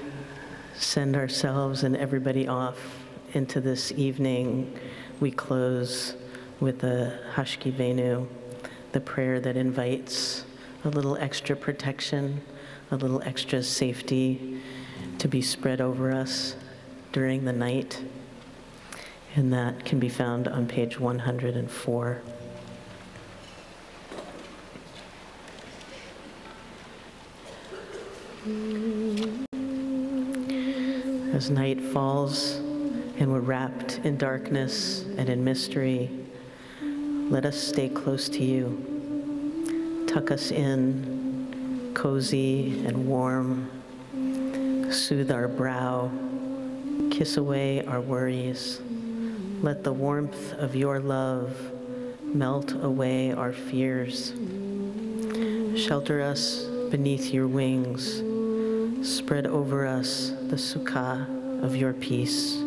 send ourselves and everybody off into this evening, we close with the Hashkivenu, the prayer that invites a little extra protection, a little extra safety to be spread over us during the night. And that can be found on page 104. As night falls and we're wrapped in darkness and in mystery, let us stay close to you. Tuck us in, cozy and warm. Soothe our brow. Kiss away our worries. Let the warmth of your love melt away our fears. Shelter us beneath your wings. Spread over us the sukkah of your peace.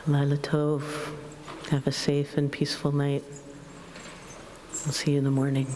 Laila Tov. Have a safe and peaceful night. We'll see you in the morning.